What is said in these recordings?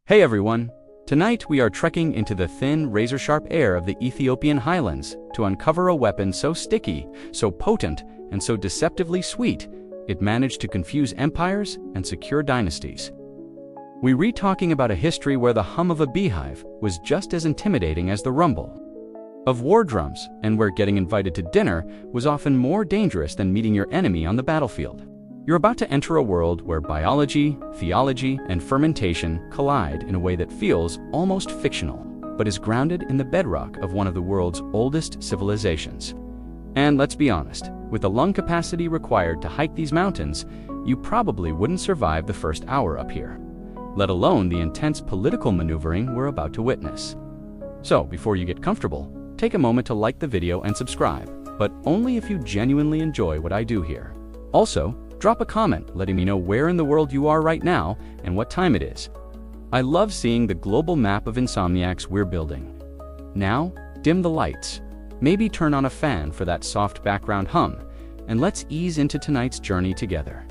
Hey everyone! Tonight we are trekking into the thin, razor-sharp air of the Ethiopian highlands to uncover a weapon so sticky, so potent, and so deceptively sweet, it managed to confuse empires and secure dynasties. We re-talking about a history where the hum of a beehive was just as intimidating as the rumble of war drums, and where getting invited to dinner was often more dangerous than meeting your enemy on the battlefield. You're about to enter a world where biology, theology, and fermentation collide in a way that feels almost fictional, but is grounded in the bedrock of one of the world's oldest civilizations. And let's be honest, with the lung capacity required to hike these mountains, you probably wouldn't survive the first hour up here, let alone the intense political maneuvering we're about to witness. So, before you get comfortable, take a moment to like the video and subscribe, but only if you genuinely enjoy what I do here. Also, drop a comment letting me know where in the world you are right now and what time it is. I love seeing the global map of insomniacs we're building. Now, dim the lights, maybe turn on a fan for that soft background hum, and let's ease into tonight's journey together.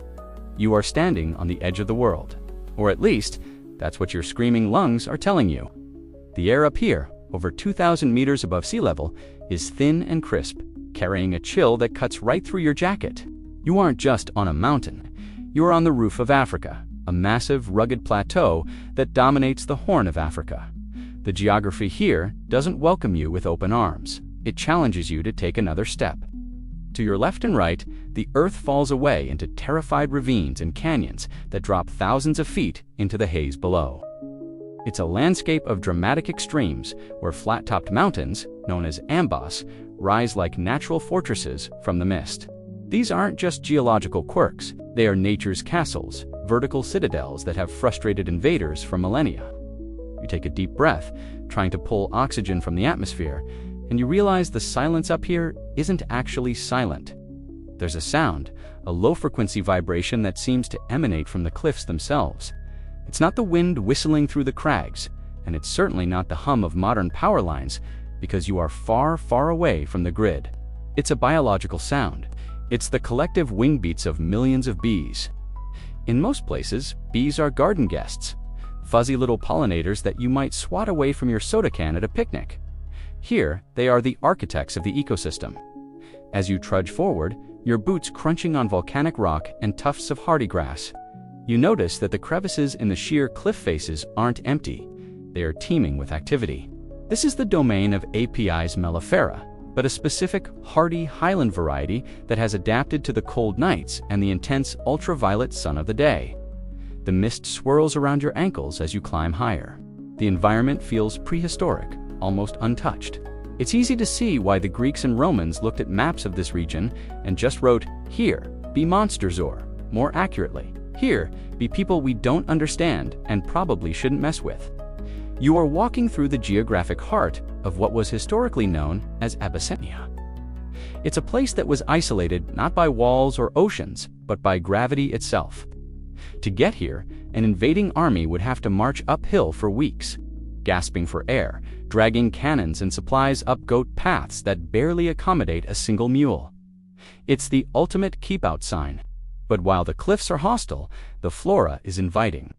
You are standing on the edge of the world, or at least, that's what your screaming lungs are telling you. The air up here, over 2,000 meters above sea level, is thin and crisp, carrying a chill that cuts right through your jacket. You aren't just on a mountain, you are on the roof of Africa, a massive, rugged plateau that dominates the Horn of Africa. The geography here doesn't welcome you with open arms. It challenges you to take another step. To your left and right, the earth falls away into terrified ravines and canyons that drop thousands of feet into the haze below. It's a landscape of dramatic extremes where flat-topped mountains, known as ambos, rise like natural fortresses from the mist. These aren't just geological quirks, they are nature's castles, vertical citadels that have frustrated invaders for millennia. You take a deep breath, trying to pull oxygen from the atmosphere, and you realize the silence up here isn't actually silent. There's a sound, a low-frequency vibration that seems to emanate from the cliffs themselves. It's not the wind whistling through the crags, and it's certainly not the hum of modern power lines, because you are far, far away from the grid. It's a biological sound. It's the collective wing beats of millions of bees. In most places, bees are garden guests, fuzzy little pollinators that you might swat away from your soda can at a picnic. Here, they are the architects of the ecosystem. As you trudge forward, your boots crunching on volcanic rock and tufts of hardy grass, you notice that the crevices in the sheer cliff faces aren't empty. They are teeming with activity. This is the domain of Apis mellifera, but a specific, hardy highland variety that has adapted to the cold nights and the intense ultraviolet sun of the day. The mist swirls around your ankles as you climb higher. The environment feels prehistoric, almost untouched. It's easy to see why the Greeks and Romans looked at maps of this region and just wrote, "Here, be monsters," or, more accurately, "Here, be people we don't understand and probably shouldn't mess with." You are walking through the geographic heart of what was historically known as Abyssinia. It's a place that was isolated not by walls or oceans, but by gravity itself. To get here, an invading army would have to march uphill for weeks, gasping for air, dragging cannons and supplies up goat paths that barely accommodate a single mule. It's the ultimate keep-out sign. But while the cliffs are hostile, the flora is inviting.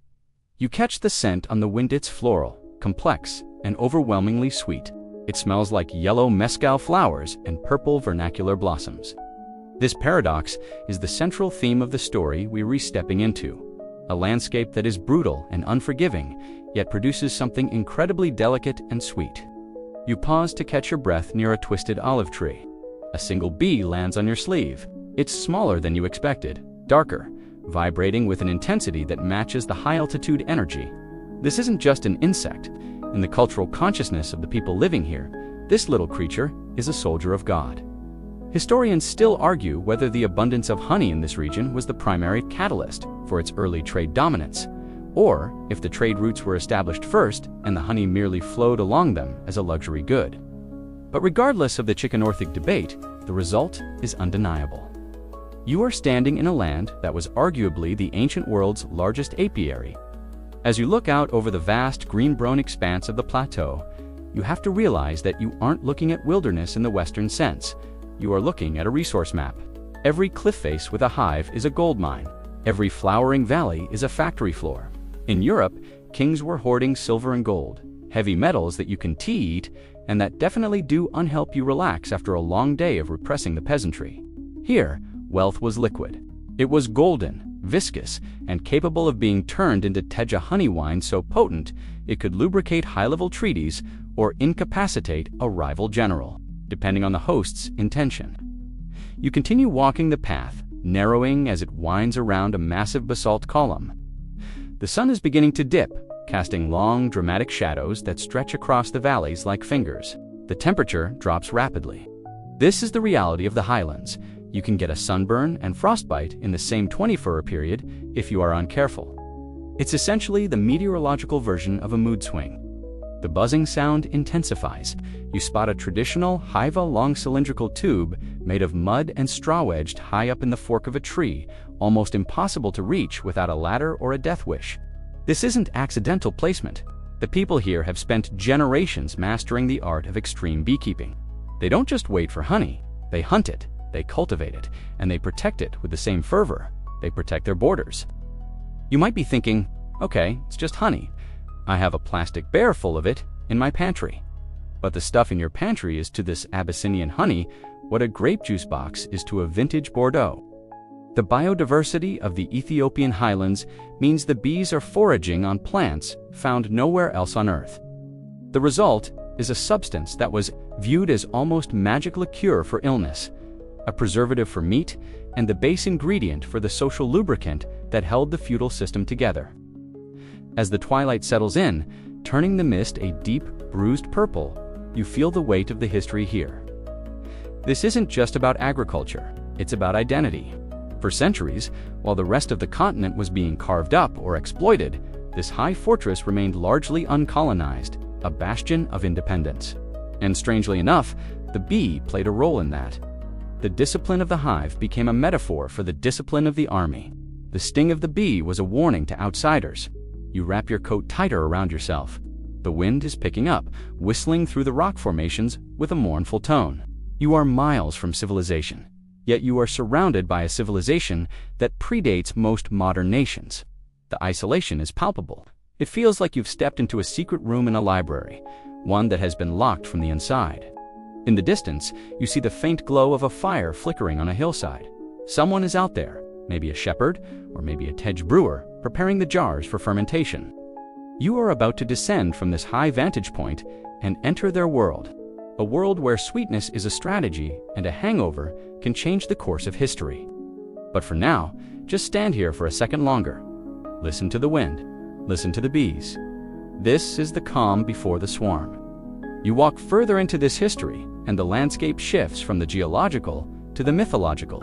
You catch the scent on the wind. It's floral, complex, and overwhelmingly sweet. It smells like yellow mescal flowers and purple vernacular blossoms. This paradox is the central theme of the story we're re-stepping into. A landscape that is brutal and unforgiving, yet produces something incredibly delicate and sweet. You pause to catch your breath near a twisted olive tree. A single bee lands on your sleeve. It's smaller than you expected, darker, vibrating with an intensity that matches the high-altitude energy. This isn't just an insect. In the cultural consciousness of the people living here, this little creature is a soldier of God. Historians still argue whether the abundance of honey in this region was the primary catalyst for its early trade dominance, or if the trade routes were established first and the honey merely flowed along them as a luxury good. But regardless of the chicken-orthic debate, the result is undeniable. You are standing in a land that was arguably the ancient world's largest apiary. As you look out over the vast green-brown expanse of the plateau, you have to realize that you aren't looking at wilderness in the Western sense. You are looking at a resource map. Every cliff face with a hive is a gold mine. Every flowering valley is a factory floor. In Europe, Kings were hoarding silver and gold, heavy metals that you can tea-eat, and that definitely do unhelp you relax after a long day of repressing the peasantry. Here, wealth was liquid. It was golden, viscous, and capable of being turned into Teja honey wine so potent it could lubricate high-level treaties or incapacitate a rival general, depending on the host's intention. You continue walking the path, narrowing as it winds around a massive basalt column. The sun is beginning to dip, casting long, dramatic shadows that stretch across the valleys like fingers. The temperature drops rapidly. This is the reality of the highlands. You can get a sunburn and frostbite in the same 24-hour period if you are uncareful. It's essentially the meteorological version of a mood swing. The buzzing sound intensifies. You spot a traditional Hiva long cylindrical tube made of mud and straw wedged high up in the fork of a tree, almost impossible to reach without a ladder or a death wish. This isn't accidental placement. The people here have spent generations mastering the art of extreme beekeeping. They don't just wait for honey, they hunt it, they cultivate it, and they protect it with the same fervor they protect their borders. You might be thinking, okay, it's just honey. I have a plastic bear full of it in my pantry. But the stuff in your pantry is to this Abyssinian honey what a grape juice box is to a vintage Bordeaux. The biodiversity of the Ethiopian highlands means the bees are foraging on plants found nowhere else on Earth. The result is a substance that was viewed as almost magic liqueur for illness, a preservative for meat, and the base ingredient for the social lubricant that held the feudal system together. As the twilight settles in, turning the mist a deep, bruised purple, you feel the weight of the history here. This isn't just about agriculture, it's about identity. For centuries, while the rest of the continent was being carved up or exploited, this high fortress remained largely uncolonized, a bastion of independence. And strangely enough, the bee played a role in that. The discipline of the hive became a metaphor for the discipline of the army. The sting of the bee was a warning to outsiders. You wrap your coat tighter around yourself. The wind is picking up, whistling through the rock formations with a mournful tone. You are miles from civilization, yet you are surrounded by a civilization that predates most modern nations. The isolation is palpable. It feels like you've stepped into a secret room in a library, one that has been locked from the inside. In the distance, you see the faint glow of a fire flickering on a hillside. Someone is out there, maybe a shepherd or maybe a Tej brewer, preparing the jars for fermentation. You are about to descend from this high vantage point and enter their world, a world where sweetness is a strategy and a hangover can change the course of history. But for now, just stand here for a second longer. Listen to the wind, listen to the bees. This is the calm before the swarm. You walk further into this history, and the landscape shifts from the geological to the mythological.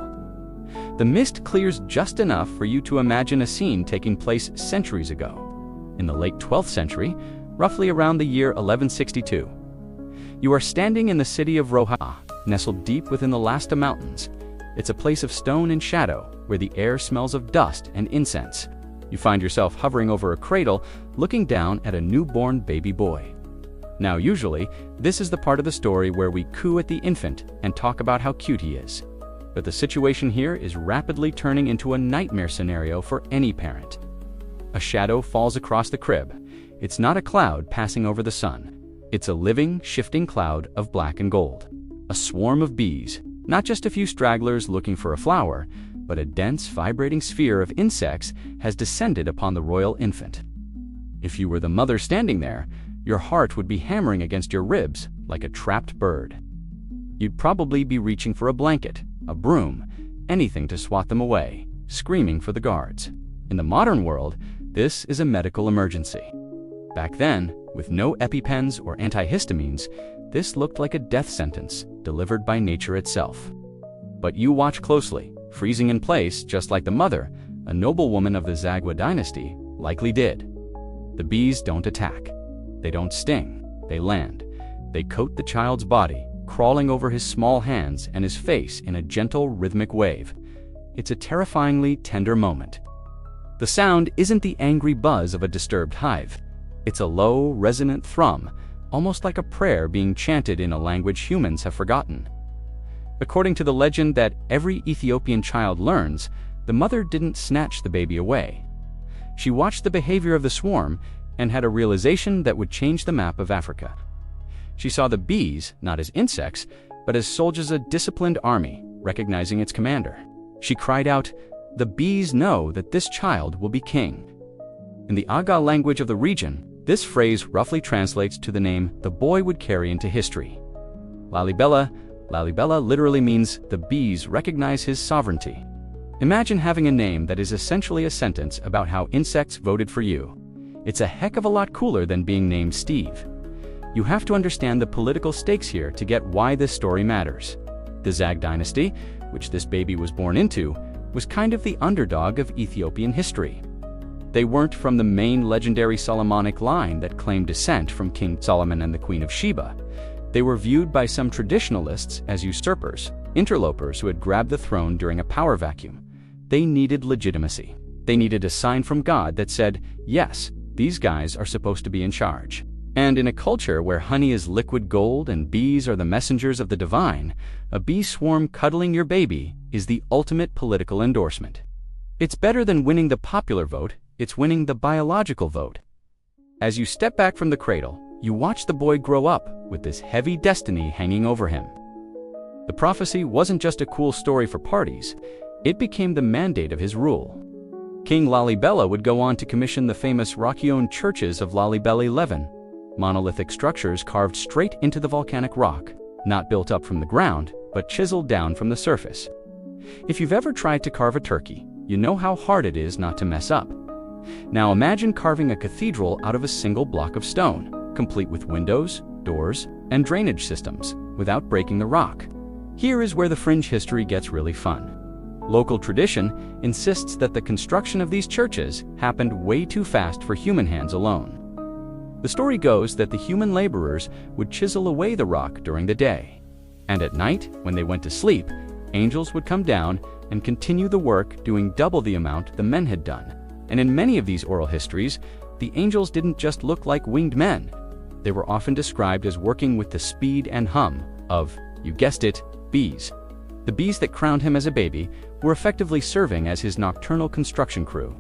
The mist clears just enough for you to imagine a scene taking place centuries ago. In the late 12th century, roughly around the year 1162. You are standing in the city of Roha, nestled deep within the Lasta Mountains. It's a place of stone and shadow, where the air smells of dust and incense. You find yourself hovering over a cradle, looking down at a newborn baby boy. Now usually, this is the part of the story where we coo at the infant and talk about how cute he is. But the situation here is rapidly turning into a nightmare scenario for any parent. A shadow falls across the crib. It's not a cloud passing over the sun. It's a living, shifting cloud of black and gold. A swarm of bees, not just a few stragglers looking for a flower, but a dense, vibrating sphere of insects has descended upon the royal infant. If you were the mother standing there, your heart would be hammering against your ribs like a trapped bird. You'd probably be reaching for a blanket, a broom, anything to swat them away, screaming for the guards. In the modern world, this is a medical emergency. Back then, with no EpiPens or antihistamines, this looked like a death sentence delivered by nature itself. But you watch closely, freezing in place just like the mother, a noblewoman of the Zagwa dynasty, likely did. The bees don't attack. They don't sting. They land. They coat the child's body, crawling over his small hands and his face in a gentle, rhythmic wave. It's a terrifyingly tender moment. The sound isn't the angry buzz of a disturbed hive. It's a low, resonant thrum, almost like a prayer being chanted in a language humans have forgotten. According to the legend that every Ethiopian child learns, the mother didn't snatch the baby away. She watched the behavior of the swarm and had a realization that would change the map of Africa. She saw the bees not as insects, but as soldiers of a disciplined army, recognizing its commander. She cried out, "The bees know that this child will be king." In the Aga language of the region, this phrase roughly translates to the name the boy would carry into history. Lalibela literally means the bees recognize his sovereignty. Imagine having a name that is essentially a sentence about how insects voted for you. It's a heck of a lot cooler than being named Steve. You have to understand the political stakes here to get why this story matters. The Zag dynasty, which this baby was born into, was kind of the underdog of Ethiopian history. They weren't from the main legendary Solomonic line that claimed descent from King Solomon and the Queen of Sheba. They were viewed by some traditionalists as usurpers, interlopers who had grabbed the throne during a power vacuum. They needed legitimacy. They needed a sign from God that said, yes, these guys are supposed to be in charge. And in a culture where honey is liquid gold and bees are the messengers of the divine, a bee swarm cuddling your baby is the ultimate political endorsement. It's better than winning the popular vote, it's winning the biological vote. As you step back from the cradle, you watch the boy grow up with this heavy destiny hanging over him. The prophecy wasn't just a cool story for parties, it became the mandate of his rule. King Lalibela would go on to commission the famous rock-hewn churches of Lalibela 11, monolithic structures carved straight into the volcanic rock, not built up from the ground, but chiseled down from the surface. If you've ever tried to carve a turkey, you know how hard it is not to mess up. Now imagine carving a cathedral out of a single block of stone, complete with windows, doors, and drainage systems, without breaking the rock. Here is where the fringe history gets really fun. Local tradition insists that the construction of these churches happened way too fast for human hands alone. The story goes that the human laborers would chisel away the rock during the day, and at night, when they went to sleep, angels would come down and continue the work, doing double the amount the men had done. And in many of these oral histories, the angels didn't just look like winged men. They were often described as working with the speed and hum of, you guessed it, bees. The bees that crowned him as a baby were effectively serving as his nocturnal construction crew.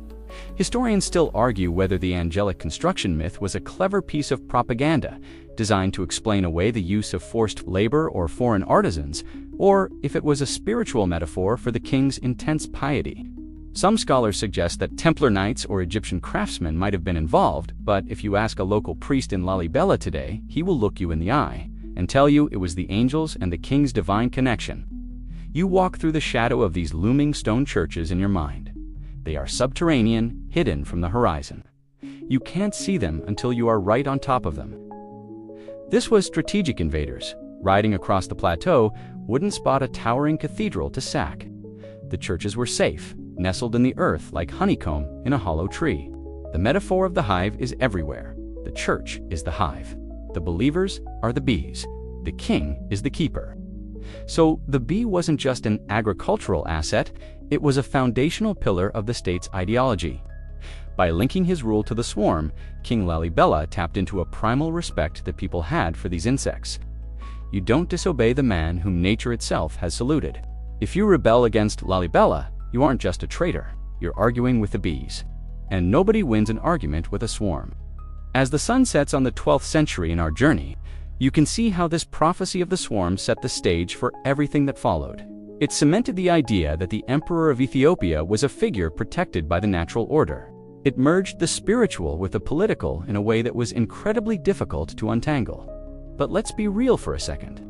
Historians still argue whether the angelic construction myth was a clever piece of propaganda designed to explain away the use of forced labor or foreign artisans, or if it was a spiritual metaphor for the king's intense piety. Some scholars suggest that Templar knights or Egyptian craftsmen might have been involved, but if you ask a local priest in Lalibela today, he will look you in the eye and tell you it was the angels and the king's divine connection. You walk through the shadow of these looming stone churches in your mind. They are subterranean, hidden from the horizon. You can't see them until you are right on top of them. This was strategic invaders, riding across the plateau, wouldn't spot a towering cathedral to sack. The churches were safe, nestled in the earth like honeycomb in a hollow tree. The metaphor of the hive is everywhere. The church is the hive. The believers are the bees. The king is the keeper. So the bee wasn't just an agricultural asset, it was a foundational pillar of the state's ideology. By linking his rule to the swarm, King Lalibela tapped into a primal respect that people had for these insects. You don't disobey the man whom nature itself has saluted. If you rebel against Lalibela, you aren't just a traitor, you're arguing with the bees. And nobody wins an argument with a swarm. As the sun sets on the 12th century in our journey, you can see how this prophecy of the swarm set the stage for everything that followed. It cemented the idea that the emperor of Ethiopia was a figure protected by the natural order. It merged the spiritual with the political in a way that was incredibly difficult to untangle. But let's be real for a second.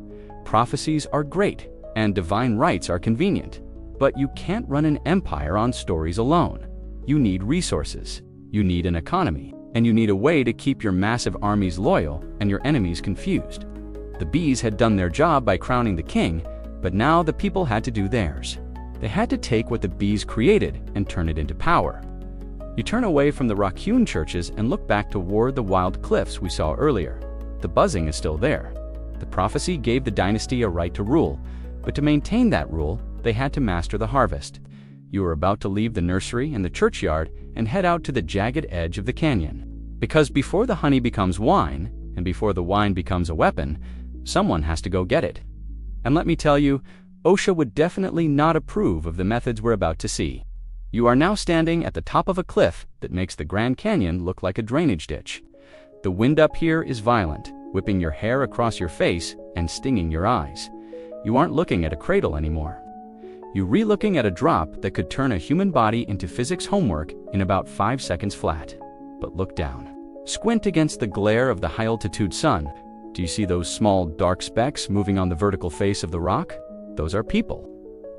Prophecies are great, and divine rights are convenient. But you can't run an empire on stories alone. You need resources, you need an economy, and you need a way to keep your massive armies loyal and your enemies confused. The bees had done their job by crowning the king, but now the people had to do theirs. They had to take what the bees created and turn it into power. You turn away from the rock-hewn churches and look back toward the wild cliffs we saw earlier. The buzzing is still there. The prophecy gave the dynasty a right to rule, but to maintain that rule, they had to master the harvest. You are about to leave the nursery and the churchyard and head out to the jagged edge of the canyon. Because before the honey becomes wine, and before the wine becomes a weapon, someone has to go get it. And let me tell you, OSHA would definitely not approve of the methods we're about to see. You are now standing at the top of a cliff that makes the Grand Canyon look like a drainage ditch. The wind up here is violent, whipping your hair across your face and stinging your eyes. You aren't looking at a cradle anymore. You're re-looking at a drop that could turn a human body into physics homework in about 5 seconds flat. But look down. Squint against the glare of the high-altitude sun. Do you see those small, dark specks moving on the vertical face of the rock? Those are people.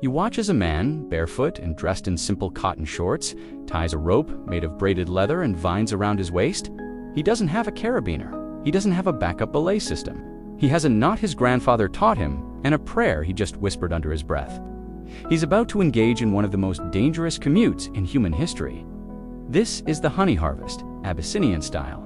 You watch as a man, barefoot and dressed in simple cotton shorts, ties a rope made of braided leather and vines around his waist. He doesn't have a carabiner. He doesn't have a backup belay system. He has a knot his grandfather taught him and a prayer he just whispered under his breath. He's about to engage in one of the most dangerous commutes in human history. This is the honey harvest, Abyssinian style.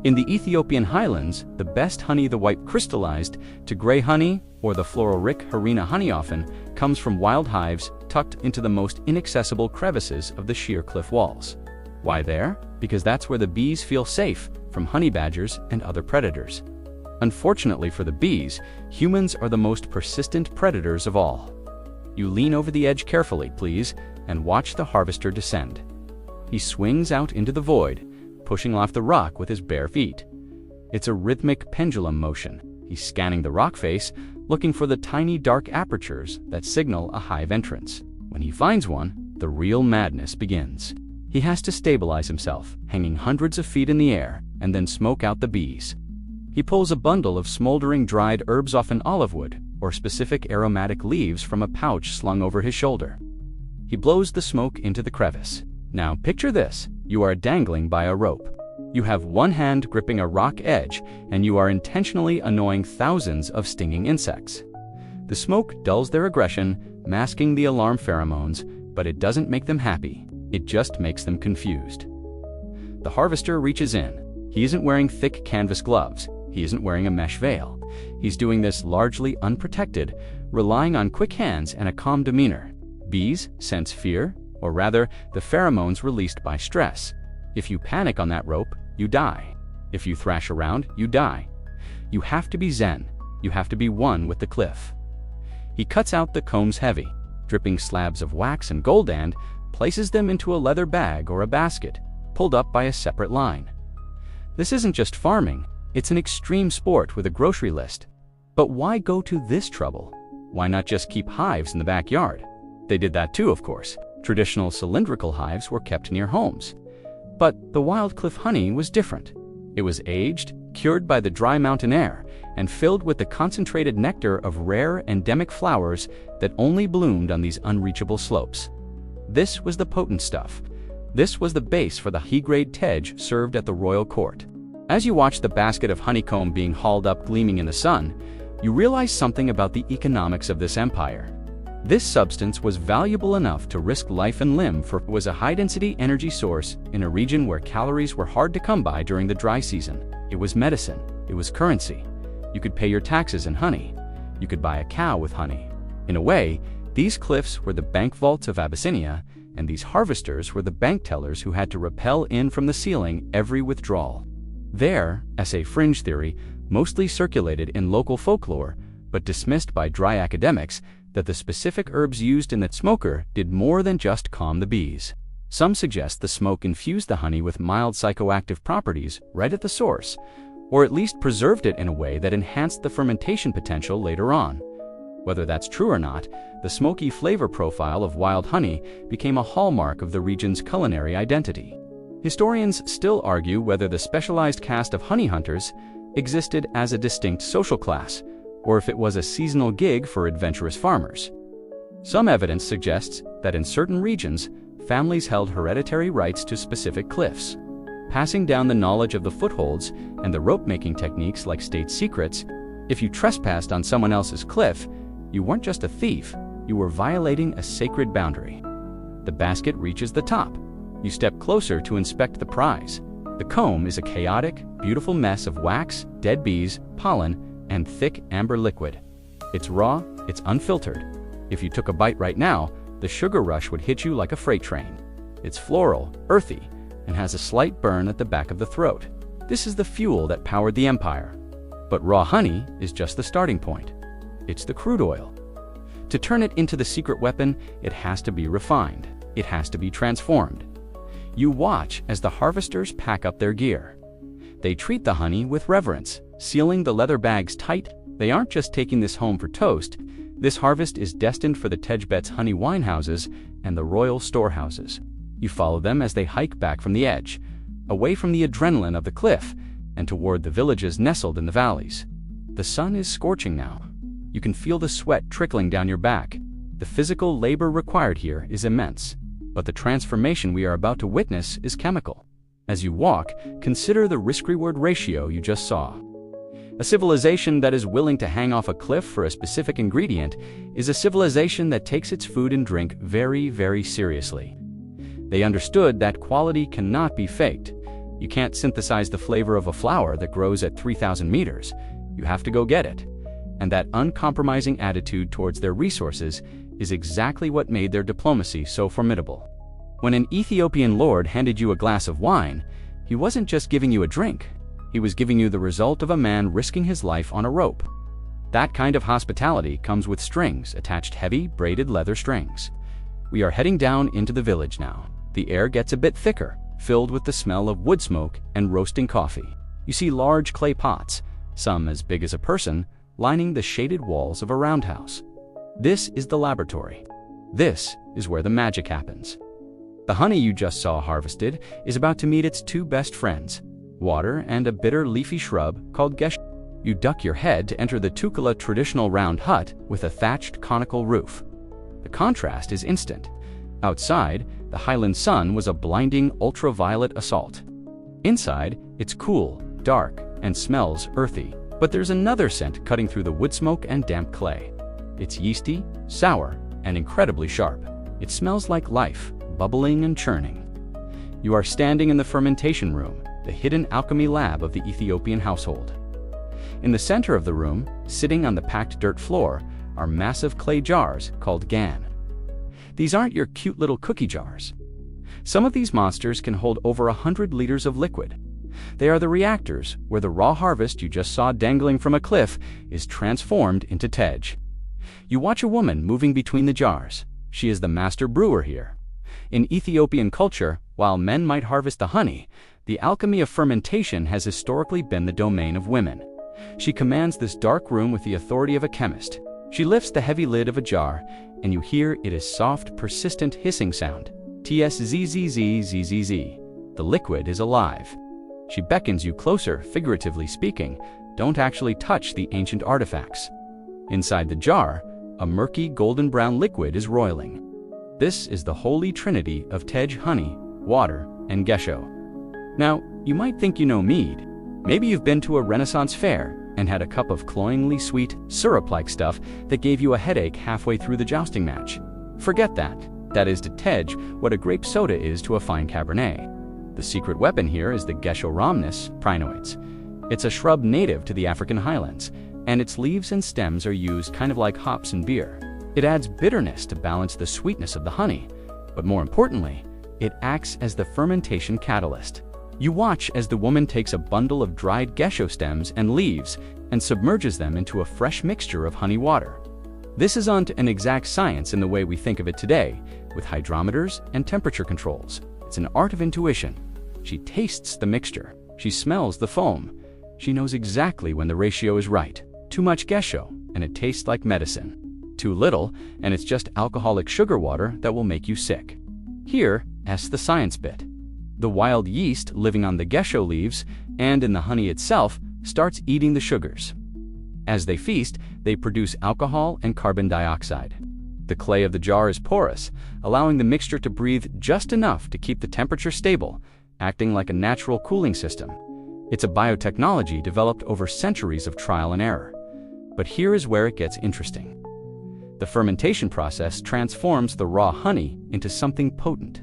In the Ethiopian highlands, the best honey, the white crystallized to gray honey, or the floral rick harina honey often, comes from wild hives tucked into the most inaccessible crevices of the sheer cliff walls. Why there? Because that's where the bees feel safe from honey badgers and other predators. Unfortunately for the bees, humans are the most persistent predators of all. You lean over the edge carefully, please, and watch the harvester descend. He swings out into the void, pushing off the rock with his bare feet. It's a rhythmic pendulum motion. He's scanning the rock face, looking for the tiny dark apertures that signal a hive entrance. When he finds one, the real madness begins. He has to stabilize himself, hanging hundreds of feet in the air, and then smoke out the bees. He pulls a bundle of smoldering dried herbs off an olive wood, or specific aromatic leaves from a pouch slung over his shoulder. He blows the smoke into the crevice. Now picture this. You are dangling by a rope. You have one hand gripping a rock edge, and you are intentionally annoying thousands of stinging insects. The smoke dulls their aggression, masking the alarm pheromones, but it doesn't make them happy. It just makes them confused. The harvester reaches in. He isn't wearing thick canvas gloves. He isn't wearing a mesh veil. He's doing this largely unprotected, relying on quick hands and a calm demeanor. Bees sense fear, or rather, the pheromones released by stress. If you panic on that rope, you die. If you thrash around, you die. You have to be zen. You have to be one with the cliff. He cuts out the combs heavy, dripping slabs of wax and gold, and places them into a leather bag or a basket, pulled up by a separate line. This isn't just farming. It's an extreme sport with a grocery list. But why go to this trouble? Why not just keep hives in the backyard? They did that too, of course. Traditional cylindrical hives were kept near homes. But the wild cliff honey was different. It was aged, cured by the dry mountain air, and filled with the concentrated nectar of rare endemic flowers that only bloomed on these unreachable slopes. This was the potent stuff. This was the base for the high-grade tej served at the royal court. As you watch the basket of honeycomb being hauled up gleaming in the sun, you realize something about the economics of this empire. This substance was valuable enough to risk life and limb, for it was a high-density energy source in a region where calories were hard to come by during the dry season. It was medicine. It was currency. You could pay your taxes in honey. You could buy a cow with honey. In a way, these cliffs were the bank vaults of Abyssinia, and these harvesters were the bank tellers who had to rappel in from the ceiling every withdrawal. There, as a fringe theory, mostly circulated in local folklore, but dismissed by dry academics, that the specific herbs used in the smoker did more than just calm the bees. Some suggest the smoke infused the honey with mild psychoactive properties right at the source, or at least preserved it in a way that enhanced the fermentation potential later on. Whether that's true or not, the smoky flavor profile of wild honey became a hallmark of the region's culinary identity. Historians still argue whether the specialized caste of honey hunters existed as a distinct social class, or if it was a seasonal gig for adventurous farmers. Some evidence suggests that in certain regions, families held hereditary rights to specific cliffs, passing down the knowledge of the footholds and the rope-making techniques like state secrets. If you trespassed on someone else's cliff, you weren't just a thief, you were violating a sacred boundary. The basket reaches the top. You step closer to inspect the prize. The comb is a chaotic, beautiful mess of wax, dead bees, pollen, and thick amber liquid. It's raw, it's unfiltered. If you took a bite right now, the sugar rush would hit you like a freight train. It's floral, earthy, and has a slight burn at the back of the throat. This is the fuel that powered the empire. But raw honey is just the starting point. It's the crude oil. To turn it into the secret weapon, it has to be refined. it has to be transformed. You watch as the harvesters pack up their gear. They treat the honey with reverence, sealing the leather bags tight. They aren't just taking this home for toast. This harvest is destined for the Tejbet's honey wine houses and the royal storehouses. You follow them as they hike back from the edge, away from the adrenaline of the cliff, and toward the villages nestled in the valleys. The sun is scorching now. You can feel the sweat trickling down your back. The physical labor required here is immense, but the transformation we are about to witness is chemical. As you walk, consider the risk-reward ratio you just saw. A civilization that is willing to hang off a cliff for a specific ingredient is a civilization that takes its food and drink very, very seriously. They understood that quality cannot be faked. You can't synthesize the flavor of a flower that grows at 3,000 meters. You have to go get it. And that uncompromising attitude towards their resources is exactly what made their diplomacy so formidable. When an Ethiopian lord handed you a glass of wine, he wasn't just giving you a drink. He was giving you the result of a man risking his life on a rope. That kind of hospitality comes with strings attached, heavy, braided leather strings. We are heading down into the village now. The air gets a bit thicker, filled with the smell of wood smoke and roasting coffee. You see large clay pots, some as big as a person, lining the shaded walls of a roundhouse. This is the laboratory. This is where the magic happens. The honey you just saw harvested is about to meet its two best friends, water and a bitter leafy shrub called gesho. You duck your head to enter the Tukula traditional round hut with a thatched conical roof. The contrast is instant. Outside, the highland sun was a blinding ultraviolet assault. Inside, it's cool, dark, and smells earthy. But there's another scent cutting through the wood smoke and damp clay. It's yeasty, sour, and incredibly sharp. It smells like life, bubbling and churning. You are standing in the fermentation room, the hidden alchemy lab of the Ethiopian household. In the center of the room, sitting on the packed dirt floor, are massive clay jars called gan. These aren't your cute little cookie jars. Some of these monsters can hold over 100 liters of liquid. They are the reactors where the raw harvest you just saw dangling from a cliff is transformed into tej. You watch a woman moving between the jars. She is the master brewer here. In Ethiopian culture, while men might harvest the honey, the alchemy of fermentation has historically been the domain of women. She commands this dark room with the authority of a chemist. She lifts the heavy lid of a jar, and you hear its soft, persistent hissing sound. Tszzzzzzzz. The liquid is alive. She beckons you closer, figuratively speaking. Don't actually touch the ancient artifacts. Inside the jar, a murky golden-brown liquid is roiling. This is the holy trinity of tej honey, water, and gesho. Now, you might think you know mead. Maybe you've been to a Renaissance fair and had a cup of cloyingly sweet, syrup-like stuff that gave you a headache halfway through the jousting match. Forget that. That is to tej what a grape soda is to a fine Cabernet. The secret weapon here is the gesho rhamnus prinoids. It's a shrub native to the African highlands, and its leaves and stems are used kind of like hops in beer. It adds bitterness to balance the sweetness of the honey, but more importantly, it acts as the fermentation catalyst. You watch as the woman takes a bundle of dried gesho stems and leaves and submerges them into a fresh mixture of honey water. This isn't an exact science in the way we think of it today, with hydrometers and temperature controls. It's an art of intuition. She tastes the mixture. She smells the foam. She knows exactly when the ratio is right. Too much gesho, and it tastes like medicine. Too little, and it's just alcoholic sugar water that will make you sick. Here's the science bit. The wild yeast living on the gesho leaves and in the honey itself starts eating the sugars. As they feast, they produce alcohol and carbon dioxide. The clay of the jar is porous, allowing the mixture to breathe just enough to keep the temperature stable, acting like a natural cooling system. It's a biotechnology developed over centuries of trial and error. But here is where it gets interesting. The fermentation process transforms the raw honey into something potent.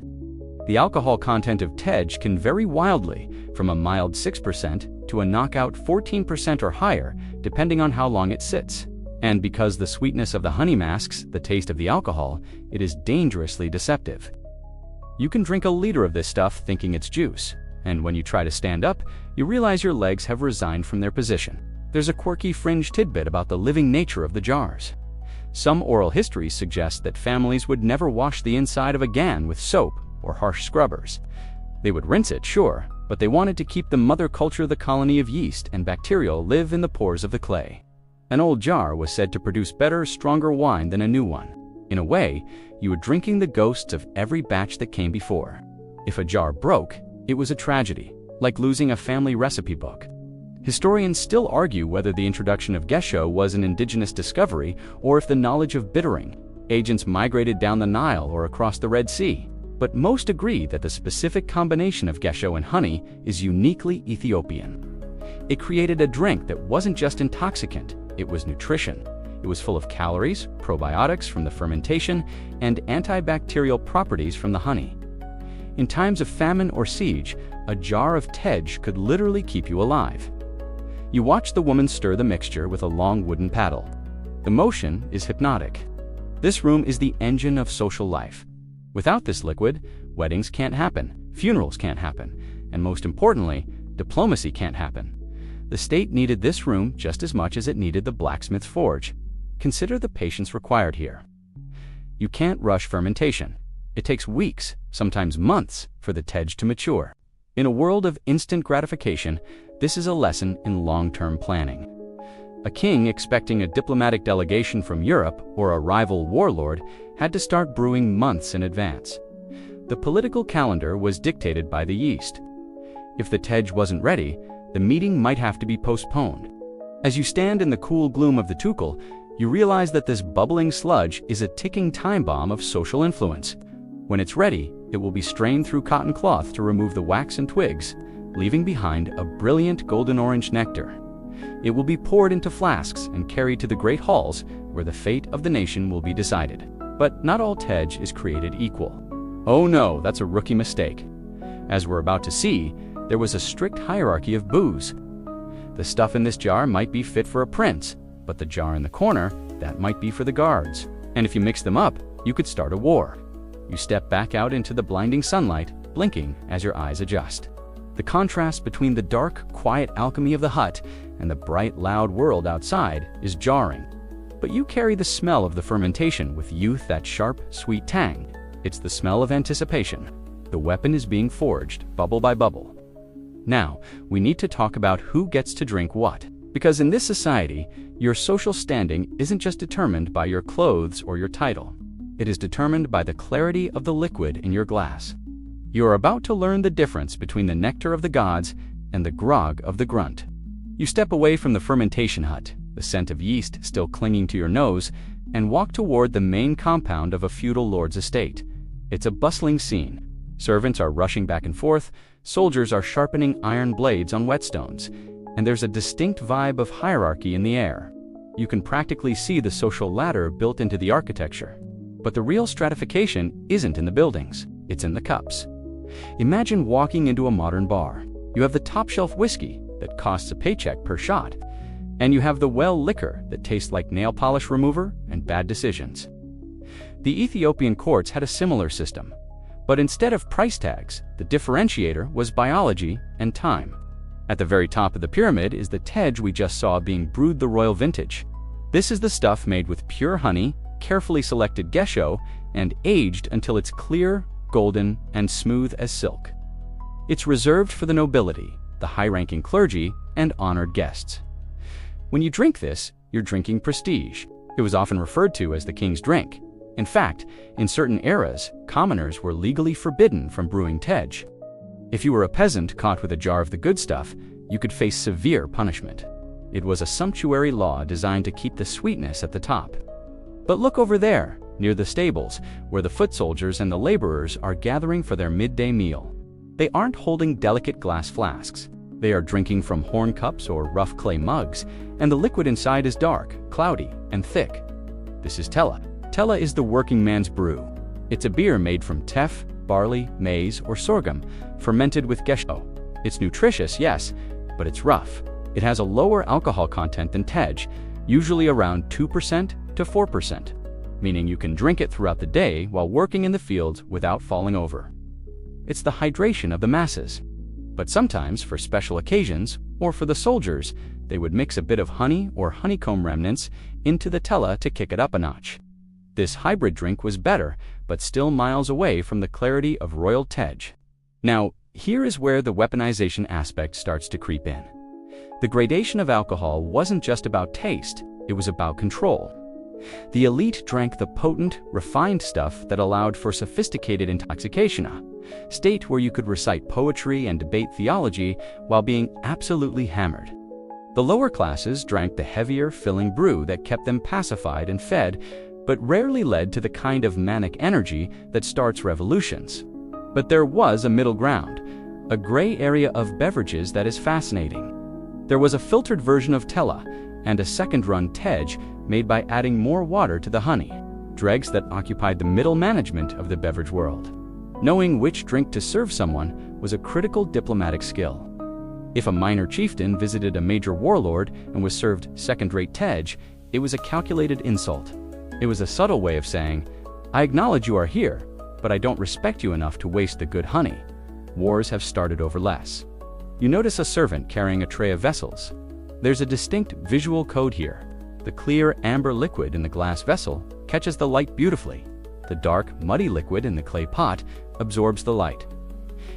The alcohol content of tej can vary wildly, from a mild 6% to a knockout 14% or higher, depending on how long it sits. And because the sweetness of the honey masks the taste of the alcohol, it is dangerously deceptive. You can drink a liter of this stuff thinking it's juice, and when you try to stand up, you realize your legs have resigned from their position. There's a quirky fringe tidbit about the living nature of the jars. Some oral histories suggest that families would never wash the inside of a gan with soap or harsh scrubbers. They would rinse it, sure, but they wanted to keep the mother culture, the colony of yeast and bacterial, live in the pores of the clay. An old jar was said to produce better, stronger wine than a new one. In a way, you were drinking the ghosts of every batch that came before. If a jar broke, it was a tragedy, like losing a family recipe book. Historians still argue whether the introduction of gesho was an indigenous discovery or if the knowledge of bittering agents migrated down the Nile or across the Red Sea. But most agree that the specific combination of gesho and honey is uniquely Ethiopian. It created a drink that wasn't just intoxicant, it was nutrition. It was full of calories, probiotics from the fermentation, and antibacterial properties from the honey. In times of famine or siege, a jar of tej could literally keep you alive. You watch the woman stir the mixture with a long wooden paddle. The motion is hypnotic. This room is the engine of social life. Without this liquid, weddings can't happen, funerals can't happen, and most importantly, diplomacy can't happen. The state needed this room just as much as it needed the blacksmith's forge. Consider the patience required here. You can't rush fermentation. It takes weeks, sometimes months, for the tej to mature. In a world of instant gratification, this is a lesson in long-term planning. A king expecting a diplomatic delegation from Europe or a rival warlord had to start brewing months in advance. The political calendar was dictated by the yeast. If the tej wasn't ready, the meeting might have to be postponed. As you stand in the cool gloom of the tukul, you realize that this bubbling sludge is a ticking time bomb of social influence. When it's ready, it will be strained through cotton cloth to remove the wax and twigs, leaving behind a brilliant golden-orange nectar. It will be poured into flasks and carried to the great halls where the fate of the nation will be decided. But not all tej is created equal. Oh no, that's a rookie mistake. As we're about to see, there was a strict hierarchy of booze. The stuff in this jar might be fit for a prince, but the jar in the corner, that might be for the guards. And if you mix them up, you could start a war. You step back out into the blinding sunlight, blinking as your eyes adjust. The contrast between the dark, quiet alchemy of the hut and the bright, loud world outside is jarring. But you carry the smell of the fermentation with youth, that sharp, sweet tang. It's the smell of anticipation. The weapon is being forged, bubble by bubble. Now, we need to talk about who gets to drink what. Because in this society, your social standing isn't just determined by your clothes or your title. It is determined by the clarity of the liquid in your glass. You are about to learn the difference between the nectar of the gods and the grog of the grunt. You step away from the fermentation hut, the scent of yeast still clinging to your nose, and walk toward the main compound of a feudal lord's estate. It's a bustling scene. Servants are rushing back and forth, soldiers are sharpening iron blades on whetstones, and there's a distinct vibe of hierarchy in the air. You can practically see the social ladder built into the architecture. But the real stratification isn't in the buildings, it's in the cups. Imagine walking into a modern bar. You have the top-shelf whiskey that costs a paycheck per shot, and you have the well liquor that tastes like nail polish remover and bad decisions. The Ethiopian courts had a similar system, but instead of price tags, the differentiator was biology and time. At the very top of the pyramid is the tej we just saw being brewed, the royal vintage. This is the stuff made with pure honey, carefully selected gesho, and aged until it's clear, golden, and smooth as silk. It's reserved for the nobility, the high-ranking clergy, and honored guests. When you drink this, you're drinking prestige. It was often referred to as the king's drink. In fact, in certain eras, commoners were legally forbidden from brewing tej. If you were a peasant caught with a jar of the good stuff, you could face severe punishment. It was a sumptuary law designed to keep the sweetness at the top. But look over there, near the stables, where the foot soldiers and the laborers are gathering for their midday meal. They aren't holding delicate glass flasks. They are drinking from horn cups or rough clay mugs, and the liquid inside is dark, cloudy, and thick. This is tella. Tella is the working man's brew. It's a beer made from teff, barley, maize, or sorghum, fermented with gesho. It's nutritious, yes, but it's rough. It has a lower alcohol content than tej, usually around 2% to 4%, meaning you can drink it throughout the day while working in the fields without falling over. It's the hydration of the masses. But sometimes, for special occasions, or for the soldiers, they would mix a bit of honey or honeycomb remnants into the tella to kick it up a notch. This hybrid drink was better, but still miles away from the clarity of royal tej. Now, here is where the weaponization aspect starts to creep in. The gradation of alcohol wasn't just about taste, it was about control. The elite drank the potent, refined stuff that allowed for sophisticated intoxication, a state where you could recite poetry and debate theology while being absolutely hammered. The lower classes drank the heavier, filling brew that kept them pacified and fed, but rarely led to the kind of manic energy that starts revolutions. But there was a middle ground, a gray area of beverages that is fascinating. There was a filtered version of tella and a second-run tej made by adding more water to the honey, dregs that occupied the middle management of the beverage world. Knowing which drink to serve someone was a critical diplomatic skill. If a minor chieftain visited a major warlord and was served second-rate tej, it was a calculated insult. It was a subtle way of saying, "I acknowledge you are here, but I don't respect you enough to waste the good honey." Wars have started over less. You notice a servant carrying a tray of vessels. There's a distinct visual code here. The clear amber liquid in the glass vessel catches the light beautifully. The dark, muddy liquid in the clay pot absorbs the light.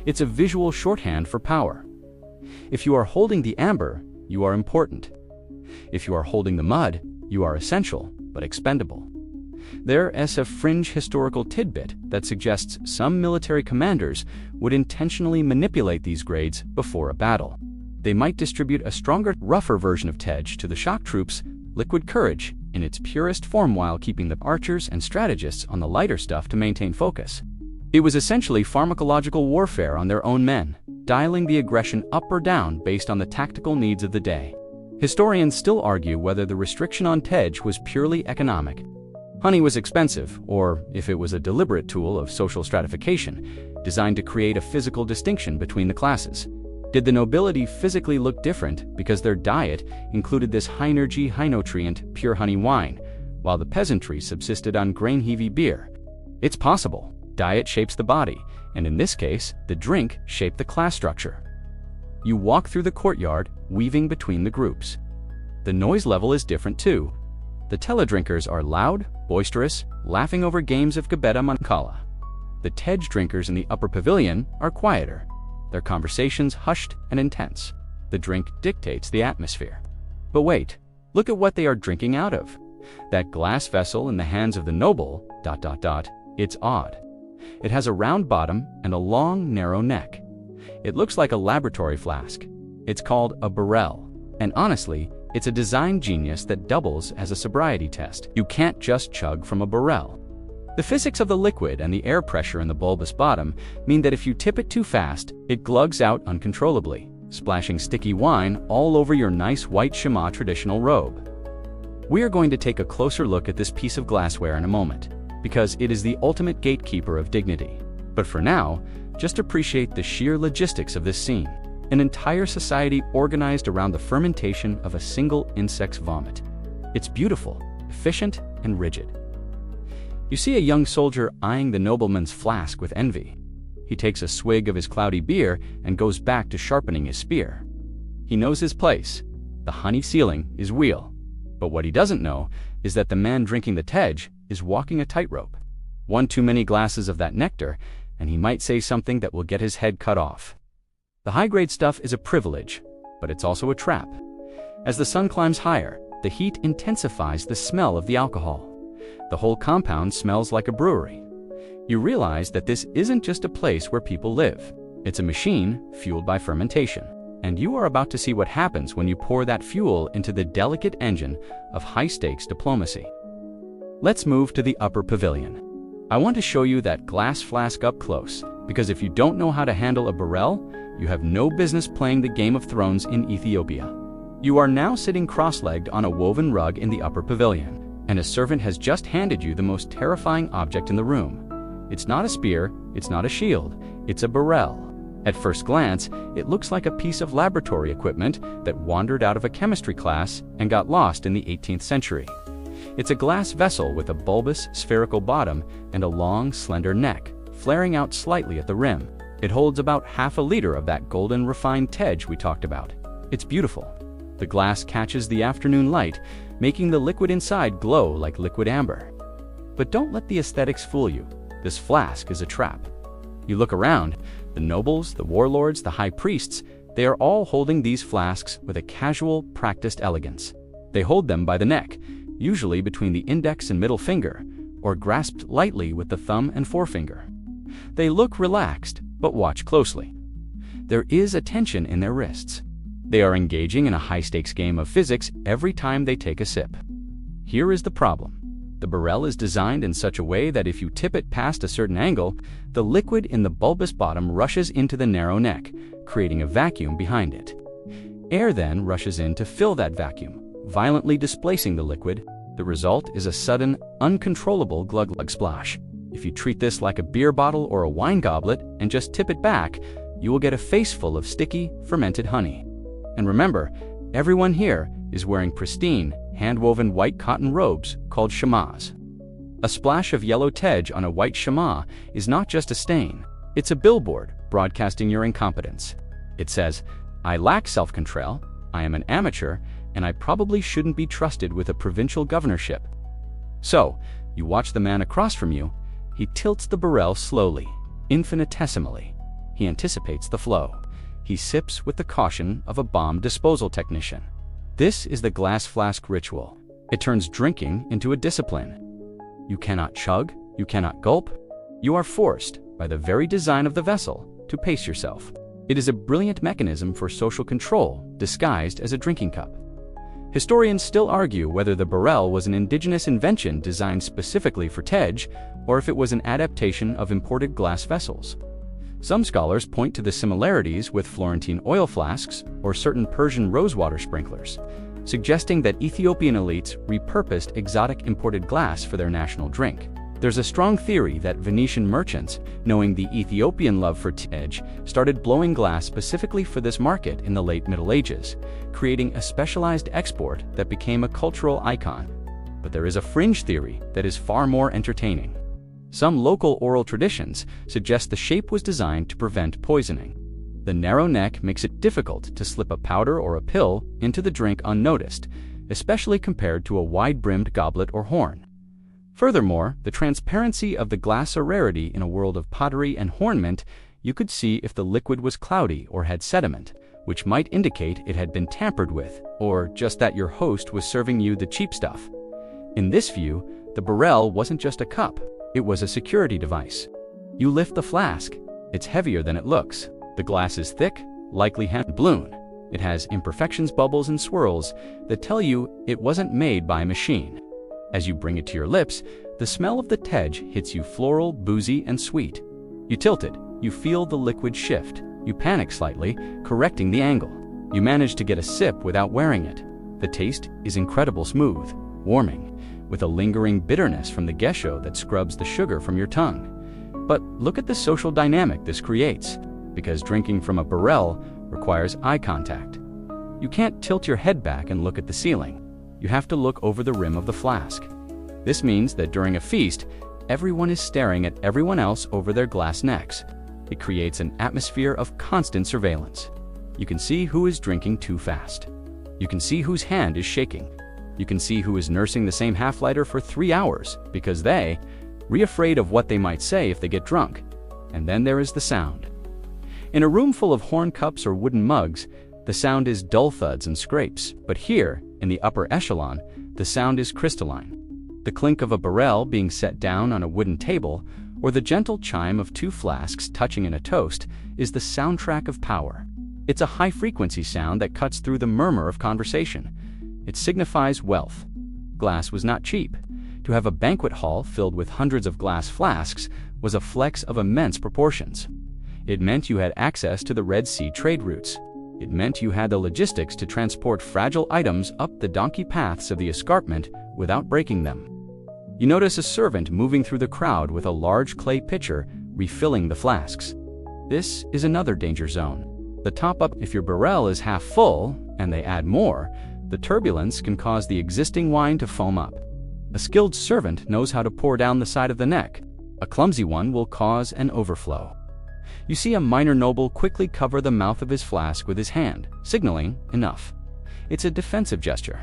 It's a visual shorthand for power. If you are holding the amber, you are important. If you are holding the mud, you are essential, but expendable. There is a fringe historical tidbit that suggests some military commanders would intentionally manipulate these grades before a battle. They might distribute a stronger, rougher version of tej to the shock troops, liquid courage, in its purest form while keeping the archers and strategists on the lighter stuff to maintain focus. It was essentially pharmacological warfare on their own men, dialing the aggression up or down based on the tactical needs of the day. Historians still argue whether the restriction on tej was purely economic. Honey was expensive, or if it was a deliberate tool of social stratification, designed to create a physical distinction between the classes. Did the nobility physically look different because their diet included this high-energy, high-nutrient, pure honey wine, while the peasantry subsisted on grain-heavy beer? It's possible. Diet shapes the body, and in this case, the drink shaped the class structure. You walk through the courtyard, weaving between the groups. The noise level is different too. The tella drinkers are loud, boisterous, laughing over games of Gabetta Mancala. The tej drinkers in the upper pavilion are quieter, their conversations hushed and intense. The drink dictates the atmosphere. But wait, look at what they are drinking out of. That glass vessel in the hands of the noble, ... It's odd. It has a round bottom and a long, narrow neck. It looks like a laboratory flask. It's called a barrel, and honestly, it's a design genius that doubles as a sobriety test. You can't just chug from a barrel. The physics of the liquid and the air pressure in the bulbous bottom mean that if you tip it too fast, it glugs out uncontrollably, splashing sticky wine all over your nice white Shema traditional robe. We are going to take a closer look at this piece of glassware in a moment, because it is the ultimate gatekeeper of dignity. But for now, just appreciate the sheer logistics of this scene. An entire society organized around the fermentation of a single insect's vomit. It's beautiful, efficient, and rigid. You see a young soldier eyeing the nobleman's flask with envy. He takes a swig of his cloudy beer and goes back to sharpening his spear. He knows his place. The honey ceiling is wheel. But what he doesn't know is that the man drinking the tej is walking a tightrope. One too many glasses of that nectar, and he might say something that will get his head cut off. The high-grade stuff is a privilege, but it's also a trap. As the sun climbs higher, the heat intensifies the smell of the alcohol. The whole compound smells like a brewery. You realize that this isn't just a place where people live. It's a machine fueled by fermentation. And you are about to see what happens when you pour that fuel into the delicate engine of high-stakes diplomacy. Let's move to the upper pavilion. I want to show you that glass flask up close, because if you don't know how to handle a barrel, you have no business playing the Game of Thrones in Ethiopia. You are now sitting cross-legged on a woven rug in the upper pavilion, and a servant has just handed you the most terrifying object in the room. It's not a spear, it's not a shield, it's a barrel. At first glance, it looks like a piece of laboratory equipment that wandered out of a chemistry class and got lost in the 18th century. It's a glass vessel with a bulbous, spherical bottom and a long, slender neck, flaring out slightly at the rim. It holds about half a liter of that golden, refined tej we talked about. It's beautiful. The glass catches the afternoon light, making the liquid inside glow like liquid amber. But don't let the aesthetics fool you. This flask is a trap. You look around, the nobles, the warlords, the high priests, they are all holding these flasks with a casual, practiced elegance. They hold them by the neck, usually between the index and middle finger, or grasped lightly with the thumb and forefinger. They look relaxed, but watch closely. There is a tension in their wrists. They are engaging in a high-stakes game of physics every time they take a sip. Here is the problem. The barrel is designed in such a way that if you tip it past a certain angle, the liquid in the bulbous bottom rushes into the narrow neck, creating a vacuum behind it. Air then rushes in to fill that vacuum, violently displacing the liquid. The result is a sudden, uncontrollable glug-glug splash. If you treat this like a beer bottle or a wine goblet and just tip it back, you will get a face full of sticky, fermented honey. And remember, everyone here is wearing pristine, hand-woven white cotton robes called shamas. A splash of yellow tej on a white shama is not just a stain, it's a billboard broadcasting your incompetence. It says, "I lack self-control, I am an amateur, and I probably shouldn't be trusted with a provincial governorship." So, you watch the man across from you. He tilts the barrel slowly, infinitesimally. He anticipates the flow. He sips with the caution of a bomb disposal technician. This is the glass flask ritual. It turns drinking into a discipline. You cannot chug, you cannot gulp. You are forced, by the very design of the vessel, to pace yourself. It is a brilliant mechanism for social control, disguised as a drinking cup. Historians still argue whether the barrel was an indigenous invention designed specifically for tej, or if it was an adaptation of imported glass vessels. Some scholars point to the similarities with Florentine oil flasks or certain Persian rosewater sprinklers, suggesting that Ethiopian elites repurposed exotic imported glass for their national drink. There's a strong theory that Venetian merchants, knowing the Ethiopian love for tej, started blowing glass specifically for this market in the late Middle Ages, creating a specialized export that became a cultural icon. But there is a fringe theory that is far more entertaining. Some local oral traditions suggest the shape was designed to prevent poisoning. The narrow neck makes it difficult to slip a powder or a pill into the drink unnoticed, especially compared to a wide-brimmed goblet or horn. Furthermore, the transparency of the glass a rarity in a world of pottery and hornment. You could see if the liquid was cloudy or had sediment, which might indicate it had been tampered with, or just that your host was serving you the cheap stuff. In this view, the barrel wasn't just a cup. It was a security device. You lift the flask. It's heavier than it looks. The glass is thick, likely hand-blown. It has imperfections, bubbles, and swirls that tell you it wasn't made by a machine. As you bring it to your lips, the smell of the tej hits you floral, boozy, and sweet. You tilt it. You feel the liquid shift. You panic slightly, correcting the angle. You manage to get a sip without wearing it. The taste is incredibly smooth, warming, with a lingering bitterness from the gesho that scrubs the sugar from your tongue. But look at the social dynamic this creates, because drinking from a barrel requires eye contact. You can't tilt your head back and look at the ceiling. You have to look over the rim of the flask. This means that during a feast, everyone is staring at everyone else over their glass necks. It creates an atmosphere of constant surveillance. You can see who is drinking too fast. You can see whose hand is shaking. You can see who is nursing the same half-liter for 3 hours because they, afraid of what they might say if they get drunk. And then there is the sound. In a room full of horn cups or wooden mugs, the sound is dull thuds and scrapes. But here, in the upper echelon, the sound is crystalline. The clink of a barrel being set down on a wooden table, or the gentle chime of 2 flasks touching in a toast, is the soundtrack of power. It's a high-frequency sound that cuts through the murmur of conversation. It signifies wealth. Glass was not cheap. To have a banquet hall filled with hundreds of glass flasks was a flex of immense proportions. It meant you had access to the Red Sea trade routes. It meant you had the logistics to transport fragile items up the donkey paths of the escarpment without breaking them. You notice a servant moving through the crowd with a large clay pitcher, refilling the flasks. This is another danger zone. The top up, if your barrel is half full, and they add more, the turbulence can cause the existing wine to foam up. A skilled servant knows how to pour down the side of the neck. A clumsy one will cause an overflow. You see a minor noble quickly cover the mouth of his flask with his hand, signaling enough. it's a defensive gesture.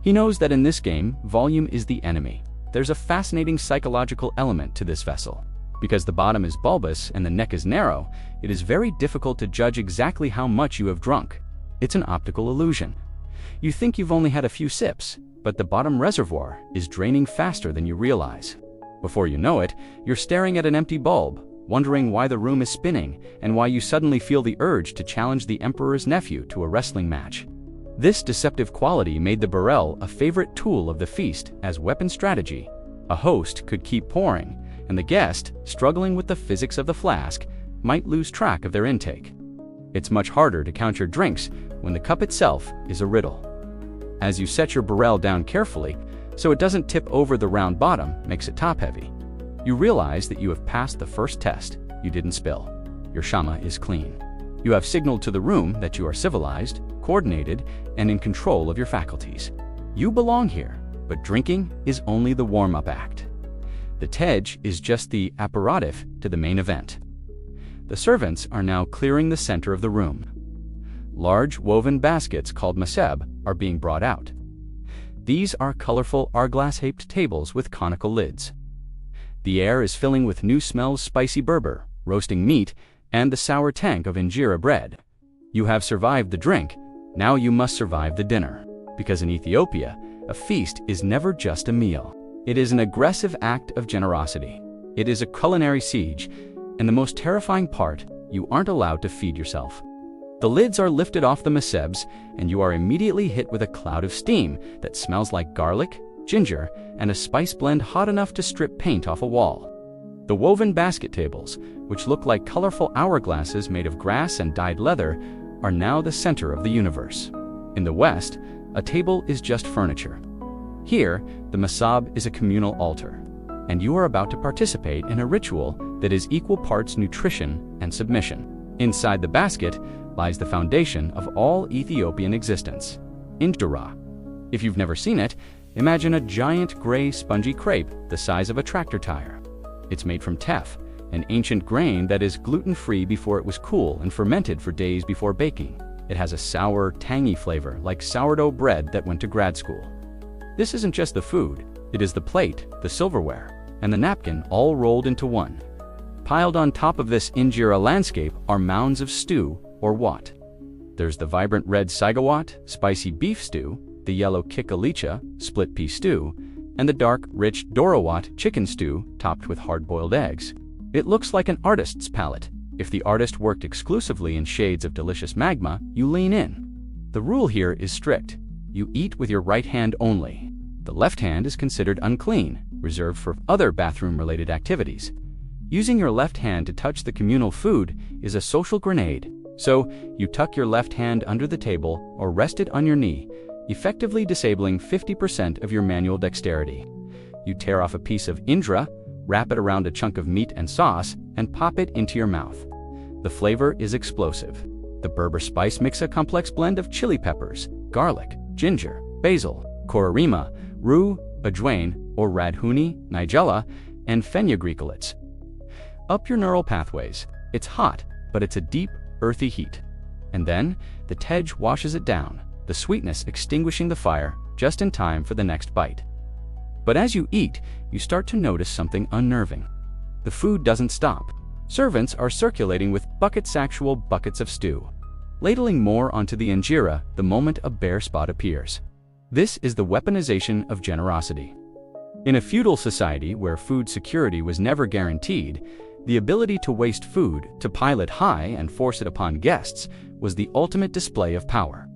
He knows that in this game, volume is the enemy. There's a fascinating psychological element to this vessel. Because the bottom is bulbous and the neck is narrow, it is very difficult to judge exactly how much you have drunk. It's an optical illusion. You think you've only had a few sips, but the bottom reservoir is draining faster than you realize. Before you know it, you're staring at an empty bulb, wondering why the room is spinning and why you suddenly feel the urge to challenge the emperor's nephew to a wrestling match. This deceptive quality made the barrel a favorite tool of the feast as weapon strategy. A host could keep pouring, and the guest, struggling with the physics of the flask, might lose track of their intake. It's much harder to count your drinks when the cup itself is a riddle. As you set your barrel down carefully, so it doesn't tip over, the round bottom makes it top-heavy. You realize that you have passed the first test. You didn't spill. Your shama is clean. You have signaled to the room that you are civilized, coordinated, and in control of your faculties. You belong here, but drinking is only the warm-up act. The tej is just the apparatif to the main event. The servants are now clearing the center of the room. Large woven baskets called maseb are being brought out. These are colorful hourglass-shaped tables with conical lids. The air is filling with new smells: spicy Berber, roasting meat, and the sour tank of injera bread. You have survived the drink, now you must survive the dinner. Because in Ethiopia, a feast is never just a meal. It is an aggressive act of generosity. It is a culinary siege, and the most terrifying part, you aren't allowed to feed yourself. The lids are lifted off the masebs, and you are immediately hit with a cloud of steam that smells like garlic, ginger, and a spice blend hot enough to strip paint off a wall. The woven basket tables, which look like colorful hourglasses made of grass and dyed leather, are now the center of the universe. In the West, a table is just furniture. Here, the masab is a communal altar, and you are about to participate in a ritual that is equal parts nutrition and submission. Inside the basket lies the foundation of all Ethiopian existence, injera. If you've never seen it, imagine a giant gray spongy crepe the size of a tractor tire. It's made from teff, an ancient grain that is gluten-free before it was cool and fermented for days before baking. It has a sour, tangy flavor like sourdough bread that went to grad school. This isn't just the food, it is the plate, the silverware, and the napkin all rolled into one. Piled on top of this injera landscape are mounds of stew, or wat. There's the vibrant red sagawat, spicy beef stew, the yellow kikalicha, split pea stew, and the dark, rich dorawat, chicken stew topped with hard-boiled eggs. It looks like an artist's palette. If the artist worked exclusively in shades of delicious magma, you lean in. The rule here is strict. You eat with your right hand only. The left hand is considered unclean, reserved for other bathroom-related activities. Using your left hand to touch the communal food is a social grenade. So, you tuck your left hand under the table or rest it on your knee, effectively disabling 50% of your manual dexterity. You tear off a piece of injera, wrap it around a chunk of meat and sauce, and pop it into your mouth. The flavor is explosive. The Berber spice mix a complex blend of chili peppers, garlic, ginger, basil, korarima, rue, ajwain, or radhuni, nigella, and fenugreek. Up your neural pathways. It's hot, but it's a deep, earthy heat. And then, the tej washes it down, the sweetness extinguishing the fire just in time for the next bite. But as you eat, you start to notice something unnerving. The food doesn't stop. Servants are circulating with buckets-actual buckets of stew, ladling more onto the injera the moment a bare spot appears. This is the weaponization of generosity. In a feudal society where food security was never guaranteed, the ability to waste food, to pile it high and force it upon guests, was the ultimate display of power.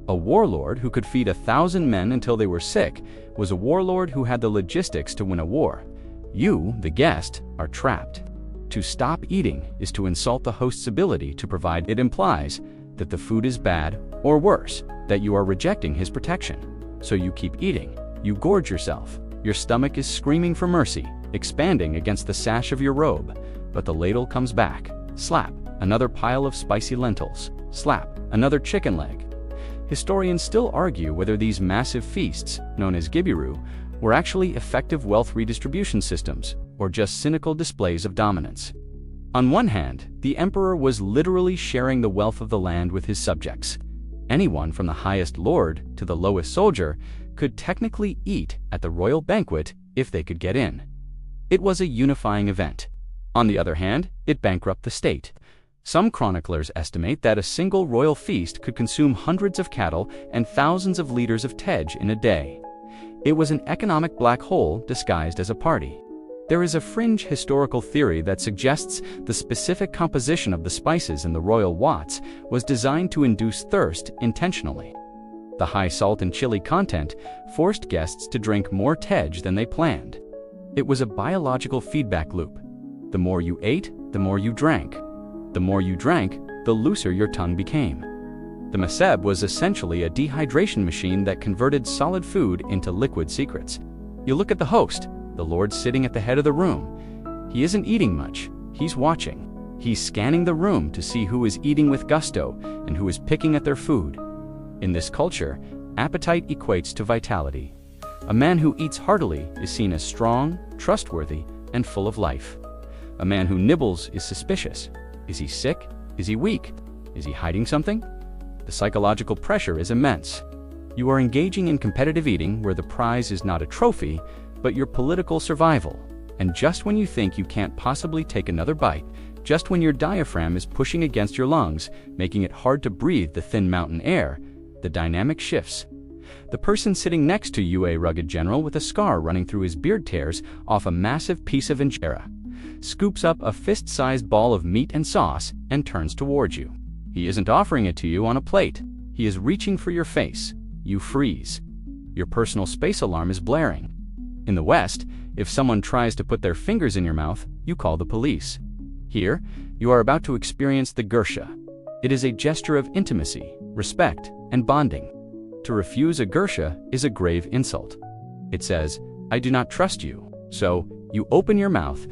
A warlord who could feed 1,000 men until they were sick was a warlord who had the logistics to win a war. You, the guest, are trapped. To stop eating is to insult the host's ability to provide. It implies that the food is bad, or worse, that you are rejecting his protection. So you keep eating. You gorge yourself. Your stomach is screaming for mercy, expanding against the sash of your robe. But the ladle comes back. Slap, another pile of spicy lentils. Slap, another chicken leg. Historians still argue whether these massive feasts, known as gibiru, were actually effective wealth redistribution systems, or just cynical displays of dominance. On one hand, the emperor was literally sharing the wealth of the land with his subjects. Anyone from the highest lord to the lowest soldier could technically eat at the royal banquet if they could get in. It was a unifying event. On the other hand, it bankrupted the state. Some chroniclers estimate that a single royal feast could consume hundreds of cattle and thousands of liters of tej in a day. It was an economic black hole disguised as a party. There is a fringe historical theory that suggests the specific composition of the spices in the royal wats was designed to induce thirst intentionally. The high salt and chili content forced guests to drink more tej than they planned. It was a biological feedback loop. The more you ate, the more you drank. The more you drank, the looser your tongue became. The meseb was essentially a dehydration machine that converted solid food into liquid secrets. You look at the host, the lord sitting at the head of the room. He isn't eating much, he's watching. He's scanning the room to see who is eating with gusto and who is picking at their food. In this culture, appetite equates to vitality. A man who eats heartily is seen as strong, trustworthy, and full of life. A man who nibbles is suspicious. Is he sick? Is he weak? Is he hiding something? The psychological pressure is immense. You are engaging in competitive eating where the prize is not a trophy, but your political survival. And just when you think you can't possibly take another bite, just when your diaphragm is pushing against your lungs, making it hard to breathe the thin mountain air, the dynamic shifts. The person sitting next to you, a rugged general with a scar running through his beard tears off a massive piece of injera, scoops up a fist-sized ball of meat and sauce and turns towards you. He isn't offering it to you on a plate. He is reaching for your face. You freeze. Your personal space alarm is blaring. In the West, if someone tries to put their fingers in your mouth, you call the police. Here, you are about to experience the gersha. It is a gesture of intimacy, respect, and bonding. To refuse a gersha is a grave insult. It says, "I do not trust you." So, you open your mouth.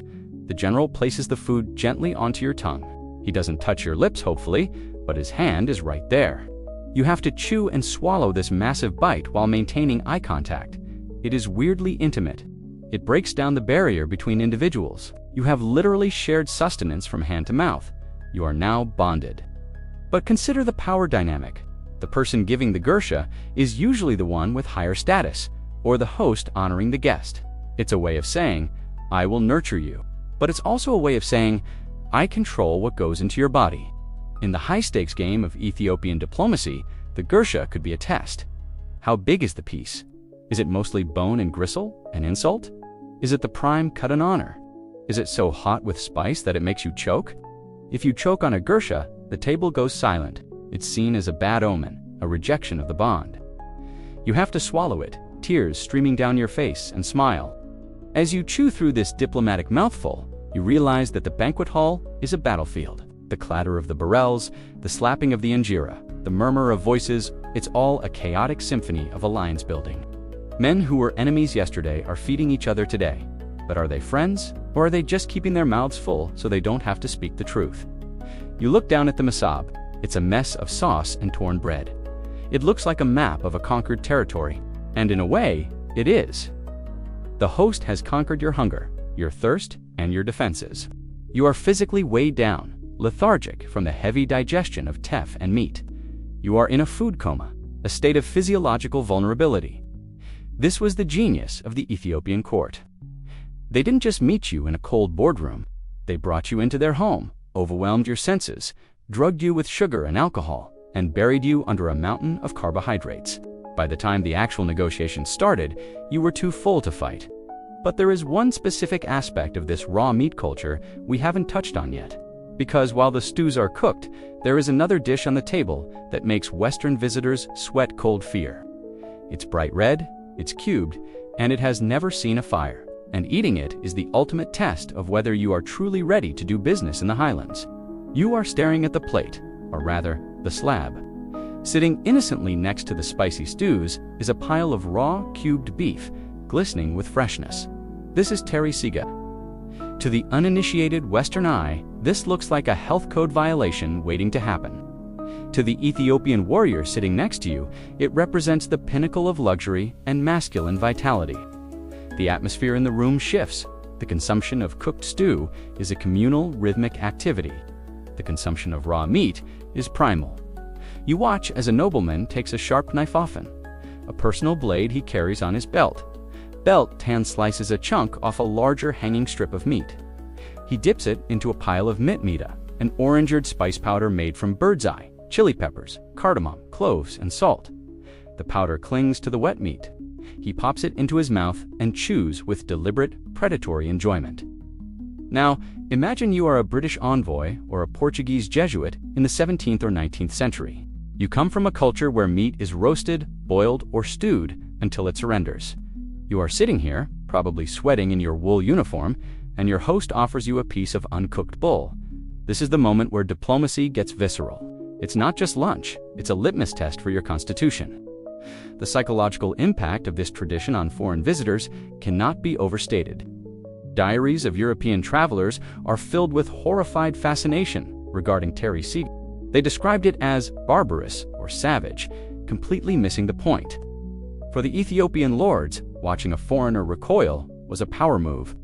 The general places the food gently onto your tongue. He doesn't touch your lips, hopefully, but his hand is right there. You have to chew and swallow this massive bite while maintaining eye contact. It is weirdly intimate. It breaks down the barrier between individuals. You have literally shared sustenance from hand to mouth. You are now bonded. But consider the power dynamic. The person giving the gersha is usually the one with higher status, or the host honoring the guest. It's a way of saying, "I will nurture you." But it's also a way of saying, "I control what goes into your body." In the high-stakes game of Ethiopian diplomacy, the gersha could be a test. How big is the piece? Is it mostly bone and gristle, an insult? Is it the prime cut an honor? Is it so hot with spice that it makes you choke? If you choke on a gersha, the table goes silent. It's seen as a bad omen, a rejection of the bond. You have to swallow it, tears streaming down your face, and smile. As you chew through this diplomatic mouthful, you realize that the banquet hall is a battlefield. The clatter of the barrels, the slapping of the injera, the murmur of voices, it's all a chaotic symphony of alliance building. Men who were enemies yesterday are feeding each other today. But are they friends, or are they just keeping their mouths full so they don't have to speak the truth? You look down at the mesab. It's a mess of sauce and torn bread. It looks like a map of a conquered territory, and in a way, it is. The host has conquered your hunger, your thirst, and your defenses. You are physically weighed down, lethargic from the heavy digestion of teff and meat. You are in a food coma, a state of physiological vulnerability. This was the genius of the Ethiopian court. They didn't just meet you in a cold boardroom. They brought you into their home, overwhelmed your senses, drugged you with sugar and alcohol, and buried you under a mountain of carbohydrates. By the time the actual negotiations started, you were too full to fight. But there is one specific aspect of this raw meat culture we haven't touched on yet. Because while the stews are cooked, there is another dish on the table that makes Western visitors sweat cold fear. It's bright red, it's cubed, and it has never seen a fire. And eating it is the ultimate test of whether you are truly ready to do business in the highlands. You are staring at the plate, or rather, the slab. Sitting innocently next to the spicy stews is a pile of raw, cubed beef, glistening with freshness. This is teri siga. To the uninitiated Western eye, this looks like a health code violation waiting to happen. To the Ethiopian warrior sitting next to you, it represents the pinnacle of luxury and masculine vitality. The atmosphere in the room shifts. The consumption of cooked stew is a communal, rhythmic activity. The consumption of raw meat is primal. You watch as a nobleman takes a sharp knife often, a personal blade he carries on his belt. Belt hand slices a chunk off a larger hanging strip of meat. He dips it into a pile of mitmita, an orangered spice powder made from bird's eye, chili peppers, cardamom, cloves, and salt. The powder clings to the wet meat. He pops it into his mouth and chews with deliberate, predatory enjoyment. Now, imagine you are a British envoy or a Portuguese Jesuit in the 17th or 19th century. You come from a culture where meat is roasted, boiled, or stewed until it surrenders. You are sitting here, probably sweating in your wool uniform, and your host offers you a piece of uncooked bull. This is the moment where diplomacy gets visceral. It's not just lunch, it's a litmus test for your constitution. The psychological impact of this tradition on foreign visitors cannot be overstated. Diaries of European travelers are filled with horrified fascination regarding Terry Siga. They described it as barbarous or savage, completely missing the point. For the Ethiopian lords, watching a foreigner recoil was a power move.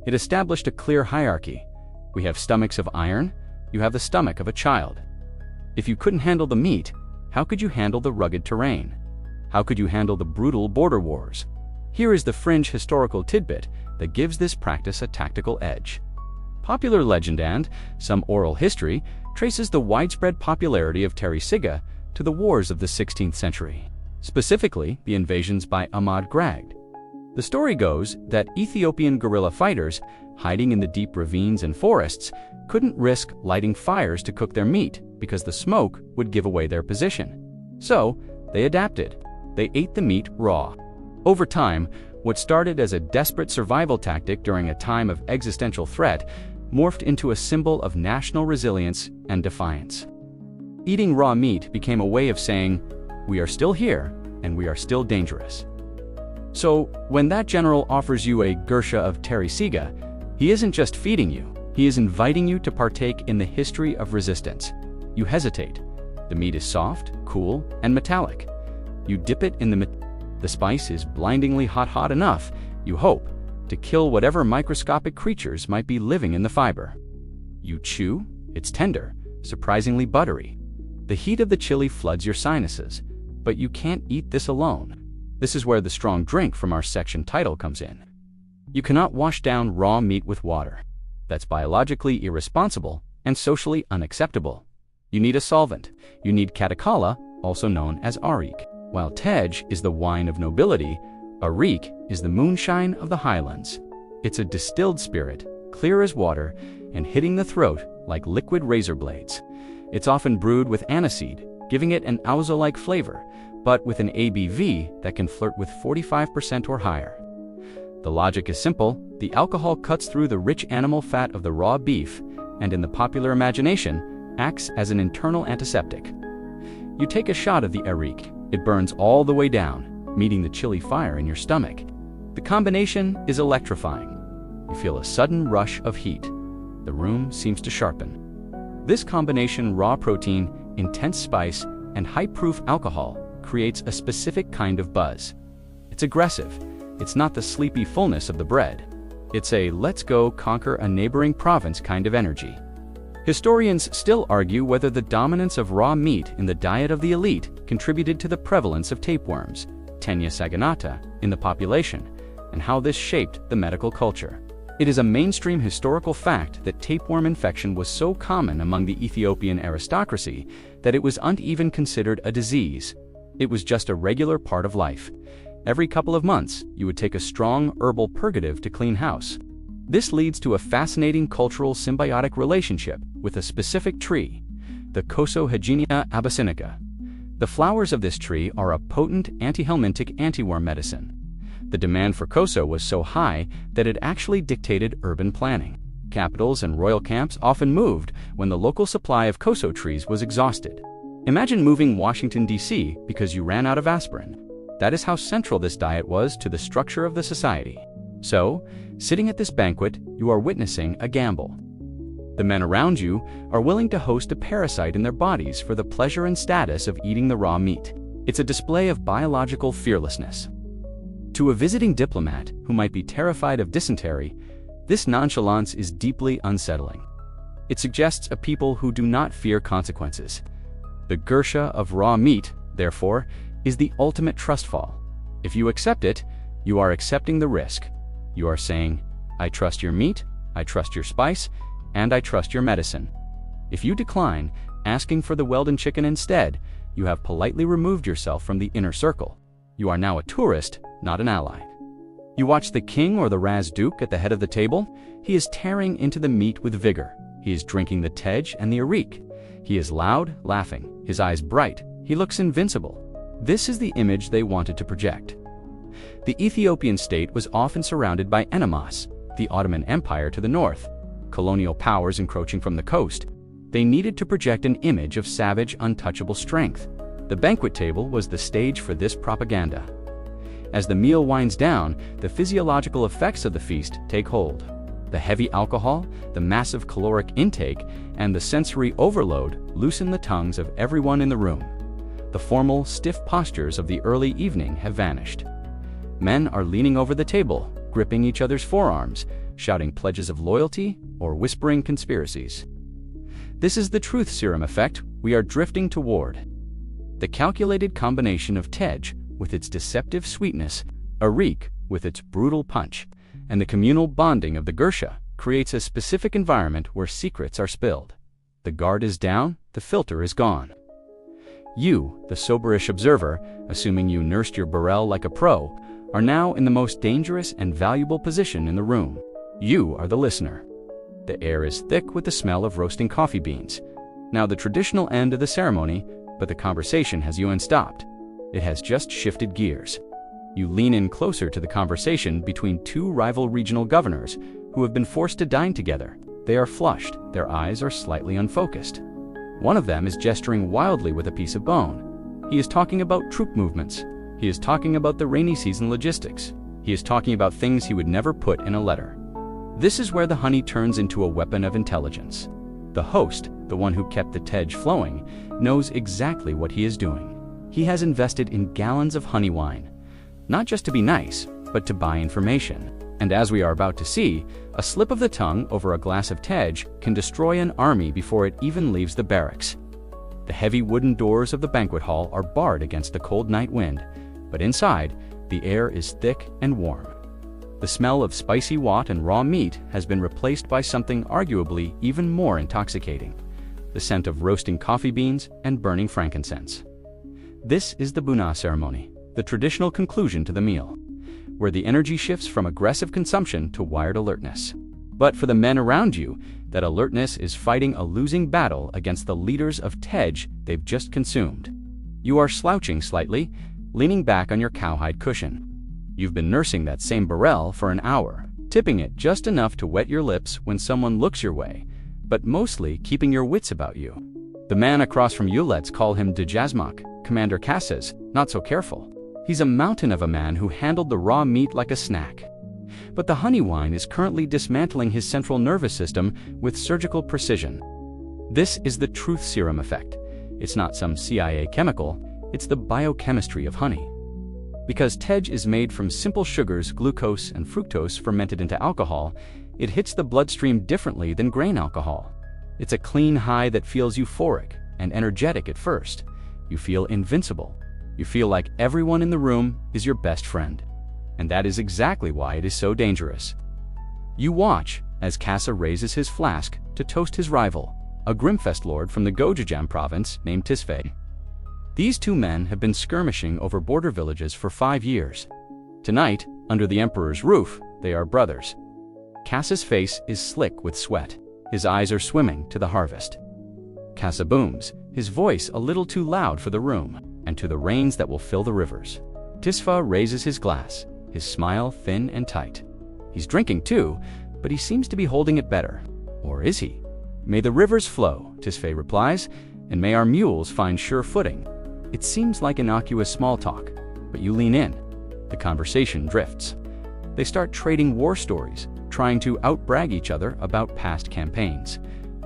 It established a clear hierarchy. We have stomachs of iron, you have the stomach of a child. If you couldn't handle the meat, how could you handle the rugged terrain? How could you handle the brutal border wars? Here is the fringe historical tidbit that gives this practice a tactical edge. Popular legend and some oral history traces the widespread popularity of Terry Siga to the wars of the 16th century, specifically the invasions by Ahmad Gragd. The story goes that Ethiopian guerrilla fighters, hiding in the deep ravines and forests, couldn't risk lighting fires to cook their meat because the smoke would give away their position. So, they adapted. They ate the meat raw. Over time, what started as a desperate survival tactic during a time of existential threat morphed into a symbol of national resilience and defiance. Eating raw meat became a way of saying, "We are still here, and we are still dangerous." So, when that general offers you a gursha of Terry Siga, he isn't just feeding you, he is inviting you to partake in the history of resistance. You hesitate. The meat is soft, cool, and metallic. You dip it in the spice is blindingly hot enough, you hope, to kill whatever microscopic creatures might be living in the fiber. You chew, it's tender, surprisingly buttery. The heat of the chili floods your sinuses, but you can't eat this alone. This is where the strong drink from our section title comes in. You cannot wash down raw meat with water. That's biologically irresponsible and socially unacceptable. You need a solvent. You need katakala, also known as arik. While tej is the wine of nobility, arik is the moonshine of the highlands. It's a distilled spirit, clear as water, and hitting the throat like liquid razor blades. It's often brewed with aniseed, giving it an ouzo-like flavor, but with an ABV that can flirt with 45% or higher. The logic is simple. The alcohol cuts through the rich animal fat of the raw beef, and in the popular imagination, acts as an internal antiseptic. You take a shot of the arik. It burns all the way down, meeting the chilly fire in your stomach. The combination is electrifying. You feel a sudden rush of heat. The room seems to sharpen. This combination, raw protein, intense spice, and high-proof alcohol, creates a specific kind of buzz. It's aggressive. It's not the sleepy fullness of the bread. It's a let's go conquer a neighboring province kind of energy. Historians still argue whether the dominance of raw meat in the diet of the elite contributed to the prevalence of tapeworms, Tenia saginata, in the population, and how this shaped the medical culture. It is a mainstream historical fact that tapeworm infection was so common among the Ethiopian aristocracy that it wasn't even considered a disease. It was just a regular part of life. Every couple of months, you would take a strong herbal purgative to clean house. This leads to a fascinating cultural symbiotic relationship with a specific tree, the Cosohygenia abyssinica. The flowers of this tree are a potent antihelmintic antiworm medicine. The demand for Koso was so high that it actually dictated urban planning. Capitals and royal camps often moved when the local supply of Koso trees was exhausted. Imagine moving Washington, D.C. because you ran out of aspirin. That is how central this diet was to the structure of the society. So, sitting at this banquet, you are witnessing a gamble. The men around you are willing to host a parasite in their bodies for the pleasure and status of eating the raw meat. It's a display of biological fearlessness. To a visiting diplomat who might be terrified of dysentery, this nonchalance is deeply unsettling. It suggests a people who do not fear consequences. The gursha of raw meat, therefore, is the ultimate trust fall. If you accept it, you are accepting the risk. You are saying, I trust your meat, I trust your spice, and I trust your medicine. If you decline, asking for the Weldon chicken instead, you have politely removed yourself from the inner circle. You are now a tourist, not an ally. You watch the king or the Raz Duke at the head of the table. He is tearing into the meat with vigor. He is drinking the tej and the arik. He is loud, laughing, his eyes bright. He looks invincible. This is the image they wanted to project. The Ethiopian state was often surrounded by enemas, the Ottoman Empire to the north, colonial powers encroaching from the coast. They needed to project an image of savage, untouchable strength. The banquet table was the stage for this propaganda. As the meal winds down, the physiological effects of the feast take hold. The heavy alcohol, the massive caloric intake, and the sensory overload loosen the tongues of everyone in the room. The formal, stiff postures of the early evening have vanished. Men are leaning over the table, gripping each other's forearms, shouting pledges of loyalty or whispering conspiracies. This is the truth serum effect we are drifting toward. The calculated combination of tej, with its deceptive sweetness, arik, with its brutal punch, and the communal bonding of the gursha creates a specific environment where secrets are spilled. The guard is down, the filter is gone. You, the soberish observer, assuming you nursed your burrell like a pro, are now in the most dangerous and valuable position in the room. You are the listener. The air is thick with the smell of roasting coffee beans. Now the traditional end of the ceremony, but the conversation has you unstopped. It has just shifted gears. You lean in closer to the conversation between two rival regional governors who have been forced to dine together. They are flushed, their eyes are slightly unfocused. One of them is gesturing wildly with a piece of bone. He is talking about troop movements. He is talking about the rainy season logistics. He is talking about things he would never put in a letter. This is where the honey turns into a weapon of intelligence. The host, the one who kept the tej flowing, knows exactly what he is doing. He has invested in gallons of honey wine, not just to be nice, but to buy information. And as we are about to see, a slip of the tongue over a glass of tej can destroy an army before it even leaves the barracks. The heavy wooden doors of the banquet hall are barred against the cold night wind, but inside, the air is thick and warm. The smell of spicy wat and raw meat has been replaced by something arguably even more intoxicating: the scent of roasting coffee beans and burning frankincense. This is the Buna ceremony, the traditional conclusion to the meal, where the energy shifts from aggressive consumption to wired alertness. But for the men around you, that alertness is fighting a losing battle against the liters of tej they've just consumed. You are slouching slightly, leaning back on your cowhide cushion. You've been nursing that same burrell for an hour, tipping it just enough to wet your lips when someone looks your way, but mostly keeping your wits about you. The man across from you, let's call him Dejazmak, Commander Casses, not so careful. He's a mountain of a man who handled the raw meat like a snack. But the honey wine is currently dismantling his central nervous system with surgical precision. This is the truth serum effect. It's not some CIA chemical, it's the biochemistry of honey. Because tej is made from simple sugars, glucose and fructose fermented into alcohol, it hits the bloodstream differently than grain alcohol. It's a clean high that feels euphoric and energetic at first. You feel invincible. You feel like everyone in the room is your best friend. And that is exactly why it is so dangerous. You watch as Kassa raises his flask to toast his rival, a Grimfest lord from the Gojajam province named Tisfe. These two men have been skirmishing over border villages for 5 years. Tonight, under the emperor's roof, they are brothers. Kassa's face is slick with sweat. His eyes are swimming to the harvest. Kassa booms, his voice a little too loud for the room, and to the rains that will fill the rivers. Tisfa raises his glass, his smile thin and tight. He's drinking too, but he seems to be holding it better. Or is he? May the rivers flow, Tisfe replies, and may our mules find sure footing. It seems like innocuous small talk, but you lean in. The conversation drifts. They start trading war stories, trying to outbrag each other about past campaigns.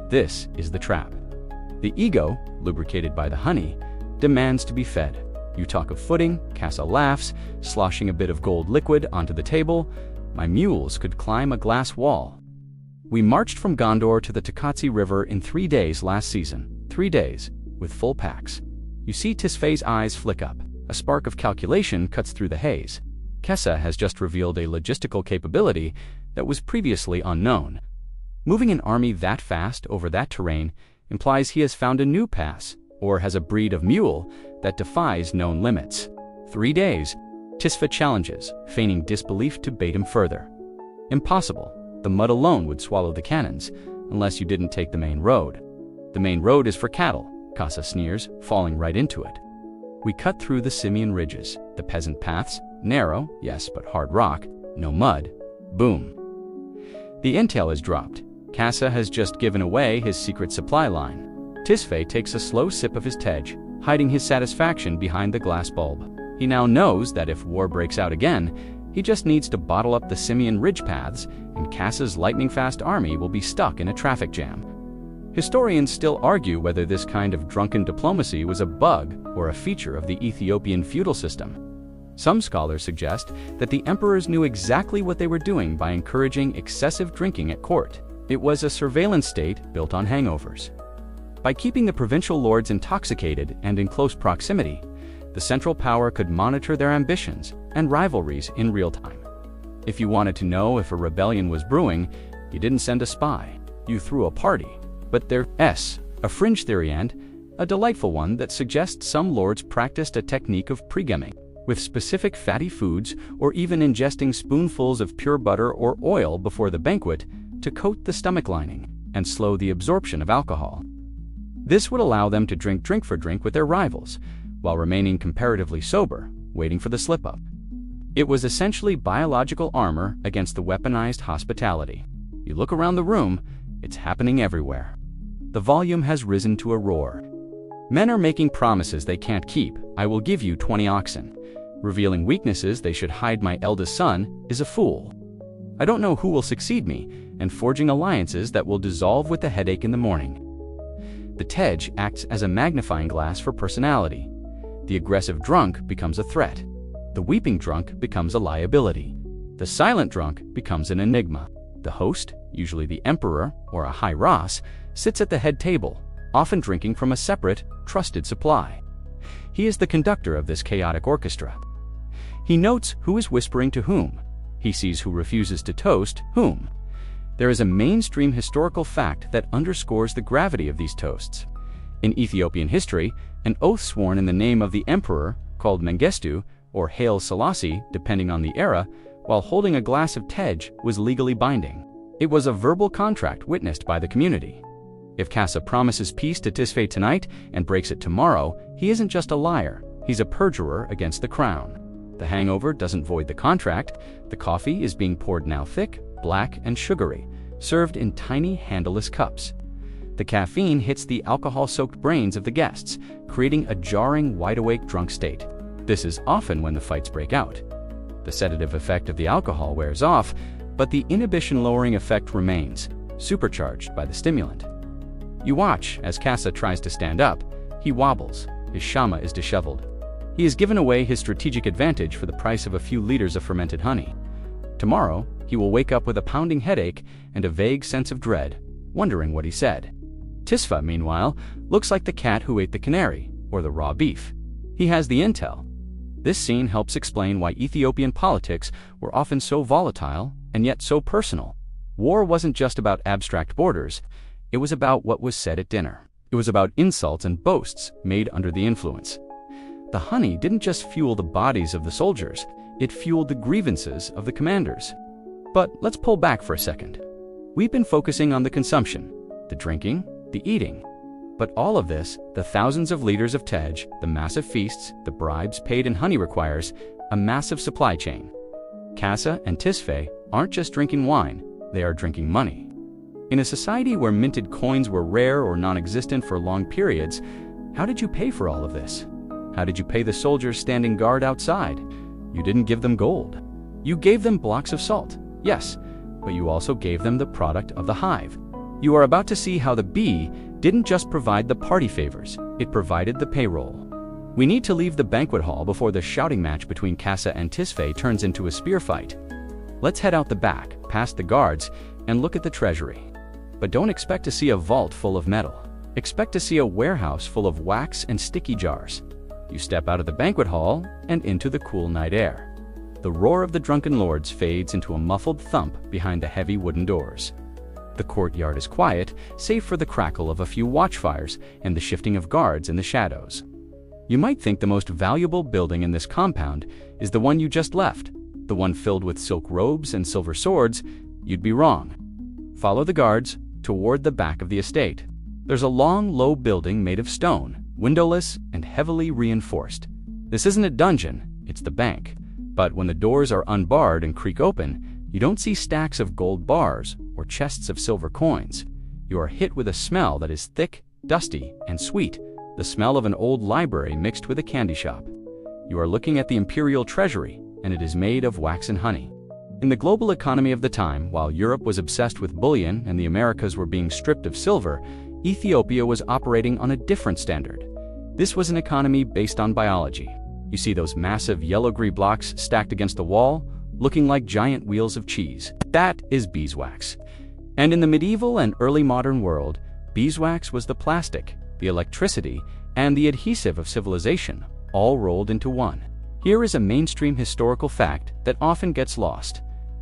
This is the trap. The ego, lubricated by the honey, demands to be fed. You talk of footing, Kassa laughs, sloshing a bit of gold liquid onto the table. My mules could climb a glass wall. We marched from Gondor to the Takatsi River in 3 days last season. 3 days. with full packs. You see Tisfay's eyes flick up. A spark of calculation cuts through the haze. Kessa has just revealed a logistical capability that was previously unknown. Moving an army that fast over that terrain implies he has found a new pass, or has a breed of mule that defies known limits. 3 days, Tisfa challenges, feigning disbelief to bait him further. Impossible. The mud alone would swallow the cannons, unless you didn't take the main road. The main road is for cattle, Kassa sneers, falling right into it. We cut through the Simian ridges, the peasant paths, narrow, yes, but hard rock, no mud. Boom. The intel is dropped. Kassa has just given away his secret supply line. Tisfay takes a slow sip of his tej, hiding his satisfaction behind the glass bulb. He now knows that if war breaks out again, he just needs to bottle up the Simian ridge paths, and Kassa's lightning-fast army will be stuck in a traffic jam. Historians still argue whether this kind of drunken diplomacy was a bug or a feature of the Ethiopian feudal system. Some scholars suggest that the emperors knew exactly what they were doing by encouraging excessive drinking at court. It was a surveillance state built on hangovers. By keeping the provincial lords intoxicated and in close proximity, the central power could monitor their ambitions and rivalries in real time. If you wanted to know if a rebellion was brewing, you didn't send a spy, you threw a party. But there's a fringe theory and a delightful one that suggests some lords practiced a technique of pre-gaming, with specific fatty foods or even ingesting spoonfuls of pure butter or oil before the banquet to coat the stomach lining and slow the absorption of alcohol. This would allow them to drink for drink with their rivals, while remaining comparatively sober, waiting for the slip-up. It was essentially biological armor against the weaponized hospitality. You look around the room, it's happening everywhere. The volume has risen to a roar. Men are making promises they can't keep. I will give you 20 oxen. Revealing weaknesses they should hide my eldest son is a fool. I don't know who will succeed me, and forging alliances that will dissolve with the headache in the morning. The tej acts as a magnifying glass for personality. The aggressive drunk becomes a threat. The weeping drunk becomes a liability. The silent drunk becomes an enigma. The host, usually the emperor or a high ras, sits at the head table, often drinking from a separate, trusted supply. He is the conductor of this chaotic orchestra. He notes who is whispering to whom. He sees who refuses to toast whom. There is a mainstream historical fact that underscores the gravity of these toasts. In Ethiopian history, an oath sworn in the name of the emperor, called Mengistu or Haile Selassie, depending on the era, while holding a glass of tej, was legally binding. It was a verbal contract witnessed by the community. If Kassa promises peace to Tisfay tonight and breaks it tomorrow, he isn't just a liar, he's a perjurer against the crown. The hangover doesn't void the contract. The coffee is being poured now thick, black, and sugary, served in tiny, handleless cups. The caffeine hits the alcohol-soaked brains of the guests, creating a jarring, wide-awake drunk state. This is often when the fights break out. The sedative effect of the alcohol wears off, but the inhibition-lowering effect remains, supercharged by the stimulant. You watch as Kassa tries to stand up. He wobbles. His shama is disheveled. He has given away his strategic advantage for the price of a few liters of fermented honey. Tomorrow, he will wake up with a pounding headache and a vague sense of dread, wondering what he said. Tisfa, meanwhile, looks like the cat who ate the canary, or the raw beef. He has the intel. This scene helps explain why Ethiopian politics were often so volatile and yet so personal. War wasn't just about abstract borders, it was about what was said at dinner. It was about insults and boasts made under the influence. The honey didn't just fuel the bodies of the soldiers, it fueled the grievances of the commanders. But let's pull back for a second. We've been focusing on the consumption, the drinking, the eating. But all of this, the thousands of liters of tej, the massive feasts, the bribes paid in honey requires a massive supply chain. Kassa and Tisfay aren't just drinking wine, they are drinking money. In a society where minted coins were rare or non-existent for long periods, how did you pay for all of this? How did you pay the soldiers standing guard outside? You didn't give them gold. You gave them blocks of salt, yes, but you also gave them the product of the hive. You are about to see how the bee didn't just provide the party favors, it provided the payroll. We need to leave the banquet hall before the shouting match between Kassa and Tisfay turns into a spear fight. Let's head out the back, past the guards, and look at the treasury. But don't expect to see a vault full of metal. Expect to see a warehouse full of wax and sticky jars. You step out of the banquet hall and into the cool night air. The roar of the drunken lords fades into a muffled thump behind the heavy wooden doors. The courtyard is quiet, save for the crackle of a few watchfires and the shifting of guards in the shadows. You might think the most valuable building in this compound is the one you just left, the one filled with silk robes and silver swords. You'd be wrong. Follow the guards toward the back of the estate. There's a long, low building made of stone, windowless and heavily reinforced. This isn't a dungeon, it's the bank. But when the doors are unbarred and creak open, you don't see stacks of gold bars or chests of silver coins. You are hit with a smell that is thick, dusty, and sweet, the smell of an old library mixed with a candy shop. You are looking at the imperial treasury, and it is made of wax and honey. In the global economy of the time, while Europe was obsessed with bullion and the Americas were being stripped of silver, Ethiopia was operating on a different standard. This was an economy based on biology. You see those massive yellow-gray blocks stacked against the wall, looking like giant wheels of cheese. That is beeswax. And in the medieval and early modern world, beeswax was the plastic, the electricity, and the adhesive of civilization, all rolled into one. Here is a mainstream historical fact that often gets lost.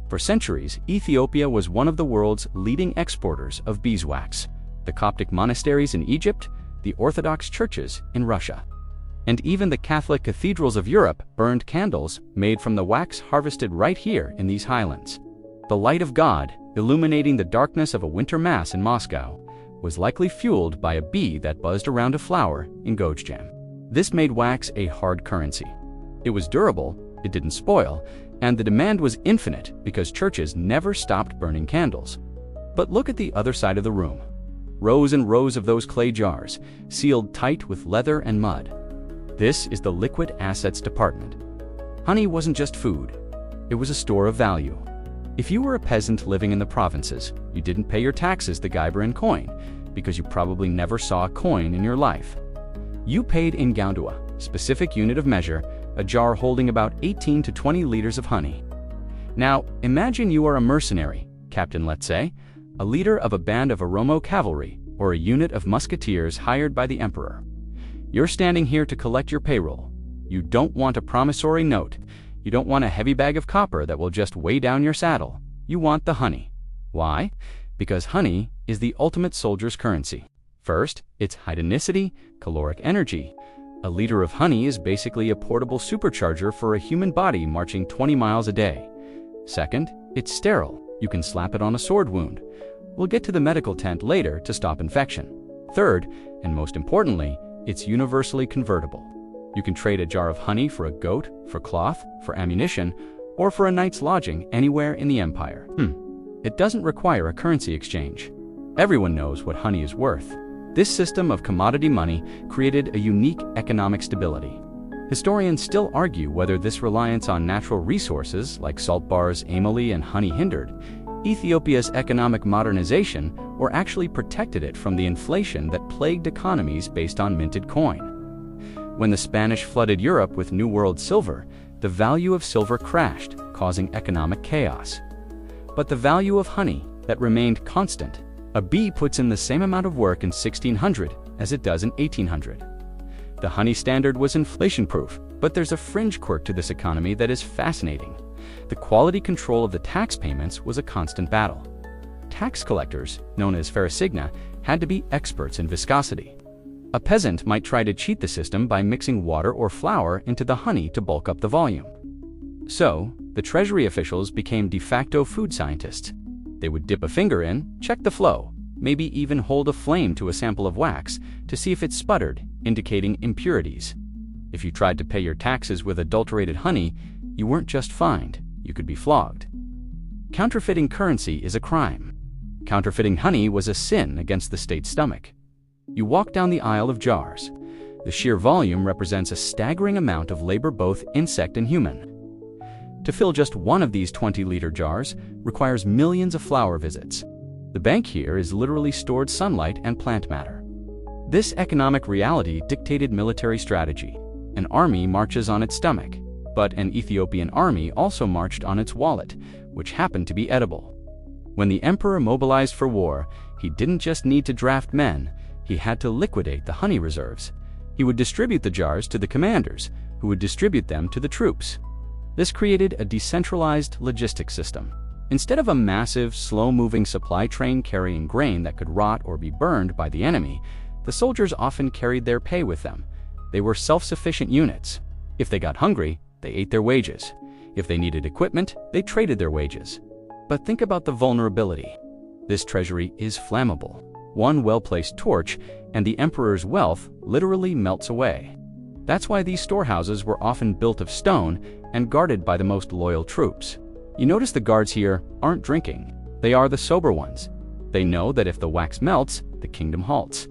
For centuries, Ethiopia was one of the world's leading exporters of beeswax. The Coptic monasteries in Egypt, the Orthodox churches in Russia, and even the Catholic cathedrals of Europe burned candles made from the wax harvested right here in these highlands. The light of God, illuminating the darkness of a winter mass in Moscow, was likely fueled by a bee that buzzed around a flower in Gojjam. This made wax a hard currency. It was durable, it didn't spoil, and the demand was infinite because churches never stopped burning candles. But look at the other side of the room. Rows and rows of those clay jars, sealed tight with leather and mud. This is the liquid assets department. Honey wasn't just food, it was a store of value. If you were a peasant living in the provinces, you didn't pay your taxes the Guiber in coin, because you probably never saw a coin in your life. You paid in gaundua, specific unit of measure, a jar holding about 18 to 20 liters of honey. Now, imagine you are a mercenary, captain let's say, a leader of a band of Oromo cavalry, or a unit of musketeers hired by the emperor. You're standing here to collect your payroll. You don't want a promissory note. You don't want a heavy bag of copper that will just weigh down your saddle. You want the honey. Why? Because honey is the ultimate soldier's currency. First, its hedonicity, caloric energy. A liter of honey is basically a portable supercharger for a human body marching 20 miles a day. Second, it's sterile. You can slap it on a sword wound. We'll get to the medical tent later to stop infection. Third, and most importantly, it's universally convertible. You can trade a jar of honey for a goat, for cloth, for ammunition, or for a night's lodging anywhere in the empire. It doesn't require a currency exchange. Everyone knows what honey is worth. This system of commodity money created a unique economic stability. Historians still argue whether this reliance on natural resources like salt bars, amyli, and honey hindered Ethiopia's economic modernization or actually protected it from the inflation that plagued economies based on minted coin. When the Spanish flooded Europe with New World silver, the value of silver crashed, causing economic chaos. But the value of honey, that remained constant. A bee puts in the same amount of work in 1600 as it does in 1800. The honey standard was inflation-proof, but there's a fringe quirk to this economy that is fascinating. The quality control of the tax payments was a constant battle. Tax collectors, known as pharacigna, had to be experts in viscosity. A peasant might try to cheat the system by mixing water or flour into the honey to bulk up the volume. So, the treasury officials became de facto food scientists. They would dip a finger in, check the flow, maybe even hold a flame to a sample of wax to see if it sputtered, indicating impurities. If you tried to pay your taxes with adulterated honey, you weren't just fined, you could be flogged. Counterfeiting currency is a crime. Counterfeiting honey was a sin against the state's stomach. You walk down the aisle of jars. The sheer volume represents a staggering amount of labor, both insect and human. To fill just one of these 20-liter jars requires millions of flower visits. The bank here is literally stored sunlight and plant matter. This economic reality dictated military strategy. An army marches on its stomach, but an Ethiopian army also marched on its wallet, which happened to be edible. When the emperor mobilized for war, he didn't just need to draft men, he had to liquidate the honey reserves. He would distribute the jars to the commanders, who would distribute them to the troops. This created a decentralized logistics system. Instead of a massive, slow-moving supply train carrying grain that could rot or be burned by the enemy, the soldiers often carried their pay with them. They were self-sufficient units. If they got hungry, they ate their wages. If they needed equipment, they traded their wages. But think about the vulnerability. This treasury is flammable. One well-placed torch, and the emperor's wealth literally melts away. That's why these storehouses were often built of stone and guarded by the most loyal troops. You notice the guards here aren't drinking. They are the sober ones. They know that if the wax melts, the kingdom halts.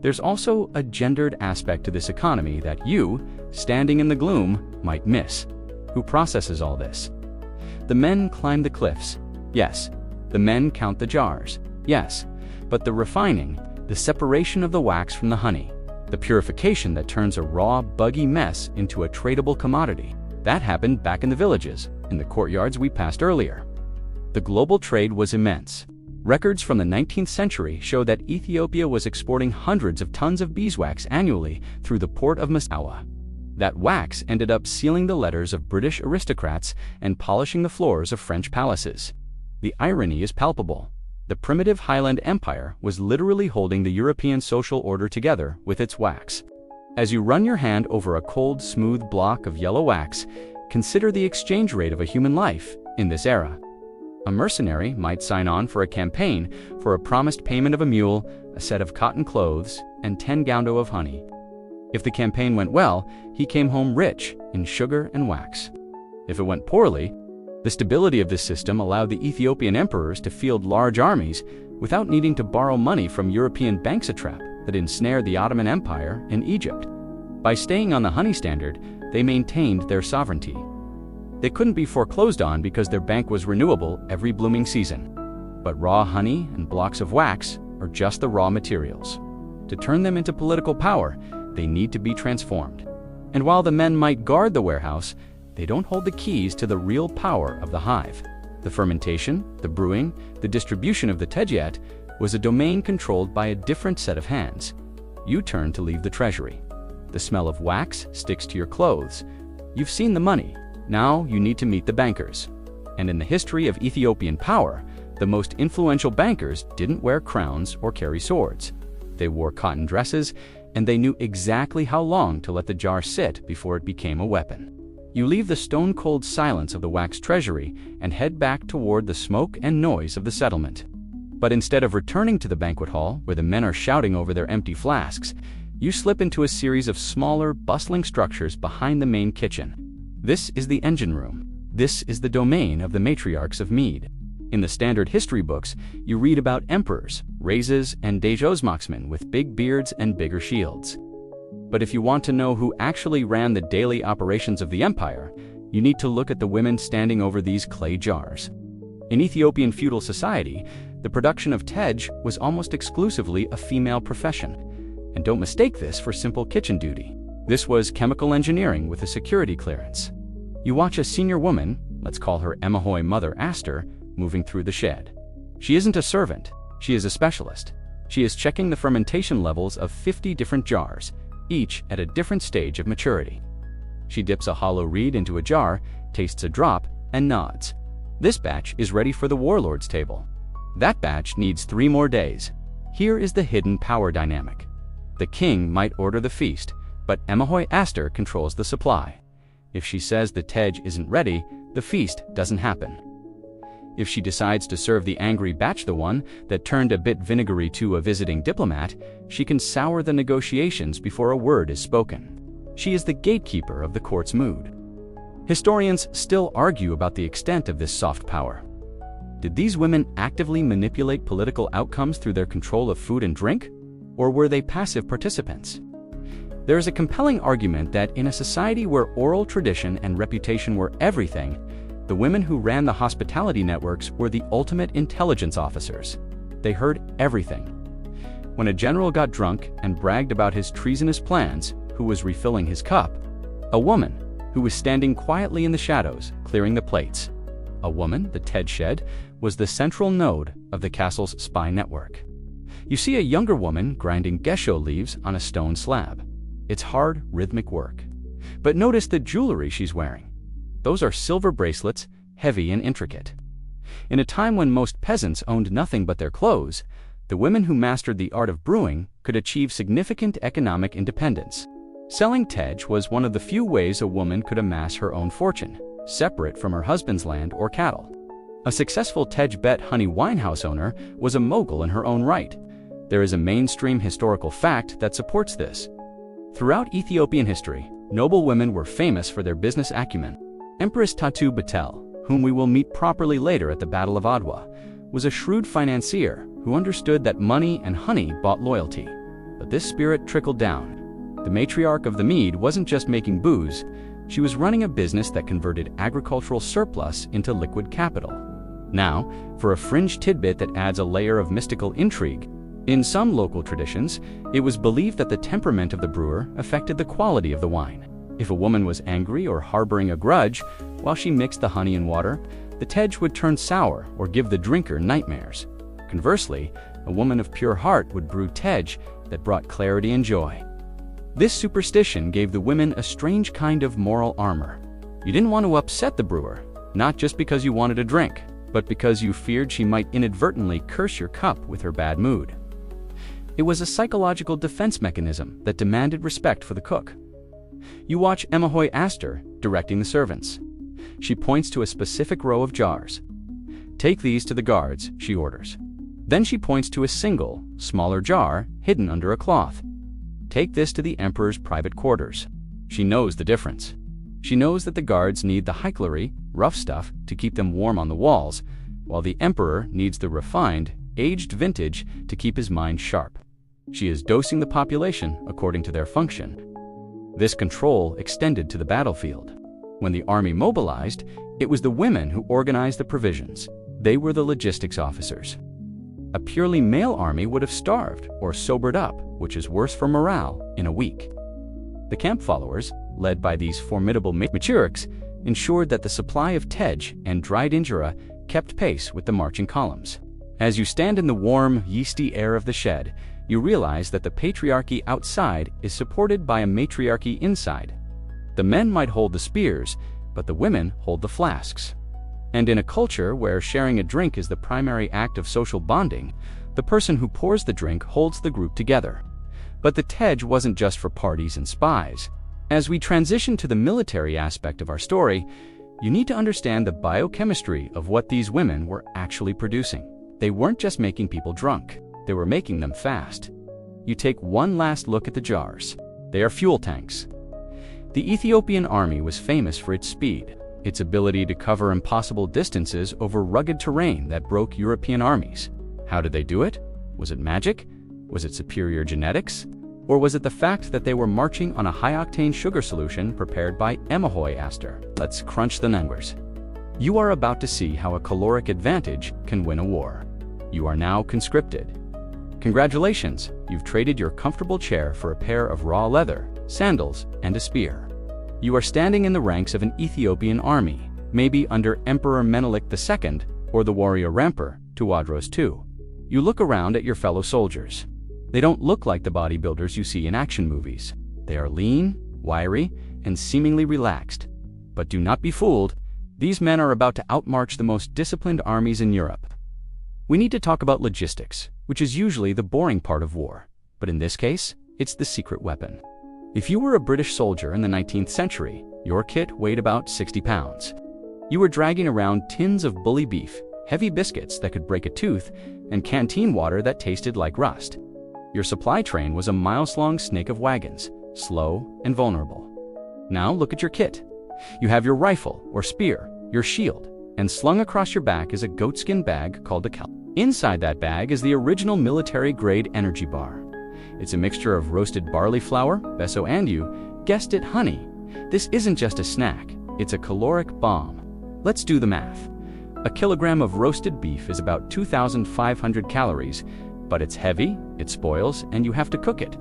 There's also a gendered aspect to this economy that you, standing in the gloom, might miss. Who processes all this? The men climb the cliffs. Yes. The men count the jars. Yes. But the refining, the separation of the wax from the honey, the purification that turns a raw, buggy mess into a tradable commodity, that happened back in the villages, in the courtyards we passed earlier. The global trade was immense. Records from the 19th century show that Ethiopia was exporting hundreds of tons of beeswax annually through the port of Massawa. That wax ended up sealing the letters of British aristocrats and polishing the floors of French palaces. The irony is palpable. The primitive Highland Empire was literally holding the European social order together with its wax. As you run your hand over a cold, smooth block of yellow wax, consider the exchange rate of a human life in this era. A mercenary might sign on for a campaign for a promised payment of a mule, a set of cotton clothes, and 10 gaundo of honey. If the campaign went well, he came home rich in sugar and wax. If it went poorly, the stability of this system allowed the Ethiopian emperors to field large armies without needing to borrow money from European banks, a trap that ensnared the Ottoman Empire in Egypt. By staying on the honey standard, they maintained their sovereignty. They couldn't be foreclosed on because their bank was renewable every blooming season. But raw honey and blocks of wax are just the raw materials. To turn them into political power, they need to be transformed. And while the men might guard the warehouse, they don't hold the keys to the real power of the hive. The fermentation, the brewing, the distribution of the tejiat was a domain controlled by a different set of hands. You turn to leave the treasury. The smell of wax sticks to your clothes. You've seen the money. Now you need to meet the bankers. And in the history of Ethiopian power, the most influential bankers didn't wear crowns or carry swords. They wore cotton dresses, and they knew exactly how long to let the jar sit before it became a weapon. You leave the stone-cold silence of the wax treasury and head back toward the smoke and noise of the settlement. But instead of returning to the banquet hall, where the men are shouting over their empty flasks, you slip into a series of smaller, bustling structures behind the main kitchen. This is the engine room. This is the domain of the matriarchs of Mead. In the standard history books, you read about emperors, races, and dejosmaksmen with big beards and bigger shields. But if you want to know who actually ran the daily operations of the empire, you need to look at the women standing over these clay jars. In Ethiopian feudal society, the production of tej was almost exclusively a female profession. And don't mistake this for simple kitchen duty. This was chemical engineering with a security clearance. You watch a senior woman, let's call her Emahoy Mother Astor, moving through the shed. She isn't a servant, she is a specialist. She is checking the fermentation levels of 50 different jars, each at a different stage of maturity. She dips a hollow reed into a jar, tastes a drop, and nods. This batch is ready for the warlord's table. That batch needs 3 more days. Here is the hidden power dynamic. The king might order the feast, but Emahoy Astor controls the supply. If she says the tej isn't ready, the feast doesn't happen. If she decides to serve the angry batch, the one that turned a bit vinegary to a visiting diplomat, she can sour the negotiations before a word is spoken. She is the gatekeeper of the court's mood. Historians still argue about the extent of this soft power. Did these women actively manipulate political outcomes through their control of food and drink? Or were they passive participants? There is a compelling argument that in a society where oral tradition and reputation were everything, the women who ran the hospitality networks were the ultimate intelligence officers. They heard everything. When a general got drunk and bragged about his treasonous plans, who was refilling his cup? A woman, who was standing quietly in the shadows, clearing the plates. A woman, the tej shed, was the central node of the castle's spy network. You see a younger woman grinding gesho leaves on a stone slab. It's hard, rhythmic work. But notice the jewelry she's wearing. Those are silver bracelets, heavy and intricate. In a time when most peasants owned nothing but their clothes, the women who mastered the art of brewing could achieve significant economic independence. Selling tej was one of the few ways a woman could amass her own fortune, separate from her husband's land or cattle. A successful tej bet honey winehouse owner was a mogul in her own right. There is a mainstream historical fact that supports this. Throughout Ethiopian history, noble women were famous for their business acumen. Empress Tatu Betel, whom we will meet properly later at the Battle of Adwa, was a shrewd financier who understood that money and honey bought loyalty. But this spirit trickled down. The matriarch of the mead wasn't just making booze, she was running a business that converted agricultural surplus into liquid capital. Now, for a fringe tidbit that adds a layer of mystical intrigue, in some local traditions, it was believed that the temperament of the brewer affected the quality of the wine. If a woman was angry or harboring a grudge, while she mixed the honey and water, the tej would turn sour or give the drinker nightmares. Conversely, a woman of pure heart would brew tej that brought clarity and joy. This superstition gave the women a strange kind of moral armor. You didn't want to upset the brewer, not just because you wanted a drink, but because you feared she might inadvertently curse your cup with her bad mood. It was a psychological defense mechanism that demanded respect for the cook. You watch Emahoy Astor directing the servants. She points to a specific row of jars. "Take these to the guards," she orders. Then she points to a single, smaller jar hidden under a cloth. "Take this to the emperor's private quarters." She knows the difference. She knows that the guards need the hikleri, rough stuff, to keep them warm on the walls, while the emperor needs the refined, aged vintage to keep his mind sharp. She is dosing the population according to their function. This control extended to the battlefield. When the army mobilized, it was the women who organized the provisions. They were the logistics officers. A purely male army would have starved or sobered up, which is worse for morale, in a week. The camp followers, led by these formidable matriarchs, ensured that the supply of tej and dried injera kept pace with the marching columns. As you stand in the warm, yeasty air of the shed, you realize that the patriarchy outside is supported by a matriarchy inside. The men might hold the spears, but the women hold the flasks. And in a culture where sharing a drink is the primary act of social bonding, the person who pours the drink holds the group together. But the tej wasn't just for parties and spies. As we transition to the military aspect of our story, you need to understand the biochemistry of what these women were actually producing. They weren't just making people drunk, they were making them fast. You take one last look at the jars. They are fuel tanks. The Ethiopian army was famous for its speed, its ability to cover impossible distances over rugged terrain that broke European armies. How did they do it? Was it magic? Was it superior genetics? Or was it the fact that they were marching on a high-octane sugar solution prepared by Emahoy Astor? Let's crunch the numbers. You are about to see how a caloric advantage can win a war. You are now conscripted. Congratulations, you've traded your comfortable chair for a pair of raw leather, sandals, and a spear. You are standing in the ranks of an Ethiopian army, maybe under Emperor Menelik II or the warrior Ramper, Theodorus II. You look around at your fellow soldiers. They don't look like the bodybuilders you see in action movies. They are lean, wiry, and seemingly relaxed. But do not be fooled. These men are about to outmarch the most disciplined armies in Europe. We need to talk about logistics, which is usually the boring part of war. But in this case, it's the secret weapon. If you were a British soldier in the 19th century, your kit weighed about 60 pounds. You were dragging around tins of bully beef, heavy biscuits that could break a tooth, and canteen water that tasted like rust. Your supply train was a miles-long snake of wagons, slow and vulnerable. Now look at your kit. You have your rifle or spear, your shield, and slung across your back is a goatskin bag called a cal. Inside that bag is the original military-grade energy bar. It's a mixture of roasted barley flour, besso, and you guessed it, honey. This isn't just a snack, it's a caloric bomb. Let's do the math. A kilogram of roasted beef is about 2,500 calories, but it's heavy, it spoils, and you have to cook it.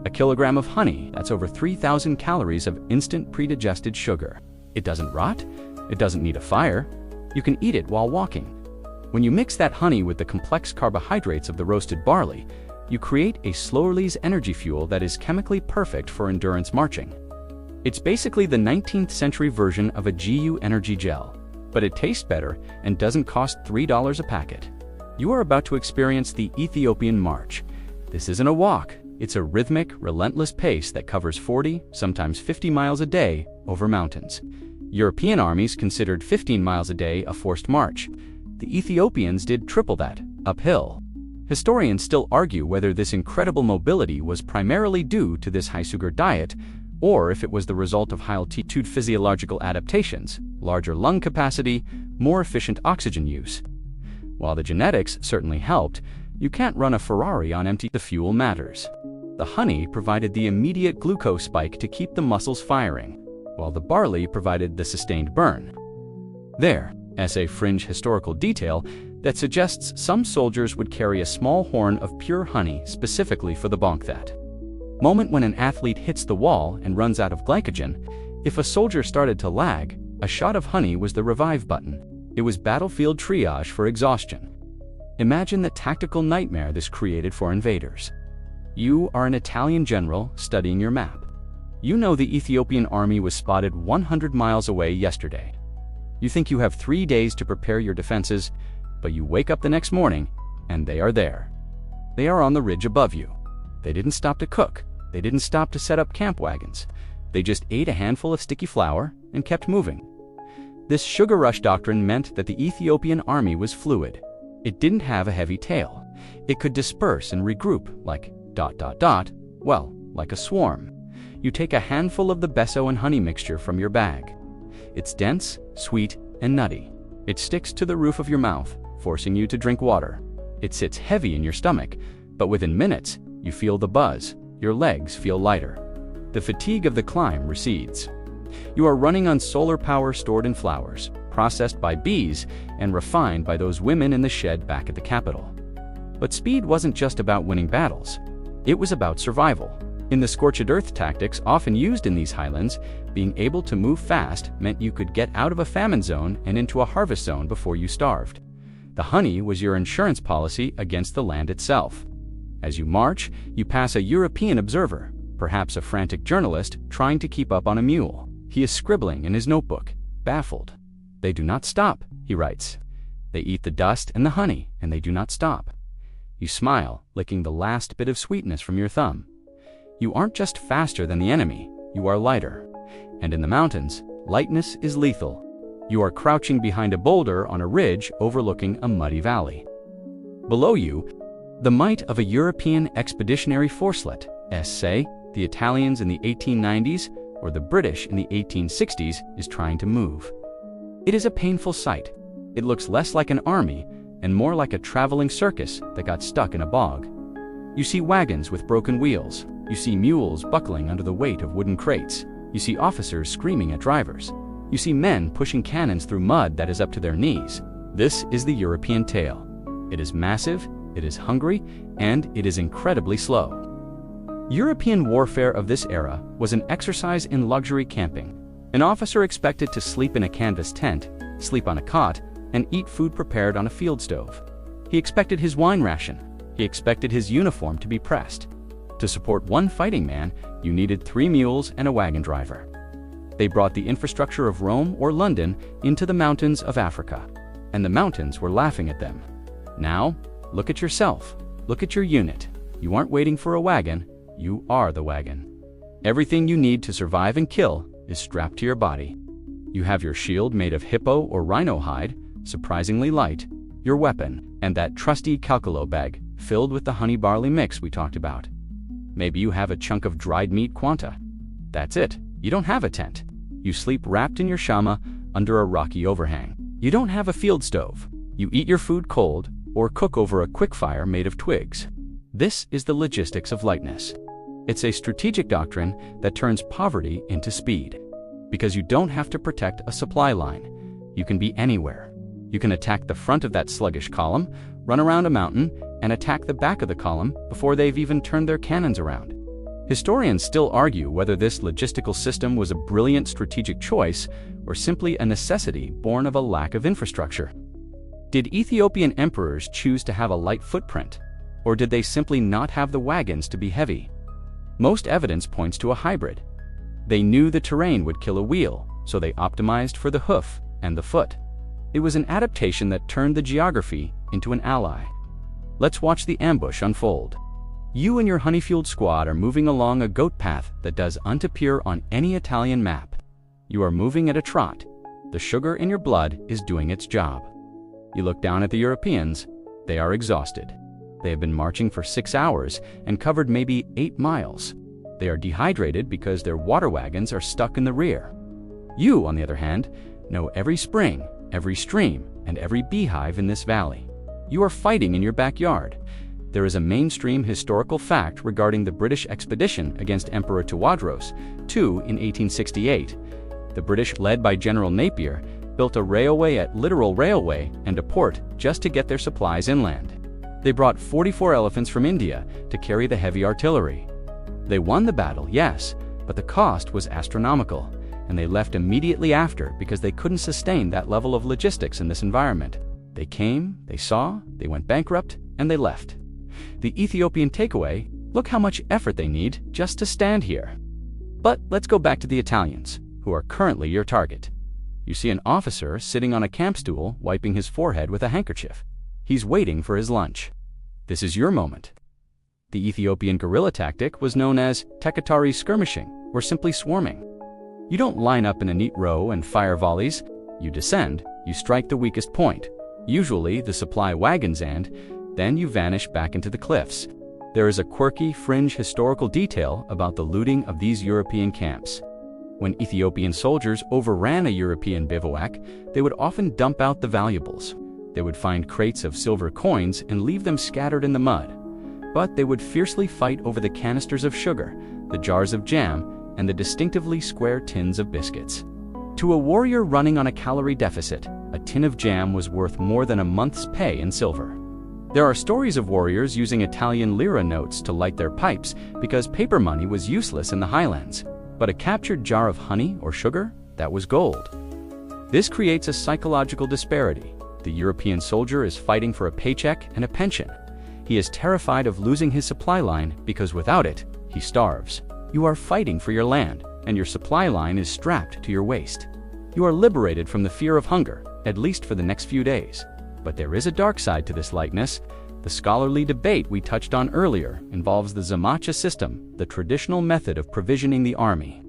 A kilogram of honey, that's over 3,000 calories of instant pre-digested sugar. It doesn't rot, it doesn't need a fire, you can eat it while walking. When you mix that honey with the complex carbohydrates of the roasted barley, you create a slow-release energy fuel that is chemically perfect for endurance marching. It's basically the 19th century version of a GU energy gel, but it tastes better and doesn't cost $3 a packet. You are about to experience the Ethiopian March. This isn't a walk, it's a rhythmic, relentless pace that covers 40, sometimes 50 miles a day over mountains. European armies considered 15 miles a day a forced march. The Ethiopians did triple that, uphill. Historians still argue whether this incredible mobility was primarily due to this high-sugar diet, or if it was the result of high-altitude physiological adaptations, larger lung capacity, more efficient oxygen use. While the genetics certainly helped, you can't run a Ferrari on empty. The fuel matters. The honey provided the immediate glucose spike to keep the muscles firing, while the barley provided the sustained burn. There's a fringe historical detail that suggests some soldiers would carry a small horn of pure honey specifically for the bonk. That moment when an athlete hits the wall and runs out of glycogen, if a soldier started to lag, a shot of honey was the revive button. It was battlefield triage for exhaustion. Imagine the tactical nightmare this created for invaders. You are an Italian general studying your map. You know the Ethiopian army was spotted 100 miles away yesterday. You think you have 3 days to prepare your defenses, but you wake up the next morning and they are there. They are on the ridge above you. They didn't stop to cook. They didn't stop to set up camp wagons. They just ate a handful of sticky flour and kept moving. This sugar rush doctrine meant that the Ethiopian army was fluid. It didn't have a heavy tail. It could disperse and regroup like ... well, like a swarm. You take a handful of the besso and honey mixture from your bag. It's dense, sweet, and nutty. It sticks to the roof of your mouth, forcing you to drink water. It sits heavy in your stomach, but within minutes, you feel the buzz. Your legs feel lighter. The fatigue of the climb recedes. You are running on solar power stored in flowers, processed by bees, and refined by those women in the shed back at the capital. But speed wasn't just about winning battles. It was about survival. In the scorched earth tactics often used in these highlands, being able to move fast meant you could get out of a famine zone and into a harvest zone before you starved. The honey was your insurance policy against the land itself. As you march, you pass a European observer, perhaps a frantic journalist trying to keep up on a mule. He is scribbling in his notebook, baffled. They do not stop, he writes. They eat the dust and the honey, and they do not stop. You smile, licking the last bit of sweetness from your thumb. You aren't just faster than the enemy, you are lighter. And in the mountains, lightness is lethal. You are crouching behind a boulder on a ridge overlooking a muddy valley. Below you, the might of a European expeditionary forcelet, say, the Italians in the 1890s or the British in the 1860s, is trying to move. It is a painful sight. It looks less like an army and more like a traveling circus that got stuck in a bog. You see wagons with broken wheels. You see mules buckling under the weight of wooden crates. You see officers screaming at drivers. You see men pushing cannons through mud that is up to their knees. This is the European tale. It is massive, it is hungry, and it is incredibly slow. European warfare of this era was an exercise in luxury camping. An officer expected to sleep in a canvas tent, sleep on a cot, and eat food prepared on a field stove. He expected his wine ration. He expected his uniform to be pressed. To support one fighting man, you needed 3 mules and a wagon driver. They brought the infrastructure of Rome or London into the mountains of Africa, and the mountains were laughing at them. Now, look at yourself. Look at your unit. You aren't waiting for a wagon, you are the wagon. Everything you need to survive and kill is strapped to your body. You have your shield made of hippo or rhino hide, surprisingly light, your weapon, and that trusty calcolo bag filled with the honey barley mix we talked about. Maybe you have a chunk of dried meat quanta. That's it. You don't have a tent. You sleep wrapped in your shama under a rocky overhang. You don't have a field stove. You eat your food cold or cook over a quick fire made of twigs. This is the logistics of lightness. It's a strategic doctrine that turns poverty into speed. Because you don't have to protect a supply line. You can be anywhere. You can attack the front of that sluggish column, run around a mountain, and attack the back of the column before they've even turned their cannons around. Historians still argue whether this logistical system was a brilliant strategic choice or simply a necessity born of a lack of infrastructure. Did Ethiopian emperors choose to have a light footprint, or did they simply not have the wagons to be heavy? Most evidence points to a hybrid. They knew the terrain would kill a wheel, so they optimized for the hoof and the foot. It was an adaptation that turned the geography into an ally. Let's watch the ambush unfold. You and your honey-fueled squad are moving along a goat path that doesn't appear on any Italian map. You are moving at a trot. The sugar in your blood is doing its job. You look down at the Europeans. They are exhausted. They have been marching for 6 hours and covered maybe 8 miles. They are dehydrated because their water wagons are stuck in the rear. You, on the other hand, know every spring, every stream, and every beehive in this valley. You are fighting in your backyard. There is a mainstream historical fact regarding the British expedition against Emperor Theodorus II in 1868. The British, led by General Napier, built a railway at literal railway and a port just to get their supplies inland. They brought 44 elephants from India to carry the heavy artillery. They won the battle, yes, but the cost was astronomical, and they left immediately after because they couldn't sustain that level of logistics in this environment. They came, they saw, they went bankrupt, and they left. The Ethiopian takeaway: look how much effort they need just to stand here. But let's go back to the Italians, who are currently your target. You see an officer sitting on a camp stool wiping his forehead with a handkerchief. He's waiting for his lunch. This is your moment. The Ethiopian guerrilla tactic was known as tekatari skirmishing, or simply swarming. You don't line up in a neat row and fire volleys. You descend, you strike the weakest point, usually the supply wagon's end, then you vanish back into the cliffs. There is a quirky fringe historical detail about the looting of these European camps. When Ethiopian soldiers overran a European bivouac, they would often dump out the valuables. They would find crates of silver coins and leave them scattered in the mud. But they would fiercely fight over the canisters of sugar, the jars of jam, and the distinctively square tins of biscuits. To a warrior running on a calorie deficit, a tin of jam was worth more than a month's pay in silver. There are stories of warriors using Italian lira notes to light their pipes because paper money was useless in the highlands. But a captured jar of honey or sugar, that was gold. This creates a psychological disparity. The European soldier is fighting for a paycheck and a pension. He is terrified of losing his supply line because without it, he starves. You are fighting for your land, and your supply line is strapped to your waist. You are liberated from the fear of hunger, at least for the next few days. But there is a dark side to this lightness. The scholarly debate we touched on earlier involves the Zamacha system, the traditional method of provisioning the army.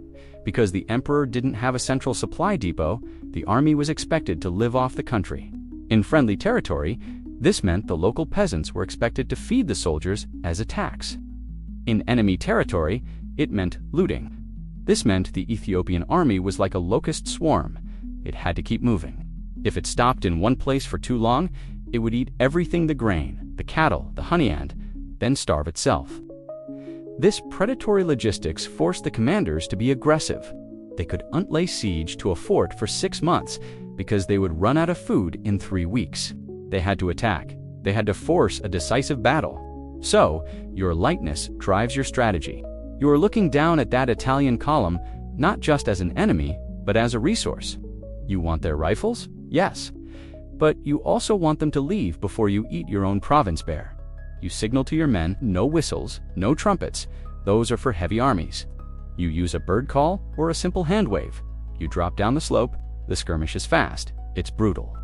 Because the emperor didn't have a central supply depot, the army was expected to live off the country. In friendly territory, this meant the local peasants were expected to feed the soldiers as a tax. In enemy territory, it meant looting. This meant the Ethiopian army was like a locust swarm. It had to keep moving. If it stopped in one place for too long, it would eat everything: the grain, the cattle, the honey, and then starve itself. This predatory logistics forced the commanders to be aggressive. They couldn't lay siege to a fort for 6 months because they would run out of food in 3 weeks. They had to attack. They had to force a decisive battle. So, your lightness drives your strategy. You are looking down at that Italian column not just as an enemy, but as a resource. You want their rifles? Yes. But you also want them to leave before you eat your own province bear. You signal to your men: no whistles, no trumpets. Those are for heavy armies. You use a bird call or a simple hand wave. You drop down the slope. The skirmish is fast. It's brutal.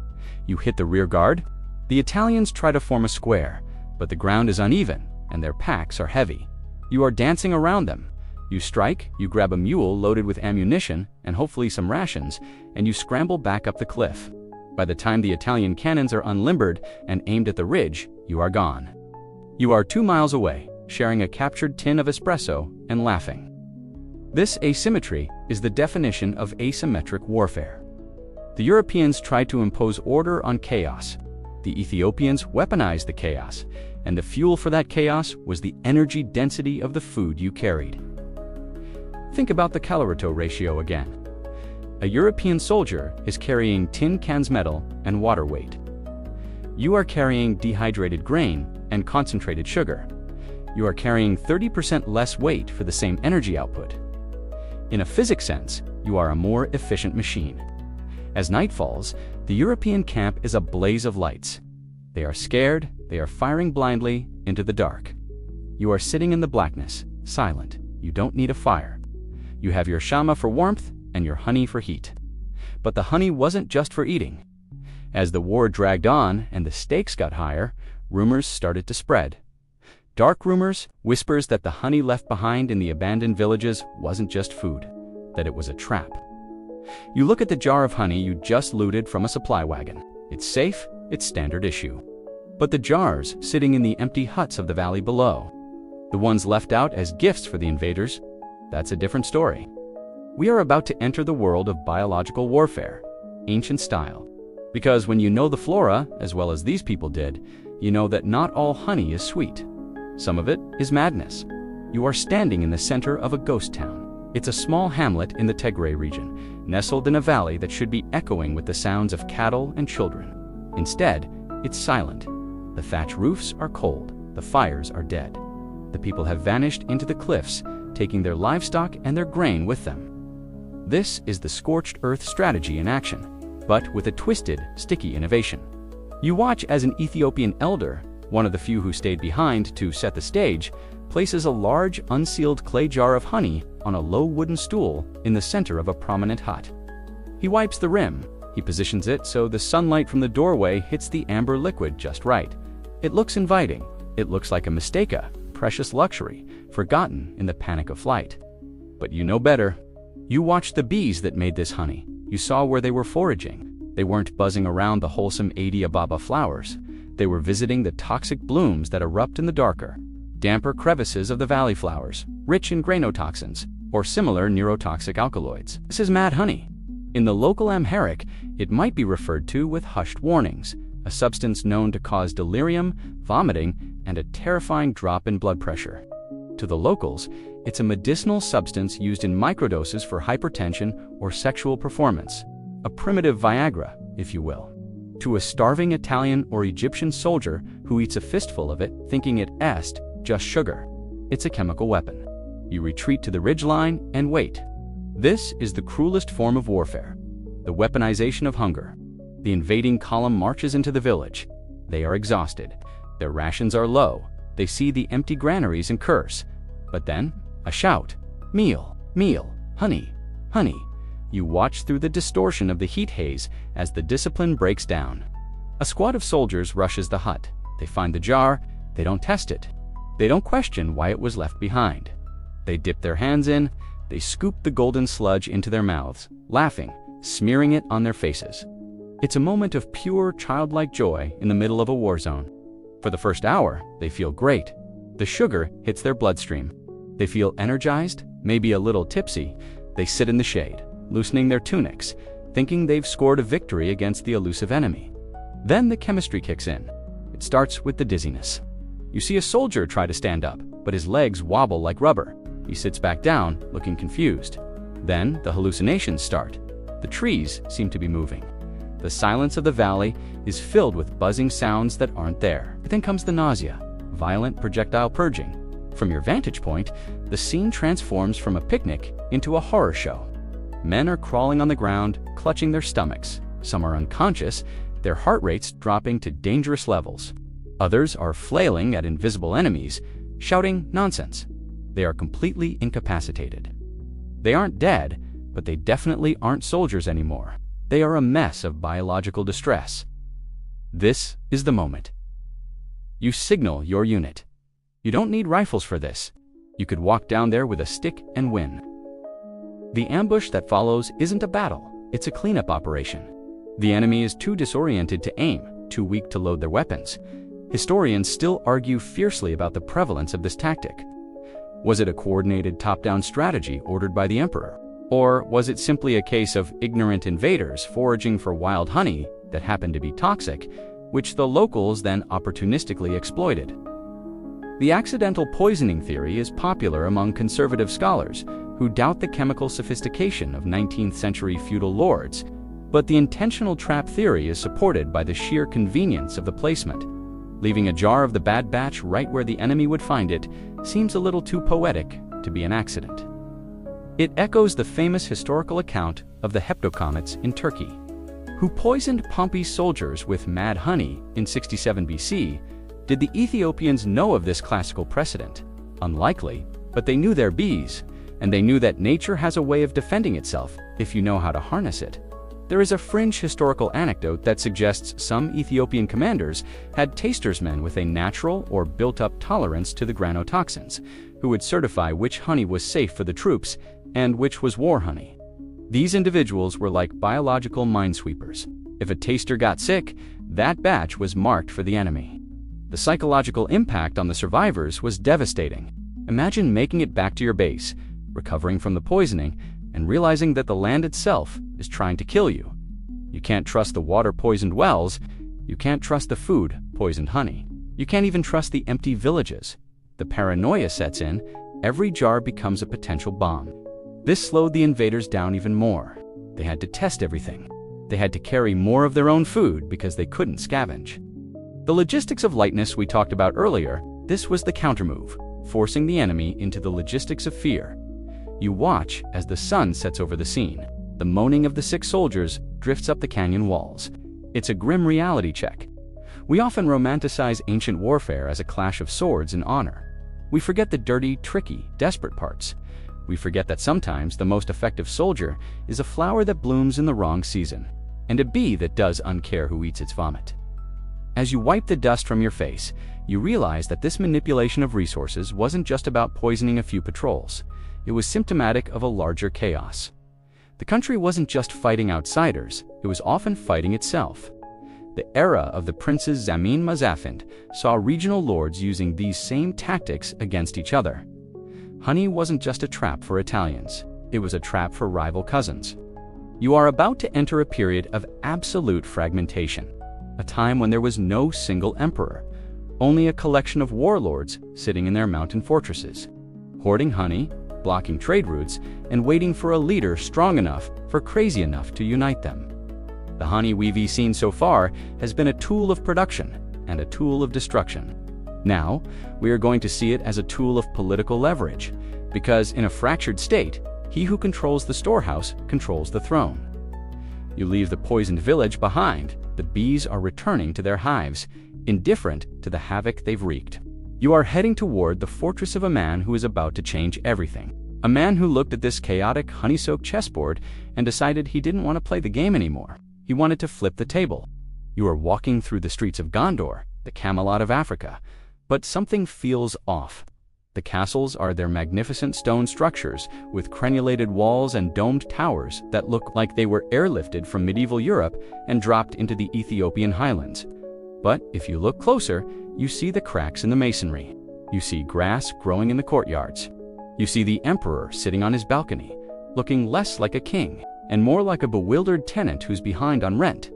You hit the rear guard. The Italians try to form a square, but the ground is uneven and their packs are heavy. You are dancing around them. You strike, you grab a mule loaded with ammunition and hopefully some rations, and you scramble back up the cliff. By the time the Italian cannons are unlimbered and aimed at the ridge, you are gone. You are 2 miles away, sharing a captured tin of espresso and laughing. This asymmetry is the definition of asymmetric warfare. The Europeans tried to impose order on chaos. The Ethiopians weaponized the chaos, and the fuel for that chaos was the energy density of the food you carried. Think about the calorie-to ratio again. A European soldier is carrying tin cans metal and water weight. You are carrying dehydrated grain and concentrated sugar. You are carrying 30% less weight for the same energy output. In a physics sense, you are a more efficient machine. As night falls, the European camp is a blaze of lights. They are scared, they are firing blindly into the dark. You are sitting in the blackness, silent. You don't need a fire. You have your shama for warmth and your honey for heat. But the honey wasn't just for eating. As the war dragged on and the stakes got higher, rumors started to spread. Dark rumors, whispers that the honey left behind in the abandoned villages wasn't just food, that it was a trap. You look at the jar of honey you just looted from a supply wagon. It's safe, it's standard issue. But the jars sitting in the empty huts of the valley below, the ones left out as gifts for the invaders, that's a different story. We are about to enter the world of biological warfare, ancient style. Because when you know the flora, as well as these people did, you know that not all honey is sweet. Some of it is madness. You are standing in the center of a ghost town. It's a small hamlet in the Tigray region, nestled in a valley that should be echoing with the sounds of cattle and children. Instead, it's silent. The thatch roofs are cold. The fires are dead. The people have vanished into the cliffs, taking their livestock and their grain with them. This is the scorched earth strategy in action, but with a twisted, sticky innovation. You watch as an Ethiopian elder, one of the few who stayed behind to set the stage, places a large, unsealed clay jar of honey on a low wooden stool in the center of a prominent hut. He wipes the rim. He positions it so the sunlight from the doorway hits the amber liquid just right. It looks inviting. It looks like a mistake, precious luxury, forgotten in the panic of flight. But you know better. You watched the bees that made this honey. You saw where they were foraging. They weren't buzzing around the wholesome Adia Baba flowers. They were visiting the toxic blooms that erupt in the darker, damper crevices of the valley flowers, rich in grainotoxins, or similar neurotoxic alkaloids. This is mad honey. In the local Amharic, it might be referred to with hushed warnings, a substance known to cause delirium, vomiting, and a terrifying drop in blood pressure. To the locals, it's a medicinal substance used in microdoses for hypertension or sexual performance, a primitive Viagra, if you will. To a starving Italian or Egyptian soldier who eats a fistful of it thinking it est just sugar, it's a chemical weapon. You retreat to the ridgeline and wait. This is the cruelest form of warfare, the weaponization of hunger. The invading column marches into the village. They are exhausted. Their rations are low. They see the empty granaries and curse. But then, a shout. Meal, meal, honey, honey. You watch through the distortion of the heat haze as the discipline breaks down. A squad of soldiers rushes the hut. They find the jar. They don't test it. They don't question why it was left behind. They dip their hands in. They scoop the golden sludge into their mouths, laughing, smearing it on their faces. It's a moment of pure, childlike joy in the middle of a war zone. For the first hour, they feel great. The sugar hits their bloodstream. They feel energized, maybe a little tipsy. They sit in the shade, loosening their tunics, thinking they've scored a victory against the elusive enemy. Then the chemistry kicks in. It starts with the dizziness. You see a soldier try to stand up, but his legs wobble like rubber. He sits back down, looking confused. Then the hallucinations start. The trees seem to be moving. The silence of the valley is filled with buzzing sounds that aren't there. Then comes the nausea, violent projectile purging. From your vantage point, the scene transforms from a picnic into a horror show. Men are crawling on the ground, clutching their stomachs. Some are unconscious, their heart rates dropping to dangerous levels. Others are flailing at invisible enemies, shouting nonsense. They are completely incapacitated. They aren't dead, but they definitely aren't soldiers anymore. They are a mess of biological distress. This is the moment. You signal your unit. You don't need rifles for this. You could walk down there with a stick and win. The ambush that follows isn't a battle, it's a cleanup operation. The enemy is too disoriented to aim, too weak to load their weapons. Historians still argue fiercely about the prevalence of this tactic. Was it a coordinated top-down strategy ordered by the emperor? Or was it simply a case of ignorant invaders foraging for wild honey that happened to be toxic, which the locals then opportunistically exploited? The accidental poisoning theory is popular among conservative scholars who doubt the chemical sophistication of 19th century feudal lords, but the intentional trap theory is supported by the sheer convenience of the placement. Leaving a jar of the bad batch right where the enemy would find it seems a little too poetic to be an accident. It echoes the famous historical account of the heptocomets in Turkey. who poisoned Pompey's soldiers with mad honey in 67 BC. Did the Ethiopians know of this classical precedent? Unlikely, but they knew their bees, and they knew that nature has a way of defending itself if you know how to harness it. There is a fringe historical anecdote that suggests some Ethiopian commanders had tastersmen with a natural or built-up tolerance to the granotoxins, who would certify which honey was safe for the troops and which was war honey. These individuals were like biological minesweepers. If a taster got sick, that batch was marked for the enemy. The psychological impact on the survivors was devastating. Imagine making it back to your base, recovering from the poisoning, and realizing that the land itself is trying to kill you. You can't trust the water-poisoned wells. You can't trust the food, poisoned honey. You can't even trust the empty villages. The paranoia sets in. Every jar becomes a potential bomb. This slowed the invaders down even more. They had to test everything. They had to carry more of their own food because they couldn't scavenge. The logistics of lightness we talked about earlier, this was the countermove, forcing the enemy into the logistics of fear. You watch as the sun sets over the scene. The moaning of the sick soldiers drifts up the canyon walls. It's a grim reality check. We often romanticize ancient warfare as a clash of swords and honor. We forget the dirty, tricky, desperate parts. We forget that sometimes the most effective soldier is a flower that blooms in the wrong season, and a bee that does uncare who eats its vomit. As you wipe the dust from your face, you realize that this manipulation of resources wasn't just about poisoning a few patrols. It was symptomatic of a larger chaos. The country wasn't just fighting outsiders, it was often fighting itself. The era of the princes Zamin Mazafind saw regional lords using these same tactics against each other. Honey wasn't just a trap for Italians, it was a trap for rival cousins. You are about to enter a period of absolute fragmentation, a time when there was no single emperor, only a collection of warlords sitting in their mountain fortresses, hoarding honey, blocking trade routes, and waiting for a leader strong enough for crazy enough to unite them. The honey we've seen so far has been a tool of production and a tool of destruction. Now, we are going to see it as a tool of political leverage, because in a fractured state, he who controls the storehouse controls the throne. You leave the poisoned village behind, the bees are returning to their hives, indifferent to the havoc they've wreaked. You are heading toward the fortress of a man who is about to change everything. A man who looked at this chaotic, honey-soaked chessboard and decided he didn't want to play the game anymore. He wanted to flip the table. You are walking through the streets of Gondor, the Camelot of Africa, but something feels off. The castles are their magnificent stone structures with crenulated walls and domed towers that look like they were airlifted from medieval Europe and dropped into the Ethiopian highlands. But if you look closer, you see the cracks in the masonry. You see grass growing in the courtyards. You see the emperor sitting on his balcony, looking less like a king and more like a bewildered tenant who's behind on rent.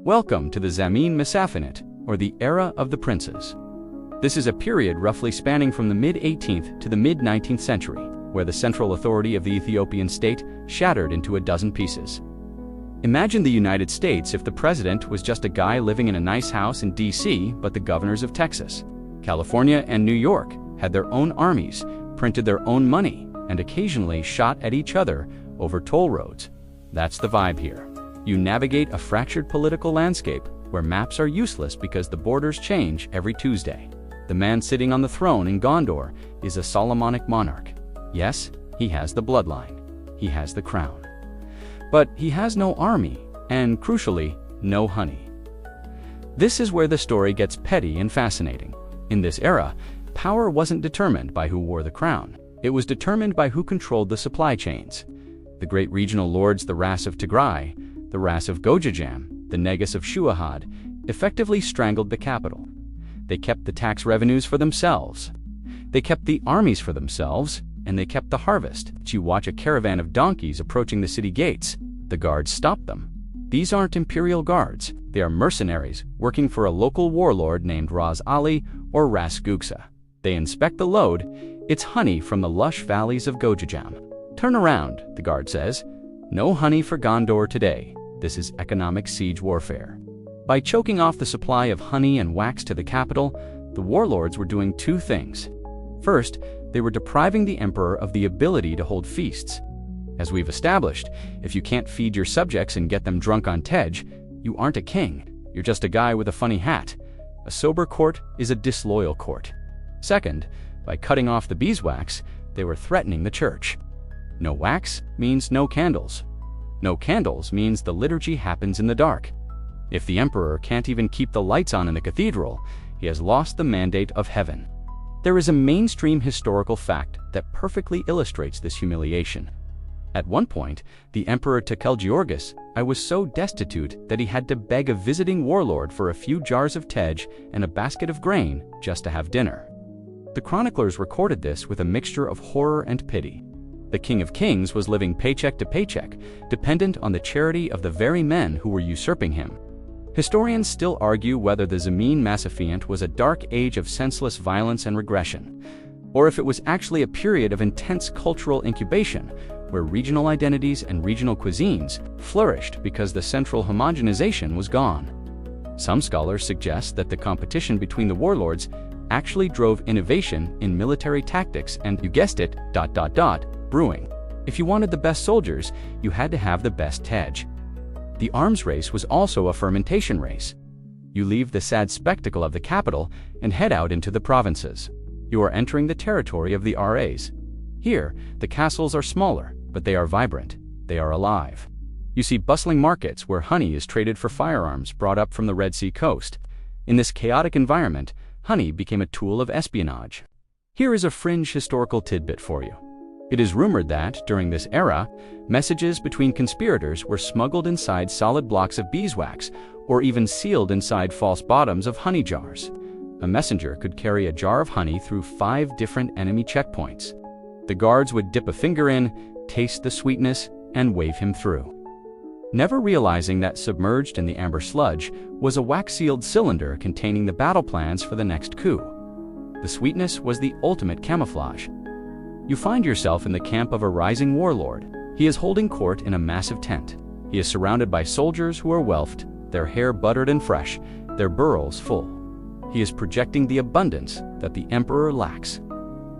Welcome to the Zamin Masafinit, or the era of the princes. This is a period roughly spanning from the mid-18th to the mid-19th century, where the central authority of the Ethiopian state shattered into a dozen pieces. Imagine the United States if the president was just a guy living in a nice house in D.C., but the governors of Texas, California, and New York had their own armies, printed their own money, and occasionally shot at each other over toll roads. That's the vibe here. You navigate a fractured political landscape where maps are useless because the borders change every Tuesday. The man sitting on the throne in Gondor is a Solomonic monarch. Yes, he has the bloodline. He has the crown. But he has no army, and crucially, no honey. This is where the story gets petty and fascinating. In this era, power wasn't determined by who wore the crown. It was determined by who controlled the supply chains. The great regional lords, the Ras of Tigray, the Ras of Gojajam, the Negus of Shuahad, effectively strangled the capital. They kept the tax revenues for themselves. They kept the armies for themselves, and they kept the harvest. You watch a caravan of donkeys approaching the city gates. The guards stop them. These aren't imperial guards. They are mercenaries working for a local warlord named Ras Ali or Ras Gugsa. They inspect the load. It's honey from the lush valleys of Gojajam. Turn around, the guard says. No honey for Gondor today. This is economic siege warfare. By choking off the supply of honey and wax to the capital, the warlords were doing two things. First, they were depriving the emperor of the ability to hold feasts. As we've established, if you can't feed your subjects and get them drunk on tej, you aren't a king, you're just a guy with a funny hat. A sober court is a disloyal court. Second, by cutting off the beeswax, they were threatening the church. No wax means no candles. No candles means the liturgy happens in the dark. If the emperor can't even keep the lights on in the cathedral, he has lost the mandate of heaven. There is a mainstream historical fact that perfectly illustrates this humiliation. At one point, the emperor Georgis I was so destitute that he had to beg a visiting warlord for a few jars of tej and a basket of grain just to have dinner. The chroniclers recorded this with a mixture of horror and pity. The King of Kings was living paycheck to paycheck, dependent on the charity of the very men who were usurping him. Historians still argue whether the Zemene Massifiant was a dark age of senseless violence and regression, or if it was actually a period of intense cultural incubation, where regional identities and regional cuisines flourished because the central homogenization was gone. Some scholars suggest that the competition between the warlords actually drove innovation in military tactics and, you guessed it, brewing. If you wanted the best soldiers, you had to have the best tej. The arms race was also a fermentation race. You leave the sad spectacle of the capital and head out into the provinces. You are entering the territory of the RAs. Here, the castles are smaller, but they are vibrant. They are alive. You see bustling markets where honey is traded for firearms brought up from the Red Sea coast. In this chaotic environment, honey became a tool of espionage. Here is a fringe historical tidbit for you. It is rumored that, during this era, messages between conspirators were smuggled inside solid blocks of beeswax or even sealed inside false bottoms of honey jars. A messenger could carry a jar of honey through 5 different enemy checkpoints. The guards would dip a finger in, taste the sweetness, and wave him through. Never realizing that submerged in the amber sludge was a wax-sealed cylinder containing the battle plans for the next coup. The sweetness was the ultimate camouflage. You find yourself in the camp of a rising warlord. He is holding court in a massive tent. He is surrounded by soldiers who are whelped, their hair buttered and fresh, their burrows full. He is projecting the abundance that the emperor lacks.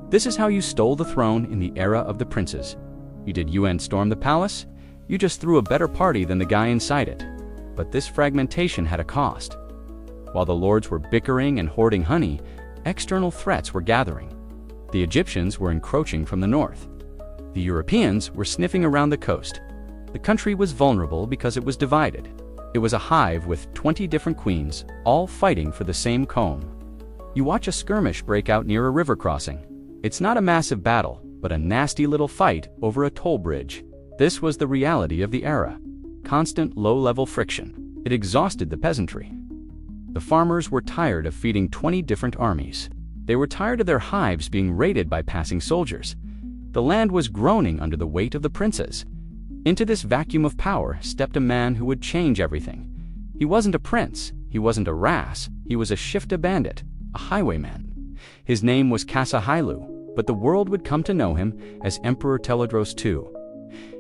This is how you stole the throne in the era of the princes. You did UN storm the palace? You just threw a better party than the guy inside it. But this fragmentation had a cost. While the lords were bickering and hoarding honey, external threats were gathering. The Egyptians were encroaching from the north. The Europeans were sniffing around the coast. The country was vulnerable because it was divided. It was a hive with 20 different queens, all fighting for the same comb. You watch a skirmish break out near a river crossing. It's not a massive battle, but a nasty little fight over a toll bridge. This was the reality of the era. Constant low-level friction. It exhausted the peasantry. The farmers were tired of feeding 20 different armies. They were tired of their hives being raided by passing soldiers. The land was groaning under the weight of the princes. Into this vacuum of power stepped a man who would change everything. He wasn't a prince, he wasn't a ras, he was a Shifta bandit, a highwayman. His name was Kassa Hailu, but the world would come to know him as Emperor Theodorus II.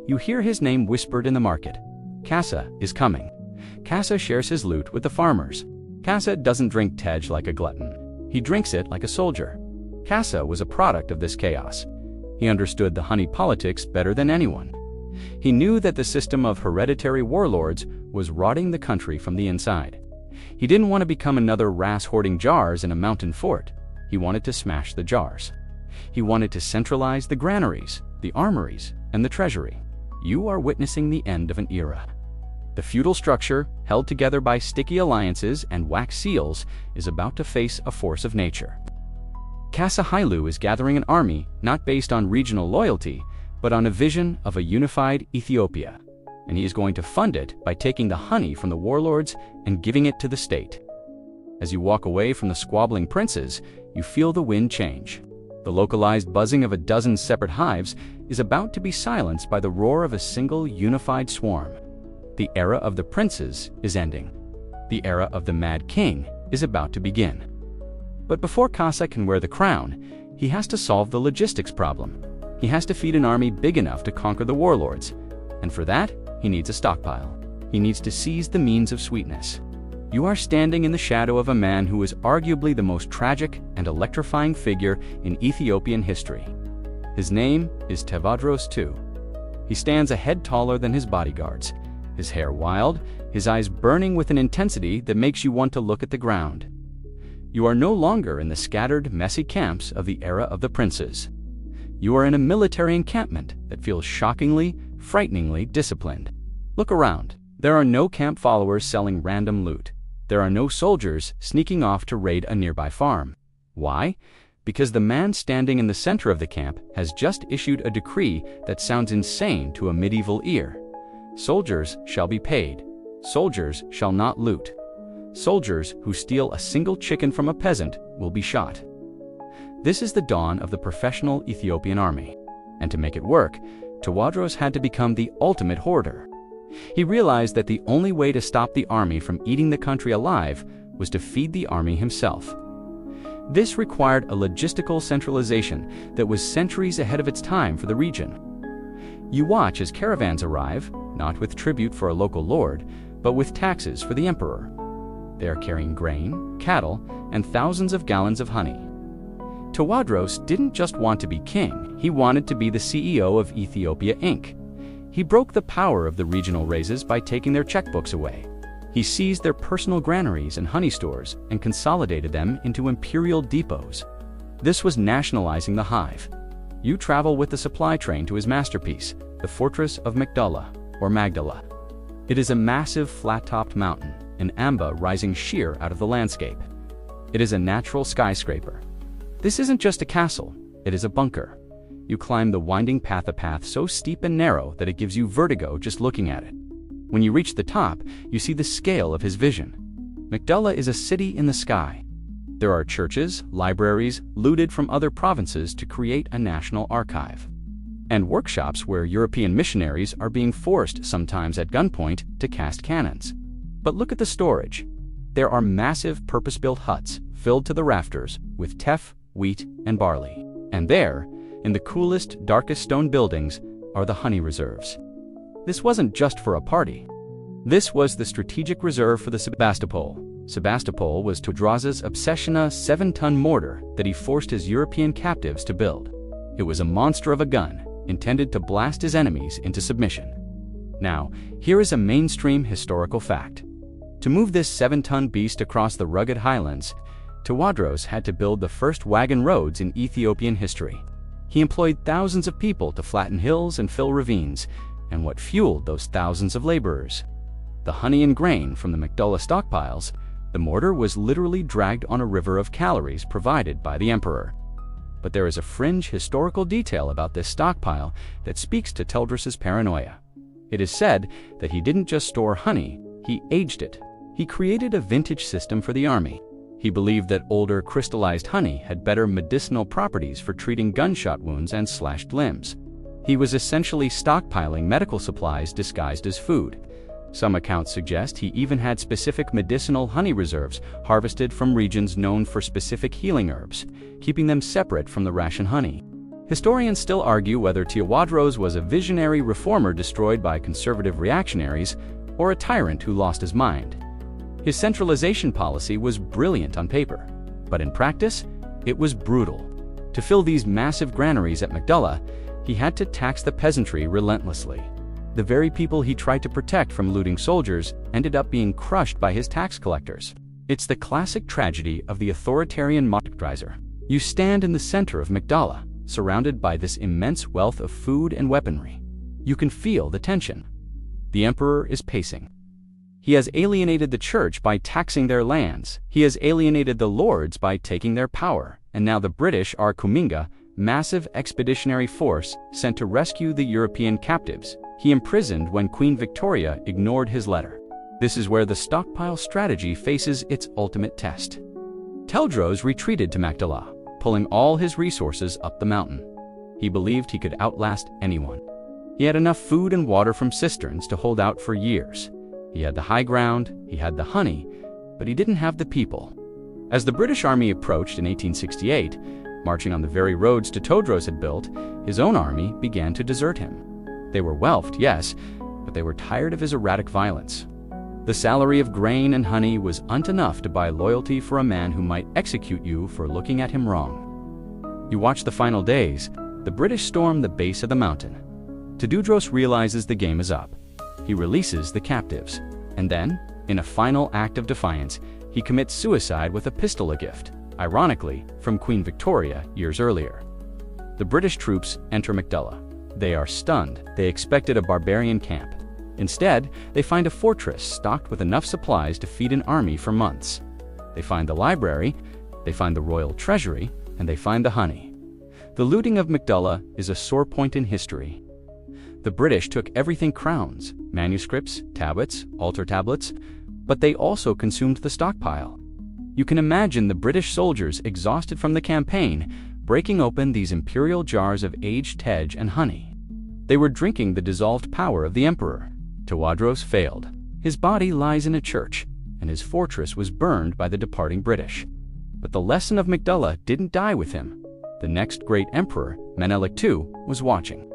You hear his name whispered in the market. Kassa is coming. Kassa shares his loot with the farmers. Kassa doesn't drink tej like a glutton. He drinks it like a soldier. Kassa was a product of this chaos. He understood the honey politics better than anyone. He knew that the system of hereditary warlords was rotting the country from the inside. He didn't want to become another ras hoarding jars in a mountain fort. He wanted to smash the jars. He wanted to centralize the granaries, the armories, and the treasury. You are witnessing the end of an era. The feudal structure, held together by sticky alliances and wax seals, is about to face a force of nature. Kassa Hailu is gathering an army not based on regional loyalty, but on a vision of a unified Ethiopia, and he is going to fund it by taking the honey from the warlords and giving it to the state. As you walk away from the squabbling princes, you feel the wind change. The localized buzzing of a dozen separate hives is about to be silenced by the roar of a single unified swarm. The era of the princes is ending. The era of the Mad King is about to begin. But before Kassa can wear the crown, he has to solve the logistics problem. He has to feed an army big enough to conquer the warlords, and for that, he needs a stockpile. He needs to seize the means of sweetness. You are standing in the shadow of a man who is arguably the most tragic and electrifying figure in Ethiopian history. His name is Theodorus II. He stands a head taller than his bodyguards, his hair wild, his eyes burning with an intensity that makes you want to look at the ground. You are no longer in the scattered, messy camps of the era of the princes. You are in a military encampment that feels shockingly, frighteningly disciplined. Look around. There are no camp followers selling random loot. There are no soldiers sneaking off to raid a nearby farm. Why? Because the man standing in the center of the camp has just issued a decree that sounds insane to a medieval ear. Soldiers shall be paid. Soldiers shall not loot. Soldiers who steal a single chicken from a peasant will be shot. This is the dawn of the professional Ethiopian army. And to make it work, Theodorus had to become the ultimate hoarder. He realized that the only way to stop the army from eating the country alive was to feed the army himself. This required a logistical centralization that was centuries ahead of its time for the region. You watch as caravans arrive, not with tribute for a local lord, but with taxes for the emperor. They are carrying grain, cattle, and thousands of gallons of honey. Theodorus didn't just want to be king, he wanted to be the CEO of Ethiopia Inc. He broke the power of the regional raises by taking their checkbooks away. He seized their personal granaries and honey stores and consolidated them into imperial depots. This was nationalizing the hive. You travel with the supply train to his masterpiece, the fortress of Magdala, or Magdala. It is a massive flat-topped mountain, an amba rising sheer out of the landscape. It is a natural skyscraper. This isn't just a castle, it is a bunker. You climb the winding path, a path so steep and narrow that it gives you vertigo just looking at it. When you reach the top, you see the scale of his vision. Magdala is a city in the sky. There are churches, libraries, looted from other provinces to create a national archive. And workshops where European missionaries are being forced, sometimes at gunpoint, to cast cannons. But look at the storage. There are massive purpose-built huts filled to the rafters with teff, wheat, and barley. And there, in the coolest, darkest stone buildings, are the honey reserves. This wasn't just for a party. This was the strategic reserve for the Sebastopol. Sebastopol was Theodorus's Abyssinia 7-ton mortar that he forced his European captives to build. It was a monster of a gun, intended to blast his enemies into submission. Now, here is a mainstream historical fact. To move this 7-ton beast across the rugged highlands, Theodorus had to build the first wagon roads in Ethiopian history. He employed thousands of people to flatten hills and fill ravines, and what fueled those thousands of laborers? The honey and grain from the Magdala stockpiles. The mortar was literally dragged on a river of calories provided by the emperor. But there is a fringe historical detail about this stockpile that speaks to Theodorus's paranoia. It is said that he didn't just store honey, he aged it. He created a vintage system for the army. He believed that older crystallized honey had better medicinal properties for treating gunshot wounds and slashed limbs. He was essentially stockpiling medical supplies disguised as food. Some accounts suggest he even had specific medicinal honey reserves harvested from regions known for specific healing herbs, keeping them separate from the ration honey. Historians still argue whether Theodorus was a visionary reformer destroyed by conservative reactionaries or a tyrant who lost his mind. His centralization policy was brilliant on paper, but in practice, it was brutal. To fill these massive granaries at Magdala, he had to tax the peasantry relentlessly. The very people he tried to protect from looting soldiers ended up being crushed by his tax collectors. It's the classic tragedy of the authoritarian monarchizer. You stand in the center of Magdala, surrounded by this immense wealth of food and weaponry. You can feel the tension. The emperor is pacing. He has alienated the church by taxing their lands. He has alienated the lords by taking their power. And now the British are Kuminga, massive expeditionary force sent to rescue the European captives he imprisoned when Queen Victoria ignored his letter. This is where the stockpile strategy faces its ultimate test. Theodorus retreated to Magdala, pulling all his resources up the mountain. He believed he could outlast anyone. He had enough food and water from cisterns to hold out for years. He had the high ground, he had the honey, but he didn't have the people. As the British army approached in 1868, marching on the very roads Theodorus had built, his own army began to desert him. They were wealthed, yes, but they were tired of his erratic violence. The salary of grain and honey wasn't enough to buy loyalty for a man who might execute you for looking at him wrong. You watch the final days. The British storm the base of the mountain. Theodorus realizes the game is up. He releases the captives, and then, in a final act of defiance, he commits suicide with a pistol, a gift, ironically, from Queen Victoria years earlier. The British troops enter Magdala. They are stunned. They expected a barbarian camp. Instead, they find a fortress stocked with enough supplies to feed an army for months. They find the library, they find the royal treasury, and they find the honey. The looting of Magdala is a sore point in history. The British took everything: crowns, manuscripts, tablets, altar tablets, but they also consumed the stockpile. You can imagine the British soldiers, exhausted from the campaign, breaking open these imperial jars of aged tej and honey. They were drinking the dissolved power of the emperor. Theodorus failed. His body lies in a church, and his fortress was burned by the departing British. But the lesson of Magdala didn't die with him. The next great emperor, Menelik II, was watching.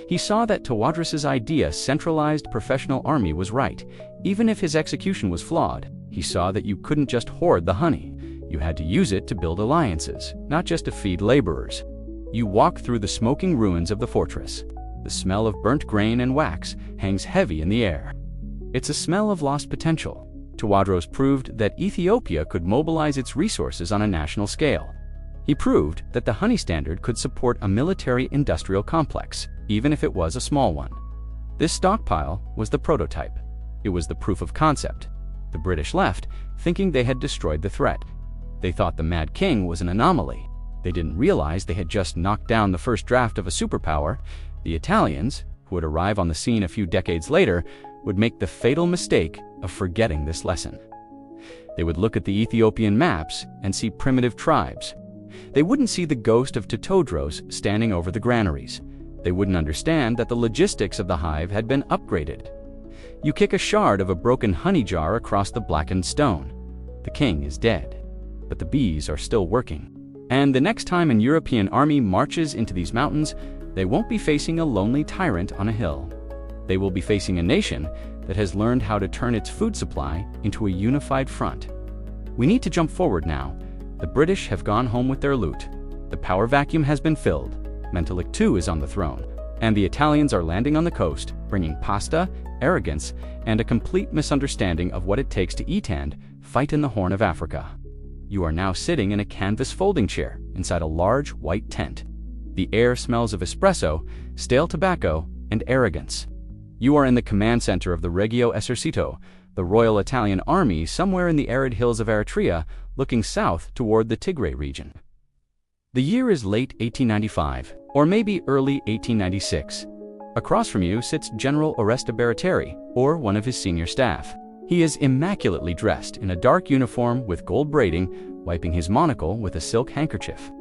He saw that Theodorus's idea, centralized professional army, was right, even if his execution was flawed. He saw that you couldn't just hoard the honey. You had to use it to build alliances, not just to feed laborers. You walk through the smoking ruins of the fortress. The smell of burnt grain and wax hangs heavy in the air. It's a smell of lost potential. Theodorus proved that Ethiopia could mobilize its resources on a national scale. He proved that the honey standard could support a military-industrial complex, even if it was a small one. This stockpile was the prototype. It was the proof of concept. The British left, thinking they had destroyed the threat. They thought the Mad King was an anomaly. They didn't realize they had just knocked down the first draft of a superpower. The Italians, who would arrive on the scene a few decades later, would make the fatal mistake of forgetting this lesson. They would look at the Ethiopian maps and see primitive tribes. They wouldn't see the ghost of Theodorus standing over the granaries. They wouldn't understand that the logistics of the hive had been upgraded. You kick a shard of a broken honey jar across the blackened stone. The king is dead, but the bees are still working. And the next time an European army marches into these mountains, they won't be facing a lonely tyrant on a hill. They will be facing a nation that has learned how to turn its food supply into a unified front. We need to jump forward now. The British have gone home with their loot. The power vacuum has been filled. Menelik II is on the throne. And the Italians are landing on the coast, bringing pasta, arrogance, and a complete misunderstanding of what it takes to eat and fight in the Horn of Africa. You are now sitting in a canvas folding chair inside a large white tent. The air smells of espresso, stale tobacco, and arrogance. You are in the command center of the Regio Esercito, the Royal Italian Army, somewhere in the arid hills of Eritrea, looking south toward the Tigray region. The year is late 1895, or maybe early 1896. Across from you sits General Oreste Baratieri, or one of his senior staff. He is immaculately dressed in a dark uniform with gold braiding, wiping his monocle with a silk handkerchief.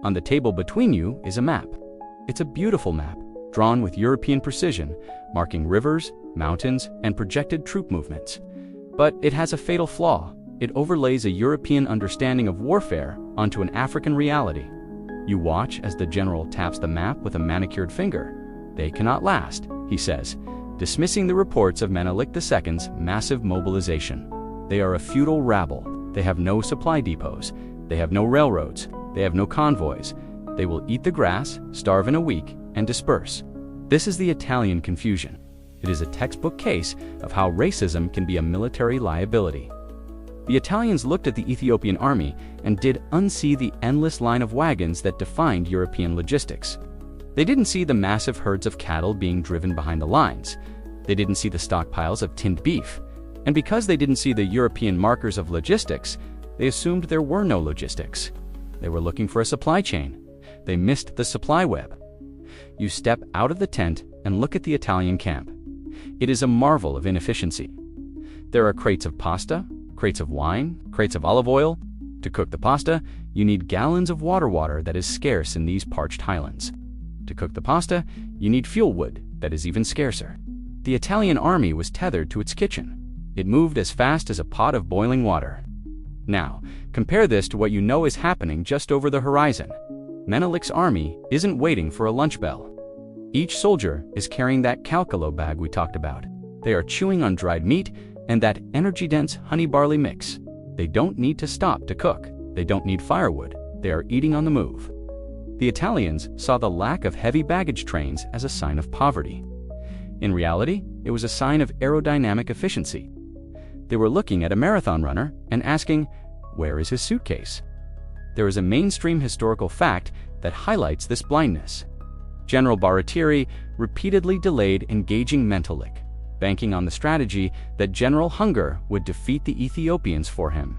On the table between you is a map. It's a beautiful map, drawn with European precision, marking rivers, mountains, and projected troop movements. But it has a fatal flaw. It overlays a European understanding of warfare onto an African reality. You watch as the general taps the map with a manicured finger. "They cannot last," he says, dismissing the reports of Menelik II's massive mobilization. "They are a feudal rabble. They have no supply depots. They have no railroads. They have no convoys. They will eat the grass, starve in a week, and disperse." This is the Italian confusion. It is a textbook case of how racism can be a military liability. The Italians looked at the Ethiopian army and did unsee the endless line of wagons that defined European logistics. They didn't see the massive herds of cattle being driven behind the lines. They didn't see the stockpiles of tinned beef. And because they didn't see the European markers of logistics, they assumed there were no logistics. They were looking for a supply chain. They missed the supply web. You step out of the tent and look at the Italian camp. It is a marvel of inefficiency. There are crates of pasta, crates of wine, crates of olive oil. To cook the pasta, you need gallons of water that is scarce in these parched highlands. To cook the pasta, you need fuel wood that is even scarcer. The Italian army was tethered to its kitchen. It moved as fast as a pot of boiling water. Now, compare this to what you know is happening just over the horizon. Menelik's army isn't waiting for a lunch bell. Each soldier is carrying that calcolo bag we talked about. They are chewing on dried meat and that energy-dense honey barley mix. They don't need to stop to cook. They don't need firewood. They are eating on the move. The Italians saw the lack of heavy baggage trains as a sign of poverty. In reality, it was a sign of aerodynamic efficiency. They were looking at a marathon runner and asking, where is his suitcase? There is a mainstream historical fact that highlights this blindness. General Baratieri repeatedly delayed engaging Menelik, banking on the strategy that General Hunger would defeat the Ethiopians for him.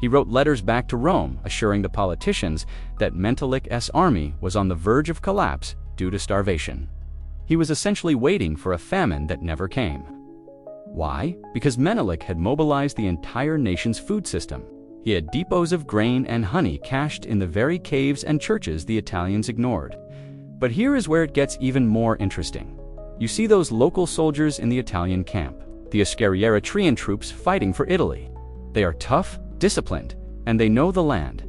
He wrote letters back to Rome assuring the politicians that Menelik's army was on the verge of collapse due to starvation. He was essentially waiting for a famine that never came. Why? Because Menelik had mobilized the entire nation's food system. He had depots of grain and honey cached in the very caves and churches the Italians ignored. But here is where it gets even more interesting. You see those local soldiers in the Italian camp, the Eritrean troops fighting for Italy. They are tough, disciplined, and they know the land.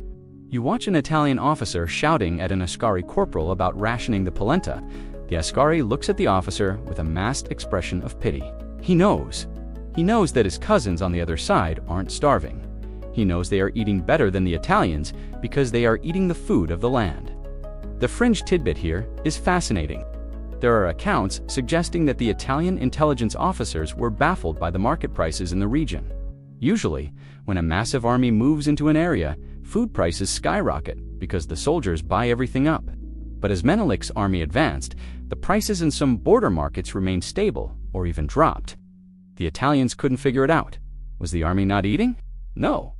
You watch an Italian officer shouting at an Ascari corporal about rationing the polenta. The Ascari looks at the officer with a masked expression of pity. He knows. He knows that his cousins on the other side aren't starving. He knows they are eating better than the Italians because they are eating the food of the land. The fringe tidbit here is fascinating. There are accounts suggesting that the Italian intelligence officers were baffled by the market prices in the region. Usually, when a massive army moves into an area, food prices skyrocket because the soldiers buy everything up. But as Menelik's army advanced, the prices in some border markets remained stable or even dropped. The Italians couldn't figure it out. Was the army not eating? No.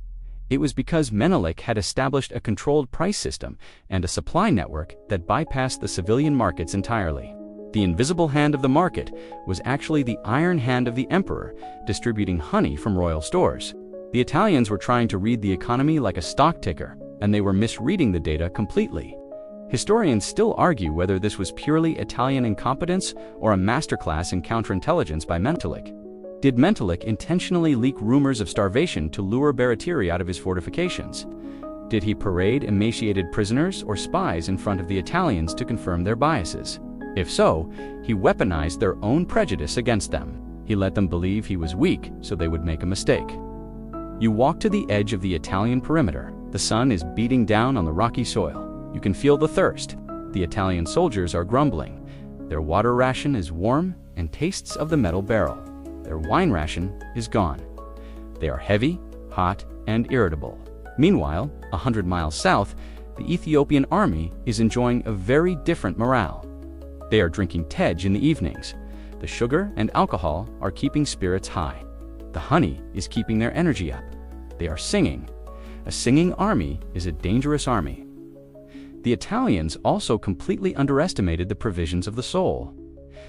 It was because Menelik had established a controlled price system and a supply network that bypassed the civilian markets entirely. The invisible hand of the market was actually the iron hand of the emperor, distributing honey from royal stores. The Italians were trying to read the economy like a stock ticker, and they were misreading the data completely. Historians still argue whether this was purely Italian incompetence or a masterclass in counterintelligence by Menelik. Did Menelik intentionally leak rumors of starvation to lure Baratieri out of his fortifications? Did he parade emaciated prisoners or spies in front of the Italians to confirm their biases? If so, he weaponized their own prejudice against them. He let them believe he was weak so they would make a mistake. You walk to the edge of the Italian perimeter. The sun is beating down on the rocky soil. You can feel the thirst. The Italian soldiers are grumbling. Their water ration is warm and tastes of the metal barrel. Their wine ration is gone. They are heavy, hot, and irritable. Meanwhile, 100 miles south, the Ethiopian army is enjoying a very different morale. They are drinking tej in the evenings. The sugar and alcohol are keeping spirits high. The honey is keeping their energy up. They are singing. A singing army is a dangerous army. The Italians also completely underestimated the provisions of the soul.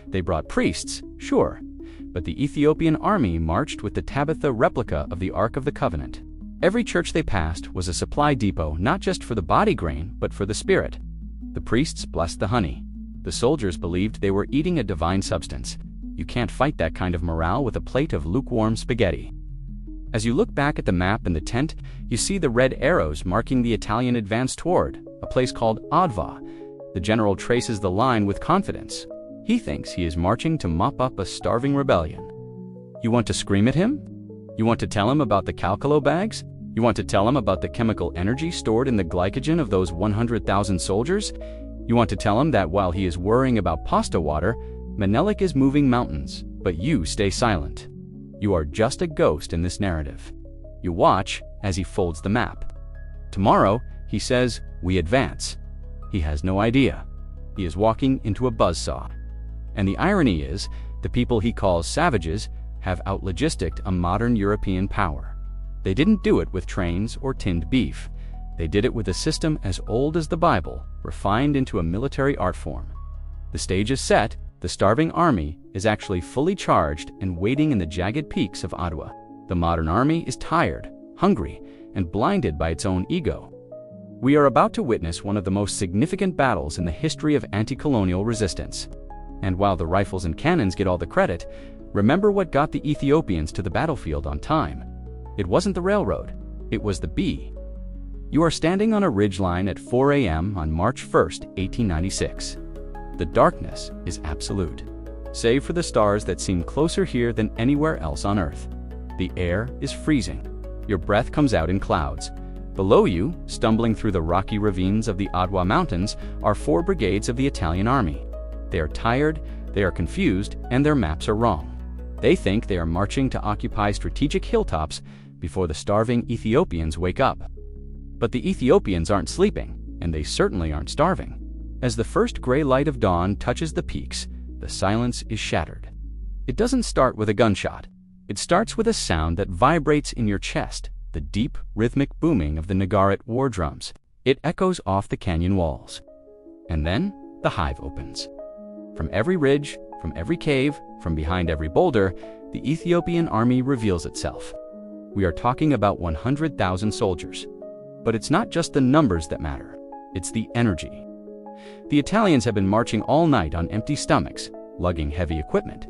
They brought priests, sure, but the Ethiopian army marched with the Tabitha replica of the Ark of the Covenant. Every church they passed was a supply depot not just for the body grain, but for the spirit. The priests blessed the honey. The soldiers believed they were eating a divine substance. You can't fight that kind of morale with a plate of lukewarm spaghetti. As you look back at the map in the tent, you see the red arrows marking the Italian advance toward a place called Adva. The general traces the line with confidence. He thinks he is marching to mop up a starving rebellion. You want to scream at him? You want to tell him about the calcolo bags? You want to tell him about the chemical energy stored in the glycogen of those 100,000 soldiers? You want to tell him that while he is worrying about pasta water, Menelik is moving mountains, but you stay silent. You are just a ghost in this narrative. You watch as he folds the map. Tomorrow, he says, we advance. He has no idea. He is walking into a buzzsaw. And the irony is, the people he calls savages have outlogisticked a modern European power. They didn't do it with trains or tinned beef. They did it with a system as old as the Bible, refined into a military art form. The stage is set. The starving army is actually fully charged and waiting in the jagged peaks of Ottawa. The modern army is tired, hungry, and blinded by its own ego. We are about to witness one of the most significant battles in the history of anti-colonial resistance. And while the rifles and cannons get all the credit, remember what got the Ethiopians to the battlefield on time. It wasn't the railroad, it was the bee. You are standing on a ridgeline at 4 a.m. on March 1st, 1896. The darkness is absolute, save for the stars that seem closer here than anywhere else on Earth. The air is freezing. Your breath comes out in clouds. Below you, stumbling through the rocky ravines of the Adwa Mountains, are 4 brigades of the Italian army. They are tired, they are confused, and their maps are wrong. They think they are marching to occupy strategic hilltops before the starving Ethiopians wake up. But the Ethiopians aren't sleeping, and they certainly aren't starving. As the first gray light of dawn touches the peaks, the silence is shattered. It doesn't start with a gunshot. It starts with a sound that vibrates in your chest, the deep, rhythmic booming of the Nagarit war drums. It echoes off the canyon walls. And then, the hive opens. From every ridge, from every cave, from behind every boulder, the Ethiopian army reveals itself. We are talking about 100,000 soldiers. But it's not just the numbers that matter, it's the energy. The Italians have been marching all night on empty stomachs, lugging heavy equipment.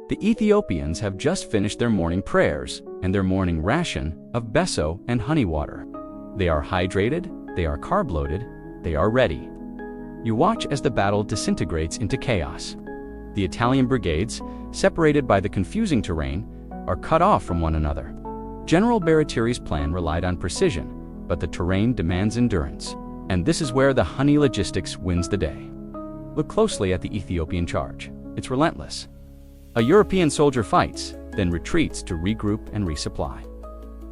The Ethiopians have just finished their morning prayers and their morning ration of besso and honey water. They are hydrated, they are carb-loaded, they are ready. You watch as the battle disintegrates into chaos. The Italian brigades, separated by the confusing terrain, are cut off from one another. General Baratieri's plan relied on precision, but the terrain demands endurance. And this is where the honey logistics wins the day. Look closely at the Ethiopian charge. It's relentless. A European soldier fights, then retreats to regroup and resupply.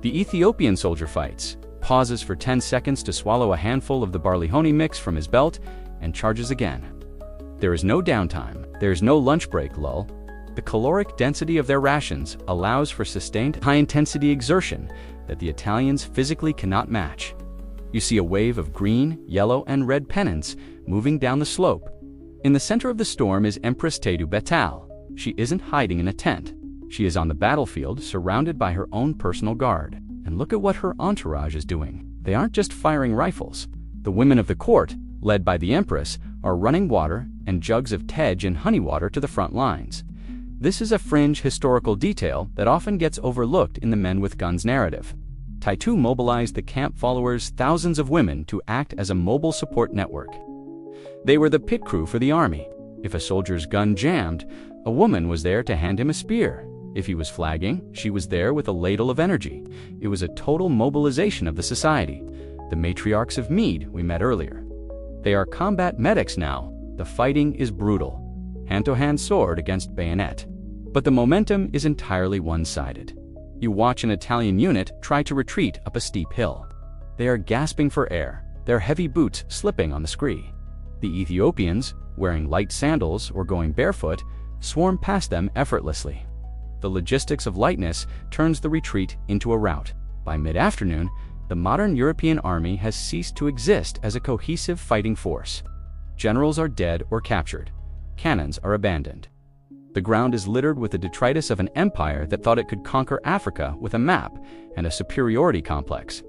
The Ethiopian soldier fights, pauses for 10 seconds to swallow a handful of the barley honey mix from his belt, and charges again. There is no downtime, there is no lunch break lull. The caloric density of their rations allows for sustained high-intensity exertion that the Italians physically cannot match. You see a wave of green, yellow, and red pennants moving down the slope. In the center of the storm is Empress Tedu Betal. She isn't hiding in a tent. She is on the battlefield, surrounded by her own personal guard. And look at what her entourage is doing. They aren't just firing rifles. The women of the court, led by the Empress, are running water and jugs of tej and honey water to the front lines. This is a fringe historical detail that often gets overlooked in the men with guns narrative. Taitu mobilized the camp followers, thousands of women, to act as a mobile support network. They were the pit crew for the army. If a soldier's gun jammed, a woman was there to hand him a spear. If he was flagging, she was there with a ladle of energy. It was a total mobilization of the society. The matriarchs of Mead we met earlier. They are combat medics now. The fighting is brutal. Hand-to-hand sword against bayonet. But the momentum is entirely one-sided. You watch an Italian unit try to retreat up a steep hill. They are gasping for air, their heavy boots slipping on the scree. The Ethiopians, wearing light sandals or going barefoot, swarm past them effortlessly. The logistics of lightness turns the retreat into a rout. By mid-afternoon, the modern European army has ceased to exist as a cohesive fighting force. Generals are dead or captured. Cannons are abandoned. The ground is littered with the detritus of an empire that thought it could conquer Africa with a map and a superiority complex.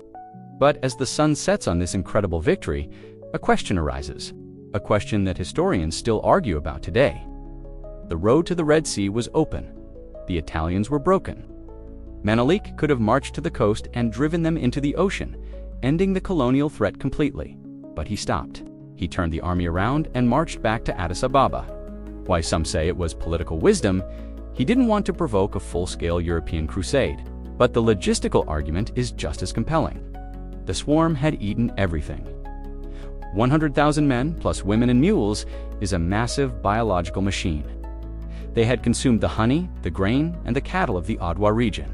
But as the sun sets on this incredible victory, a question arises. A question that historians still argue about today. The road to the Red Sea was open. The Italians were broken. Menelik could have marched to the coast and driven them into the ocean, ending the colonial threat completely. But he stopped. He turned the army around and marched back to Addis Ababa. Why some say it was political wisdom, he didn't want to provoke a full-scale European crusade. But the logistical argument is just as compelling. The swarm had eaten everything. 100,000 men, plus women and mules, is a massive biological machine. They had consumed the honey, the grain, and the cattle of the Adwa region.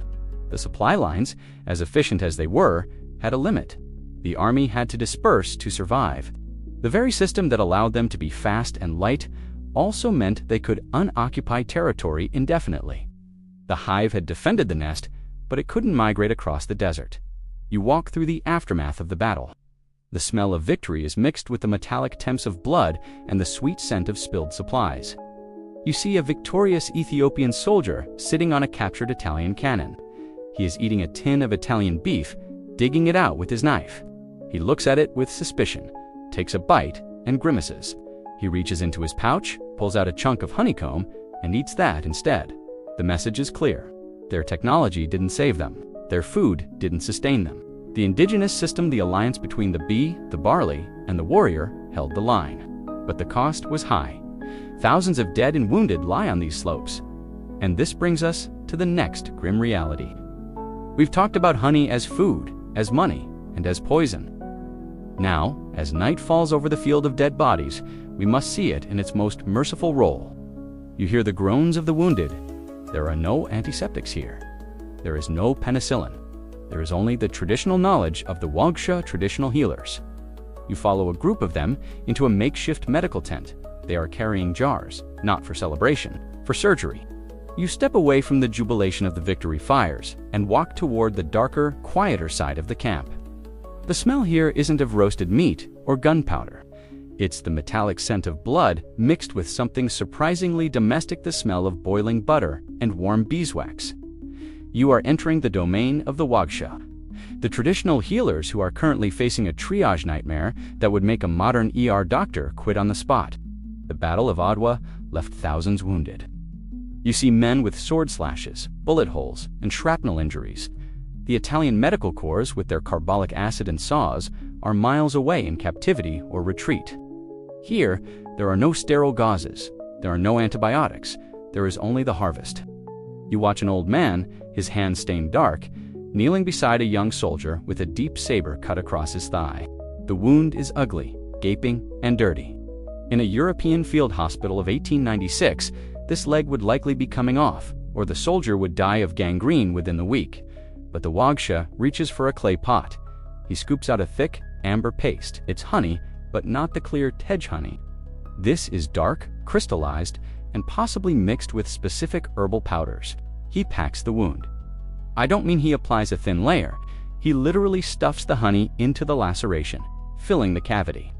The supply lines, as efficient as they were, had a limit. The army had to disperse to survive. The very system that allowed them to be fast and light also meant they could unoccupy territory indefinitely. The hive had defended the nest, but it couldn't migrate across the desert. You walk through the aftermath of the battle. The smell of victory is mixed with the metallic temps of blood and the sweet scent of spilled supplies. You see a victorious Ethiopian soldier sitting on a captured Italian cannon. He is eating a tin of Italian beef, digging it out with his knife. He looks at it with suspicion, takes a bite, and grimaces. He reaches into his pouch, pulls out a chunk of honeycomb, and eats that instead. The message is clear. Their technology didn't save them. Their food didn't sustain them. The indigenous system, the alliance between the bee, the barley, and the warrior, held the line. But the cost was high. Thousands of dead and wounded lie on these slopes. And this brings us to the next grim reality. We've talked about honey as food, as money, and as poison. Now, as night falls over the field of dead bodies, we must see it in its most merciful role. You hear the groans of the wounded. There are no antiseptics here. There is no penicillin. There is only the traditional knowledge of the Wagsha traditional healers. You follow a group of them into a makeshift medical tent. They are carrying jars, not for celebration, for surgery. You step away from the jubilation of the victory fires and walk toward the darker, quieter side of the camp. The smell here isn't of roasted meat or gunpowder. It's the metallic scent of blood mixed with something surprisingly domestic, the smell of boiling butter and warm beeswax. You are entering the domain of the Wagsha, the traditional healers who are currently facing a triage nightmare that would make a modern ER doctor quit on the spot. The Battle of Adwa left thousands wounded. You see men with sword slashes, bullet holes, and shrapnel injuries. The Italian medical corps, with their carbolic acid and saws, are miles away in captivity or retreat. Here, there are no sterile gauzes, there are no antibiotics, there is only the harvest. You watch an old man, his hands stained dark, kneeling beside a young soldier with a deep saber cut across his thigh. The wound is ugly, gaping, and dirty. In a European field hospital of 1896, this leg would likely be coming off, or the soldier would die of gangrene within the week. But the Wagsha reaches for a clay pot. He scoops out a thick, amber paste. It's honey, but not the clear tej honey. This is dark, crystallized, and possibly mixed with specific herbal powders. He packs the wound. I don't mean he applies a thin layer. He literally stuffs the honey into the laceration, filling the cavity.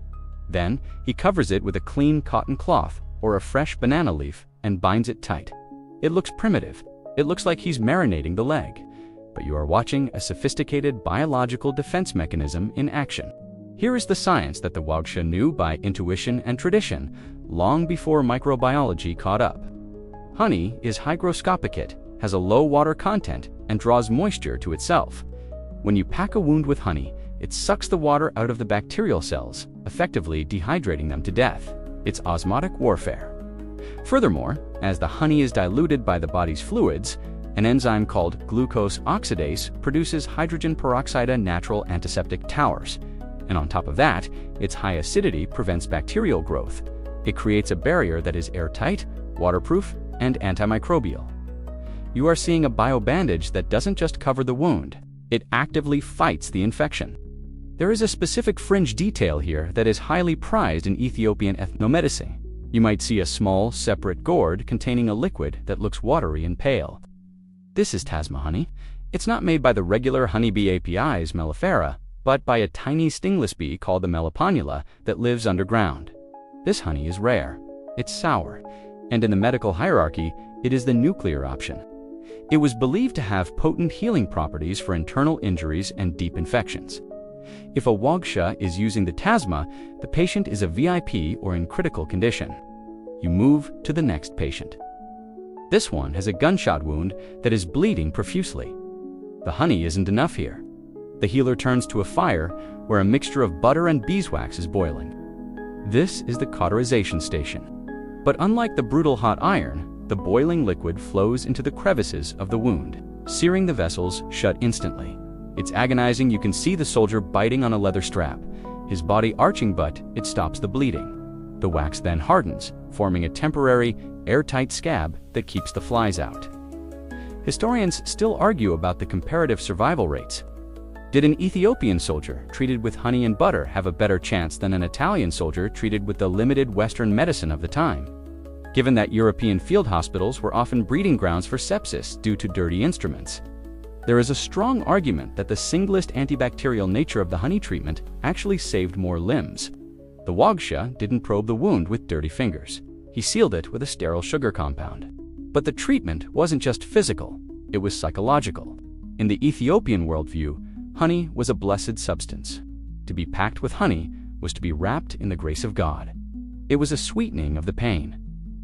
Then, he covers it with a clean cotton cloth or a fresh banana leaf and binds it tight. It looks primitive. It looks like he's marinating the leg. But you are watching a sophisticated biological defense mechanism in action. Here is the science that the Wagsha knew by intuition and tradition, long before microbiology caught up. Honey is hygroscopic, has a low water content, and draws moisture to itself. When you pack a wound with honey, it sucks the water out of the bacterial cells, effectively dehydrating them to death. It's osmotic warfare. Furthermore, as the honey is diluted by the body's fluids, an enzyme called glucose oxidase produces hydrogen peroxide, natural antiseptic towers. And on top of that, its high acidity prevents bacterial growth. It creates a barrier that is airtight, waterproof, and antimicrobial. You are seeing a biobandage that doesn't just cover the wound, it actively fights the infection. There is a specific fringe detail here that is highly prized in Ethiopian ethnomedicine. You might see a small, separate gourd containing a liquid that looks watery and pale. This is tasma honey. It's not made by the regular honeybee APIs mellifera, but by a tiny stingless bee called the meliponula that lives underground. This honey is rare. It's sour, and in the medical hierarchy, it is the nuclear option. It was believed to have potent healing properties for internal injuries and deep infections. If a Wagsha is using the tasma, the patient is a VIP or in critical condition. You move to the next patient. This one has a gunshot wound that is bleeding profusely. The honey isn't enough here. The healer turns to a fire where a mixture of butter and beeswax is boiling. This is the cauterization station. But unlike the brutal hot iron, the boiling liquid flows into the crevices of the wound, searing the vessels shut instantly. It's agonizing. You can see the soldier biting on a leather strap, his body arching, but it stops the bleeding. The wax then hardens, forming a temporary, airtight scab that keeps the flies out. Historians still argue about the comparative survival rates. Did an Ethiopian soldier treated with honey and butter have a better chance than an Italian soldier treated with the limited Western medicine of the time? Given that European field hospitals were often breeding grounds for sepsis due to dirty instruments, there is a strong argument that the singlest antibacterial nature of the honey treatment actually saved more limbs. The Wagsha didn't probe the wound with dirty fingers. He sealed it with a sterile sugar compound. But the treatment wasn't just physical, it was psychological. In the Ethiopian worldview, honey was a blessed substance. To be packed with honey was to be wrapped in the grace of God. It was a sweetening of the pain.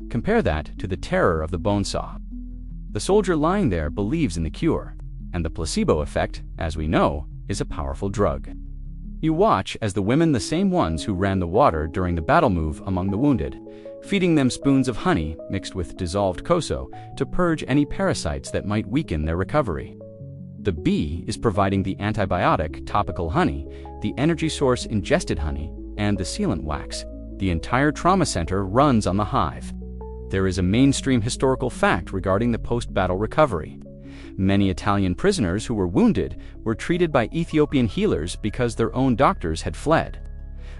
Compare that to the terror of the bone saw. The soldier lying there believes in the cure, and the placebo effect, as we know, is a powerful drug. You watch as the women, the same ones who ran the water during the battle, move among the wounded, feeding them spoons of honey mixed with dissolved koso to purge any parasites that might weaken their recovery. The bee is providing the antibiotic topical honey, the energy source ingested honey, and the sealant wax. The entire trauma center runs on the hive. There is a mainstream historical fact regarding the post-battle recovery. Many Italian prisoners who were wounded were treated by Ethiopian healers because their own doctors had fled.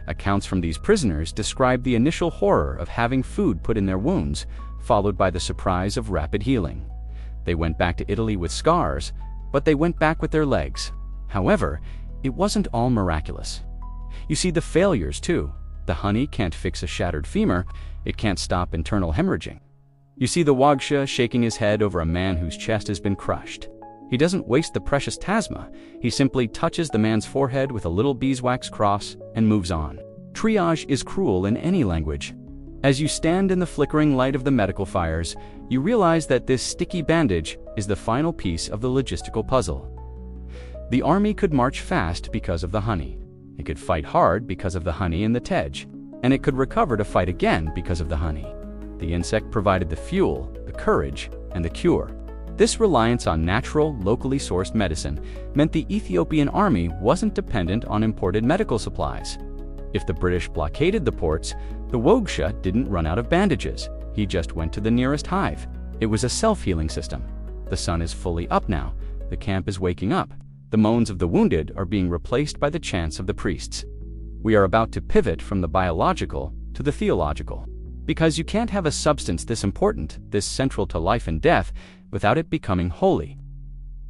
Accounts from these prisoners describe the initial horror of having food put in their wounds, followed by the surprise of rapid healing. They went back to Italy with scars, but they went back with their legs. However, it wasn't all miraculous. You see the failures too. The honey can't fix a shattered femur, it can't stop internal hemorrhaging. You see the Wagsha shaking his head over a man whose chest has been crushed. He doesn't waste the precious tasma, he simply touches the man's forehead with a little beeswax cross and moves on. Triage is cruel in any language. As you stand in the flickering light of the medical fires, you realize that this sticky bandage is the final piece of the logistical puzzle. The army could march fast because of the honey. It could fight hard because of the honey in the tej, and it could recover to fight again because of the honey. The insect provided the fuel, the courage, and the cure. This reliance on natural, locally sourced medicine meant the Ethiopian army wasn't dependent on imported medical supplies. If the British blockaded the ports, the Wagsha didn't run out of bandages. He just went to the nearest hive. It was a self-healing system. The sun is fully up now. The camp is waking up. The moans of the wounded are being replaced by the chants of the priests. We are about to pivot from the biological to the theological. Because you can't have a substance this important, this central to life and death, without it becoming holy.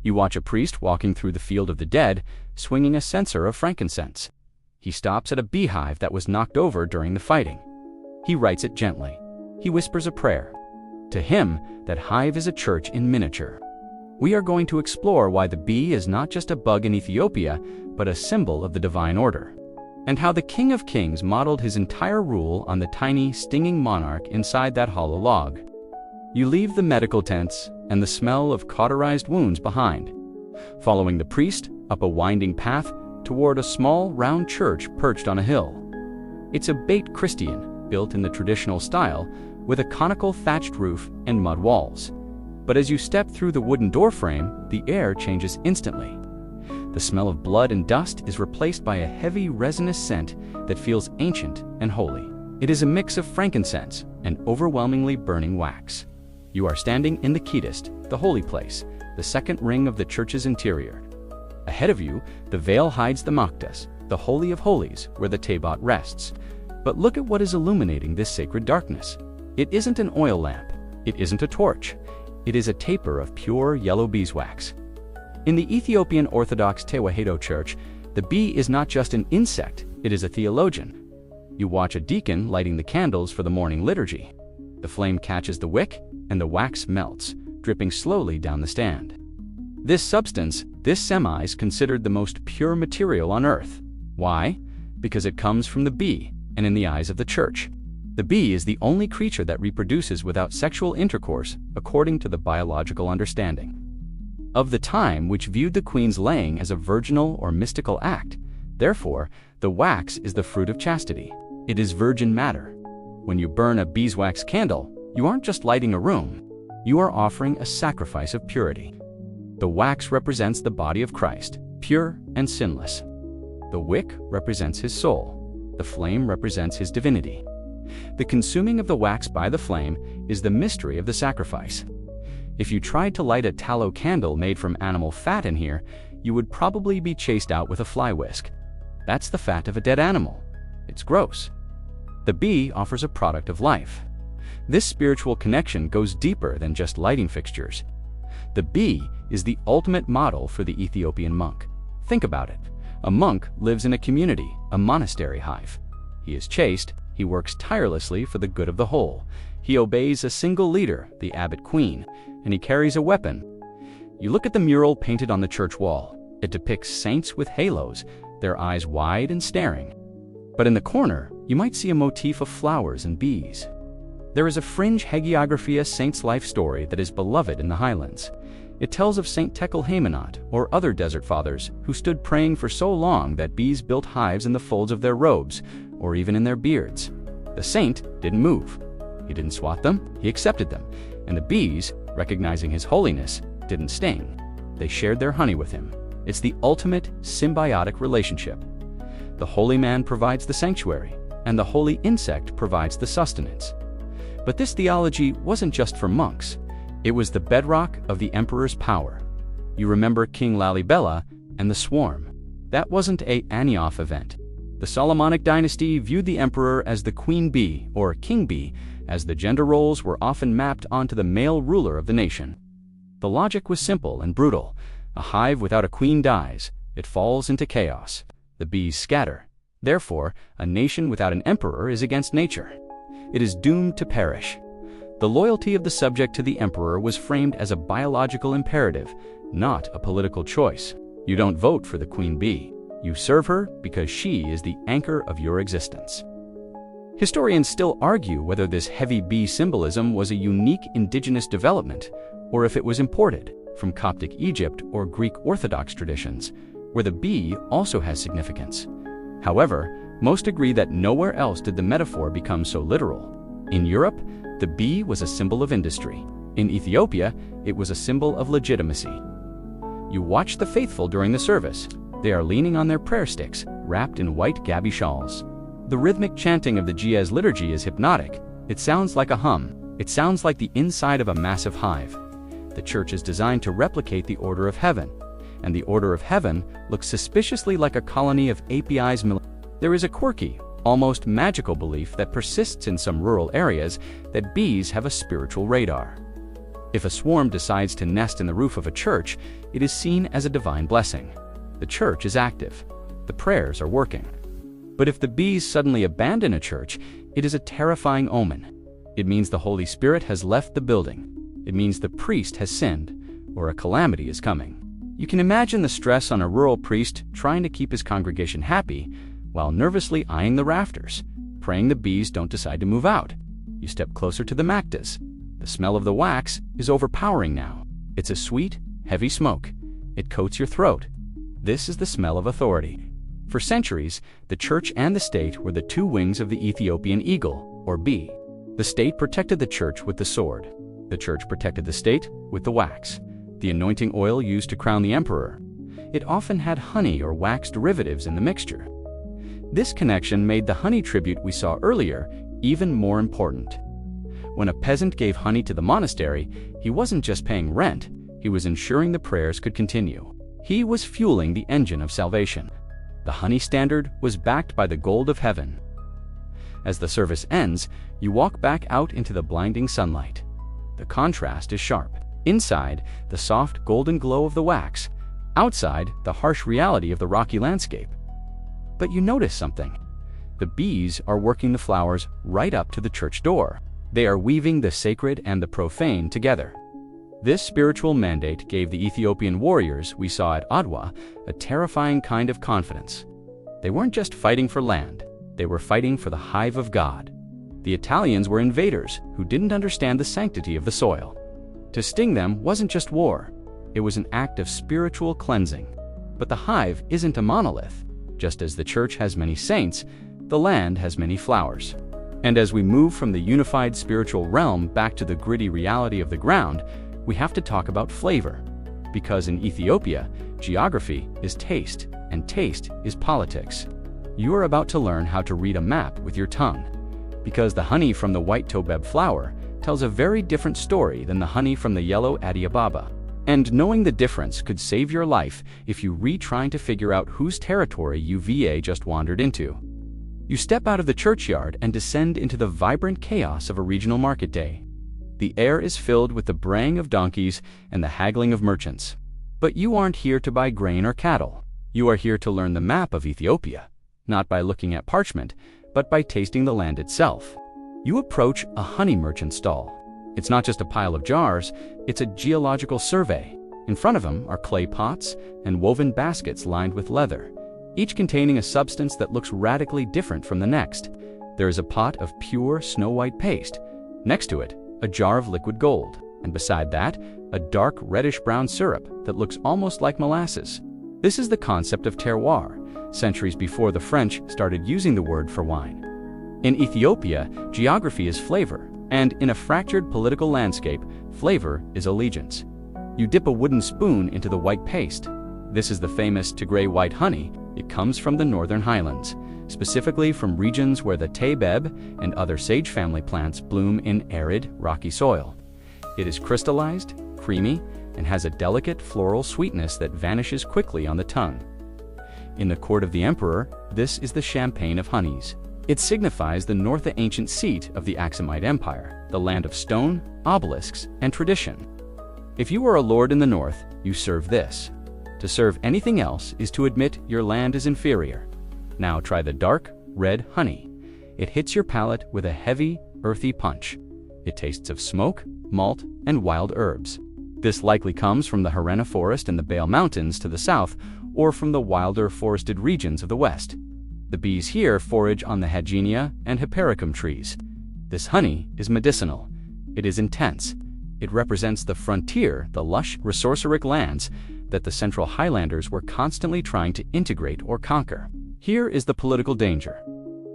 You watch a priest walking through the field of the dead, swinging a censer of frankincense. He stops at a beehive that was knocked over during the fighting. He writes it gently. He whispers a prayer. To him, that hive is a church in miniature. We are going to explore why the bee is not just a bug in Ethiopia, but a symbol of the divine order, and how the King of Kings modeled his entire rule on the tiny, stinging monarch inside that hollow log. You leave the medical tents and the smell of cauterized wounds behind, following the priest up a winding path toward a small, round church perched on a hill. It's a Beit Christian, built in the traditional style, with a conical thatched roof and mud walls. But as you step through the wooden doorframe, the air changes instantly. The smell of blood and dust is replaced by a heavy, resinous scent that feels ancient and holy. It is a mix of frankincense and overwhelmingly burning wax. You are standing in the Kedist, the holy place, the second ring of the church's interior. Ahead of you, the veil hides the Makdas, the Holy of Holies, where the Tabat rests. But look at what is illuminating this sacred darkness. It isn't an oil lamp. It isn't a torch. It is a taper of pure yellow beeswax. In the Ethiopian Orthodox Tewahedo Church, the bee is not just an insect, it is a theologian. You watch a deacon lighting the candles for the morning liturgy. The flame catches the wick, and the wax melts, dripping slowly down the stand. This substance, this semi, is considered the most pure material on earth. Why? Because it comes from the bee, and in the eyes of the church, the bee is the only creature that reproduces without sexual intercourse, according to the biological understanding of the time, which viewed the queen's laying as a virginal or mystical act. Therefore, the wax is the fruit of chastity. It is virgin matter. When you burn a beeswax candle, you aren't just lighting a room. You are offering a sacrifice of purity. The wax represents the body of Christ, pure and sinless. The wick represents his soul. The flame represents his divinity. The consuming of the wax by the flame is the mystery of the sacrifice. If you tried to light a tallow candle made from animal fat in here, you would probably be chased out with a fly whisk. That's the fat of a dead animal. It's gross. The bee offers a product of life. This spiritual connection goes deeper than just lighting fixtures. The bee is the ultimate model for the Ethiopian monk. Think about it. A monk lives in a community, a monastery hive. He is chaste, he works tirelessly for the good of the whole. He obeys a single leader, the abbot queen, and he carries a weapon. You look at the mural painted on the church wall. It depicts saints with halos, their eyes wide and staring. But in the corner, you might see a motif of flowers and bees. There is a fringe hagiography, a saint's life story that is beloved in the highlands. It tells of Saint Tekel Haymanot or other desert fathers who stood praying for so long that bees built hives in the folds of their robes or even in their beards. The saint didn't move. He didn't swat them, he accepted them, and the bees, recognizing his holiness, didn't sting. they shared their honey with him. It's the ultimate symbiotic relationship. The holy man provides the sanctuary, and the holy insect provides the sustenance. But this theology wasn't just for monks. It was the bedrock of the emperor's power. You remember King Lalibela and the swarm. That wasn't a Anioff event. The Solomonic dynasty viewed the emperor as the queen bee or king bee, as the gender roles were often mapped onto the male ruler of the nation. The logic was simple and brutal. A hive without a queen dies. It falls into chaos. The bees scatter. Therefore, a nation without an emperor is against nature. It is doomed to perish. The loyalty of the subject to the emperor was framed as a biological imperative, not a political choice. You don't vote for the queen bee. You serve her because she is the anchor of your existence. Historians still argue whether this heavy bee symbolism was a unique indigenous development or if it was imported from Coptic Egypt or Greek Orthodox traditions, where the bee also has significance. However, most agree that nowhere else did the metaphor become so literal. In Europe, the bee was a symbol of industry. In Ethiopia, it was a symbol of legitimacy. You watch the faithful during the service. They are leaning on their prayer sticks, wrapped in white gabi shawls. The rhythmic chanting of the Ge'ez liturgy is hypnotic. It sounds like a hum. It sounds like the inside of a massive hive. The church is designed to replicate the order of heaven, and the order of heaven looks suspiciously like a colony of Apis. There is a quirky, almost magical belief that persists in some rural areas that bees have a spiritual radar. If a swarm decides to nest in the roof of a church, it is seen as a divine blessing. The church is active. The prayers are working. But if the bees suddenly abandon a church, it is a terrifying omen. It means the Holy Spirit has left the building. It means the priest has sinned, or a calamity is coming. You can imagine the stress on a rural priest trying to keep his congregation happy while nervously eyeing the rafters, praying the bees don't decide to move out. You step closer to the mactas. The smell of the wax is overpowering now. It's a sweet, heavy smoke. It coats your throat. This is the smell of authority. For centuries, the church and the state were the two wings of the Ethiopian eagle, or bee. The state protected the church with the sword. The church protected the state with the wax, the anointing oil used to crown the emperor. It often had honey or wax derivatives in the mixture. This connection made the honey tribute we saw earlier even more important. When a peasant gave honey to the monastery, he wasn't just paying rent, he was ensuring the prayers could continue. He was fueling the engine of salvation. The honey standard was backed by the gold of heaven. As the service ends, you walk back out into the blinding sunlight. The contrast is sharp. Inside, the soft golden glow of the wax. Outside, the harsh reality of the rocky landscape. But you notice something. The bees are working the flowers right up to the church door. They are weaving the sacred and the profane together. This spiritual mandate gave the Ethiopian warriors we saw at Adwa a terrifying kind of confidence. They weren't just fighting for land, they were fighting for the hive of God. The Italians were invaders who didn't understand the sanctity of the soil. To sting them wasn't just war, it was an act of spiritual cleansing. But the hive isn't a monolith. Just as the church has many saints, the land has many flowers. And as we move from the unified spiritual realm back to the gritty reality of the ground, we have to talk about flavor. Because in Ethiopia, geography is taste, and taste is politics. You are about to learn how to read a map with your tongue. Because the honey from the white tobeb flower tells a very different story than the honey from the yellow adiababa. And knowing the difference could save your life if you trying to figure out whose territory you just wandered into. You step out of the churchyard and descend into the vibrant chaos of a regional market day. The air is filled with the braying of donkeys and the haggling of merchants. But you aren't here to buy grain or cattle. You are here to learn the map of Ethiopia, not by looking at parchment, but by tasting the land itself. You approach a honey merchant stall. It's not just a pile of jars, it's a geological survey. In front of him are clay pots and woven baskets lined with leather, each containing a substance that looks radically different from the next. There is a pot of pure snow-white paste. Next to it, a jar of liquid gold, and beside that, a dark reddish-brown syrup that looks almost like molasses. This is the concept of terroir, centuries before the French started using the word for wine. In Ethiopia, geography is flavor, and in a fractured political landscape, flavor is allegiance. You dip a wooden spoon into the white paste. This is the famous Tigray white honey. It comes from the northern highlands, specifically from regions where the taybeb and other sage family plants bloom in arid, rocky soil. It is crystallized, creamy, and has a delicate floral sweetness that vanishes quickly on the tongue. In the court of the emperor, this is the champagne of honeys. It signifies the north ancient seat of the Aksumite Empire, the land of stone, obelisks, and tradition. If you are a lord in the north, you serve this. To serve anything else is to admit your land is inferior. Now try the dark, red honey. It hits your palate with a heavy, earthy punch. It tastes of smoke, malt, and wild herbs. This likely comes from the Harena forest and the Bale Mountains to the south, or from the wilder forested regions of the west. The bees here forage on the Hagenia and Hypericum trees. This honey is medicinal. It is intense. It represents the frontier, the lush, resourceric lands that the Central Highlanders were constantly trying to integrate or conquer. Here is the political danger.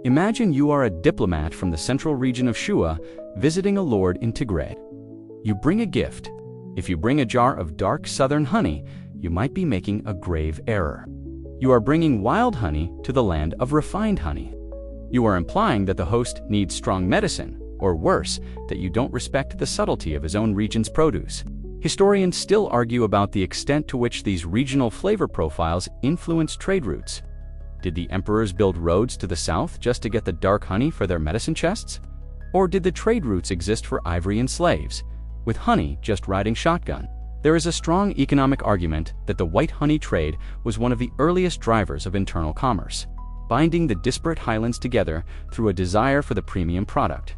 Imagine you are a diplomat from the central region of Shua visiting a lord in Tigray. You bring a gift. If you bring a jar of dark southern honey, you might be making a grave error. You are bringing wild honey to the land of refined honey. You are implying that the host needs strong medicine, or worse, that you don't respect the subtlety of his own region's produce. Historians still argue about the extent to which these regional flavor profiles influence trade routes. Did the emperors build roads to the south just to get the dark honey for their medicine chests? Or did the trade routes exist for ivory and slaves, with honey just riding shotgun? There is a strong economic argument that the white honey trade was one of the earliest drivers of internal commerce, binding the disparate highlands together through a desire for the premium product.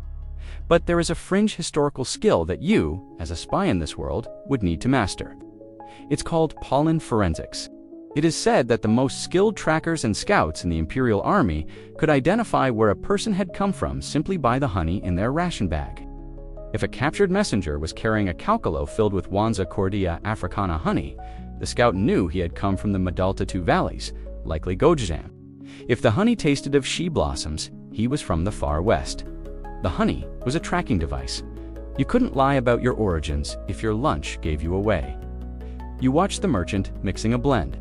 But there is a fringe historical skill that you, as a spy in this world, would need to master. It's called pollen forensics. It is said that the most skilled trackers and scouts in the imperial army could identify where a person had come from simply by the honey in their ration bag. If a captured messenger was carrying a calcalo filled with Wanza cordia africana honey, the scout knew he had come from the Madaltatu valleys, likely Gojam. If the honey tasted of she blossoms, he was from the far west. The honey was a tracking device. You couldn't lie about your origins if your lunch gave you away. You watch the merchant mixing a blend.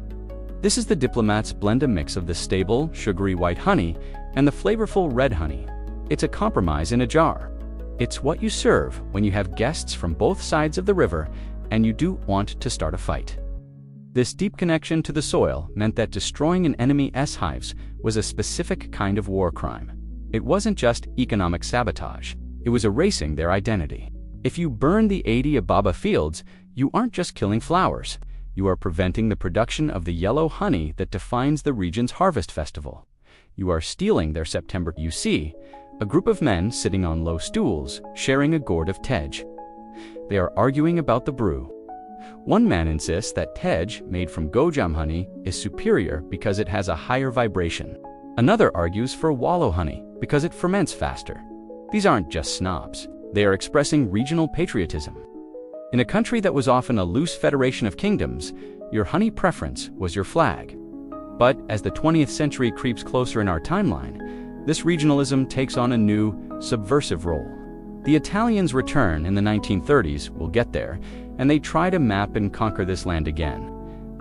This is the diplomat's blend a mix of the stable, sugary white honey and the flavorful red honey. It's a compromise in a jar. It's what you serve when you have guests from both sides of the river and you do want to start a fight. This deep connection to the soil meant that destroying an enemy's hives was a specific kind of war crime. It wasn't just economic sabotage, it was erasing their identity. If you burn the 80 Ababa fields, you aren't just killing flowers, you are preventing the production of the yellow honey that defines the region's harvest festival. You are stealing their September. You see a group of men sitting on low stools, sharing a gourd of tej. They are arguing about the brew. One man insists that tej, made from Gojam honey, is superior because it has a higher vibration. Another argues for wallow honey because it ferments faster. These aren't just snobs. They are expressing regional patriotism. In a country that was often a loose federation of kingdoms, your honey preference was your flag. But as the 20th century creeps closer in our timeline, this regionalism takes on a new, subversive role. The Italians return in the 1930s, we'll get there, and they try to map and conquer this land again.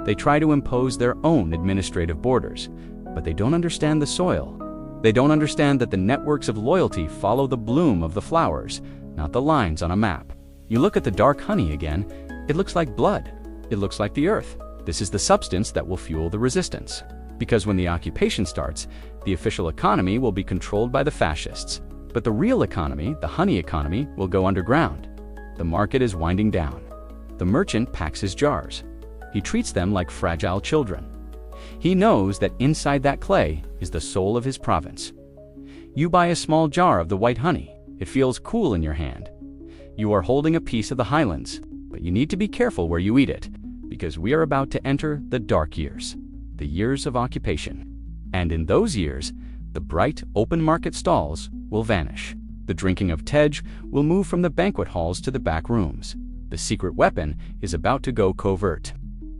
They try to impose their own administrative borders, but they don't understand the soil. They don't understand that the networks of loyalty follow the bloom of the flowers, not the lines on a map. You look at the dark honey again, it looks like blood. It looks like the earth. This is the substance that will fuel the resistance. Because when the occupation starts, the official economy will be controlled by the fascists. But the real economy, the honey economy, will go underground. The market is winding down. The merchant packs his jars. He treats them like fragile children. He knows that inside that clay is the soul of his province. You buy a small jar of the white honey. It feels cool in your hand. You are holding a piece of the highlands, but you need to be careful where you eat it, because we are about to enter the dark years, the years of occupation. And in those years, the bright, open market stalls will vanish. The drinking of tej will move from the banquet halls to the back rooms. The secret weapon is about to go covert.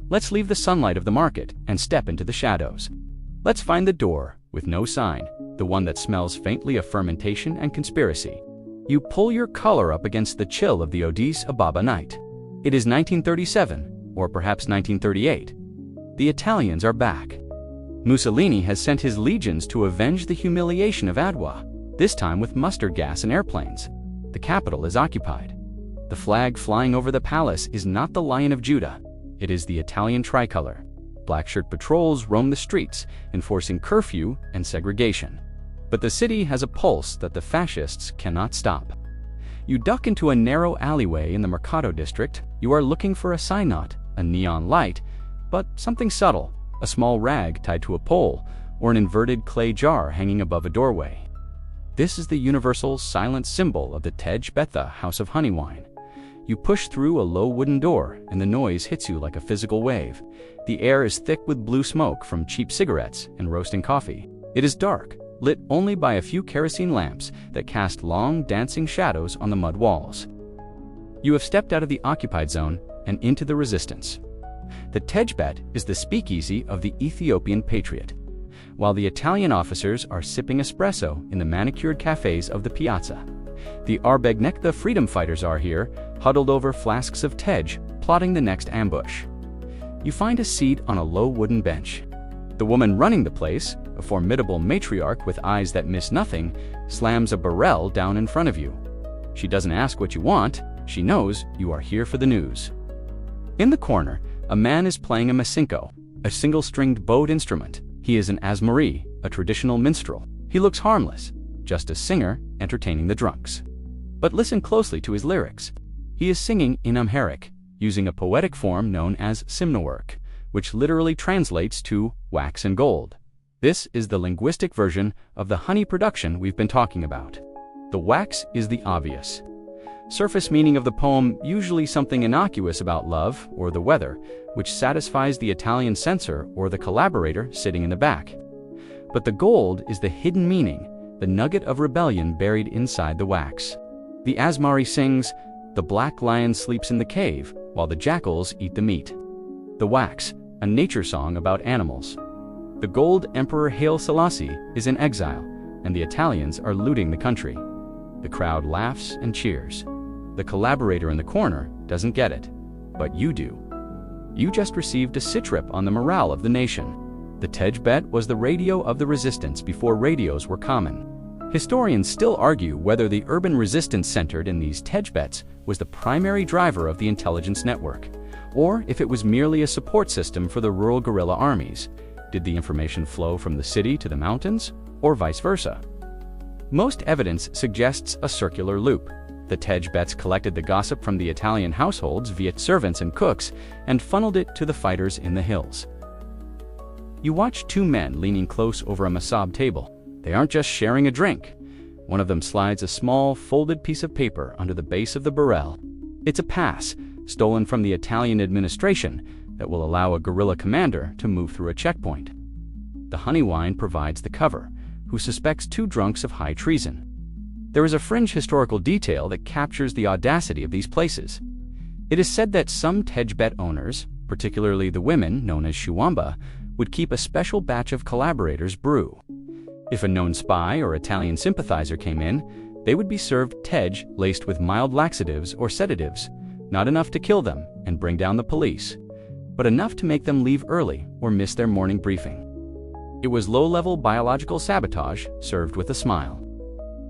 Let's leave the sunlight of the market and step into the shadows. Let's find the door with no sign, the one that smells faintly of fermentation and conspiracy. You pull your collar up against the chill of the Addis Ababa night. It is 1937, or perhaps 1938. The Italians are back. Mussolini has sent his legions to avenge the humiliation of Adwa, this time with mustard gas and airplanes. The capital is occupied. The flag flying over the palace is not the Lion of Judah. It is the Italian tricolor. Black-shirt patrols roam the streets, enforcing curfew and segregation. But the city has a pulse that the fascists cannot stop. You duck into a narrow alleyway in the Mercato district. You are looking for a sign, not a neon light, but something subtle, a small rag tied to a pole, or an inverted clay jar hanging above a doorway. This is the universal silent symbol of the Tej Betha House of Honey Wine. You push through a low wooden door, and the noise hits you like a physical wave. The air is thick with blue smoke from cheap cigarettes and roasting coffee. It is dark, lit only by a few kerosene lamps that cast long, dancing shadows on the mud walls. You have stepped out of the occupied zone and into the resistance. The Tej Bet is the speakeasy of the Ethiopian patriot, while the Italian officers are sipping espresso in the manicured cafes of the piazza. The Arbegnekta freedom fighters are here, huddled over flasks of Tej, plotting the next ambush. You find a seat on a low wooden bench. The woman running the place, a formidable matriarch with eyes that miss nothing, slams a barrel down in front of you. She doesn't ask what you want, she knows you are here for the news. In the corner, a man is playing a masinko, a single-stringed bowed instrument. He is an asmari, a traditional minstrel. He looks harmless, just a singer entertaining the drunks. But listen closely to his lyrics. He is singing in Amharic, using a poetic form known as simnawork, which literally translates to wax and gold. This is the linguistic version of the honey production we've been talking about. The wax is the obvious. Surface meaning of the poem, usually something innocuous about love or the weather, which satisfies the Italian censor or the collaborator sitting in the back. But the gold is the hidden meaning, the nugget of rebellion buried inside the wax. The Asmari sings, "The black lion sleeps in the cave, while the jackals eat the meat." The wax, a nature song about animals. The gold Emperor Haile Selassie is in exile, and the Italians are looting the country. The crowd laughs and cheers. The collaborator in the corner doesn't get it, but you do. You just received a sitrip on the morale of the nation. The Tej Bet was the radio of the resistance before radios were common. Historians still argue whether the urban resistance centered in these Tej Bets was the primary driver of the intelligence network, or if it was merely a support system for the rural guerrilla armies. Did the information flow from the city to the mountains, or vice versa? Most evidence suggests a circular loop. The Tej Bets collected the gossip from the Italian households via servants and cooks and funneled it to the fighters in the hills. You watch two men leaning close over a masab table. They aren't just sharing a drink. One of them slides a small, folded piece of paper under the base of the barrel. It's a pass, stolen from the Italian administration, that will allow a guerrilla commander to move through a checkpoint. The honey wine provides the cover, who suspects two drunks of high treason. There is a fringe historical detail that captures the audacity of these places. It is said that some Tej Bet owners, particularly the women known as Shuwamba, would keep a special batch of collaborators brew. If a known spy or Italian sympathizer came in, they would be served Tej laced with mild laxatives or sedatives, not enough to kill them and bring down the police, but enough to make them leave early or miss their morning briefing. It was low-level biological sabotage served with a smile.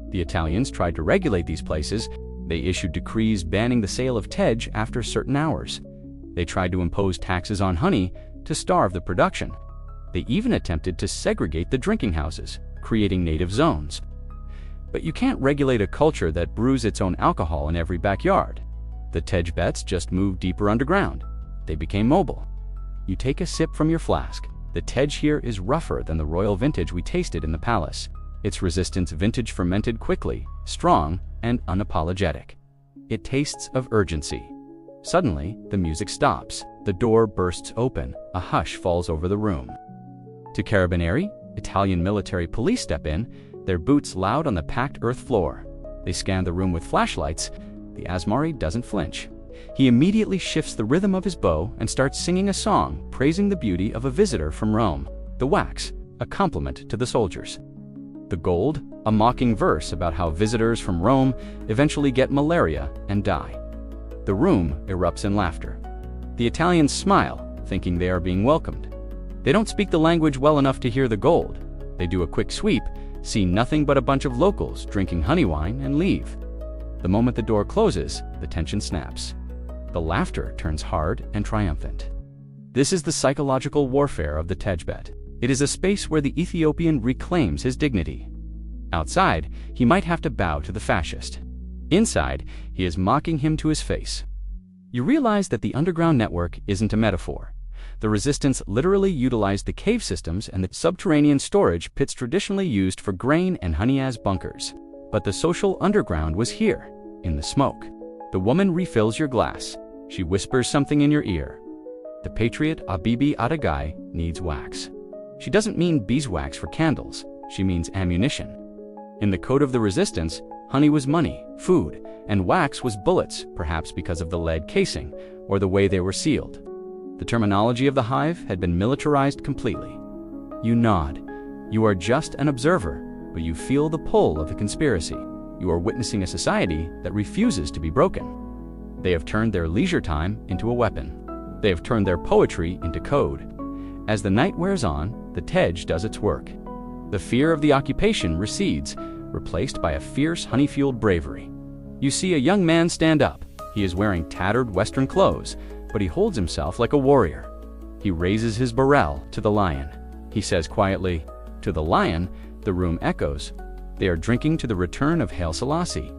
The Italians tried to regulate these places. They issued decrees banning the sale of Tej after certain hours. They tried to impose taxes on honey to starve the production. They even attempted to segregate the drinking houses, creating native zones. But you can't regulate a culture that brews its own alcohol in every backyard. The Tej Bets just moved deeper underground. They became mobile. You take a sip from your flask. The Tej here is rougher than the royal vintage we tasted in the palace. Its resistance vintage fermented quickly, strong, and unapologetic. It tastes of urgency. Suddenly, the music stops. The door bursts open. A hush falls over the room. Two carabinieri, Italian military police, step in, their boots loud on the packed earth floor. They scan the room with flashlights. The Asmari doesn't flinch. He immediately shifts the rhythm of his bow and starts singing a song praising the beauty of a visitor from Rome. The wax, a compliment to the soldiers. The gold, a mocking verse about how visitors from Rome eventually get malaria and die. The The room erupts in laughter. The Italians smile, thinking they are being welcomed. They don't speak the language well enough to hear the gold. They do a quick sweep, see nothing but a bunch of locals drinking honey wine, and leave. The moment the door closes, the tension snaps. The laughter turns hard and triumphant. This is the psychological warfare of the Tejbet. It is a space where the Ethiopian reclaims his dignity. Outside, he might have to bow to the fascist. Inside, he is mocking him to his face. You realize that the underground network isn't a metaphor. The resistance literally utilized the cave systems and the subterranean storage pits traditionally used for grain and honey as bunkers. But the social underground was here, in the smoke. The woman refills your glass. She whispers something in your ear. The patriot Abibi Adagai needs wax. She doesn't mean beeswax for candles. She means ammunition. In the code of the resistance, honey was money, food, and wax was bullets, perhaps because of the lead casing or the way they were sealed. The terminology of the hive had been militarized completely. You nod. You are just an observer, but you feel the pull of the conspiracy. You are witnessing a society that refuses to be broken. They have turned their leisure time into a weapon. They have turned their poetry into code. As the night wears on, the Tej does its work. The fear of the occupation recedes, replaced by a fierce honey-fueled bravery. You see a young man stand up. He is wearing tattered Western clothes, but he holds himself like a warrior. He raises his barrel to the lion. He says quietly, "To the lion," the room echoes. They are drinking to the return of Haile Selassie.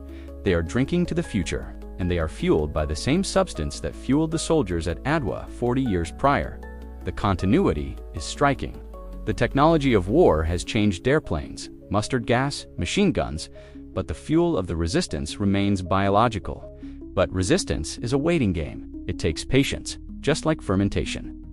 They are drinking to the future, and they are fueled by the same substance that fueled the soldiers at Adwa 40 years prior. The continuity is striking. The technology of war has changed airplanes, mustard gas, machine guns, but the fuel of the resistance remains biological. But resistance is a waiting game. It takes patience, just like fermentation.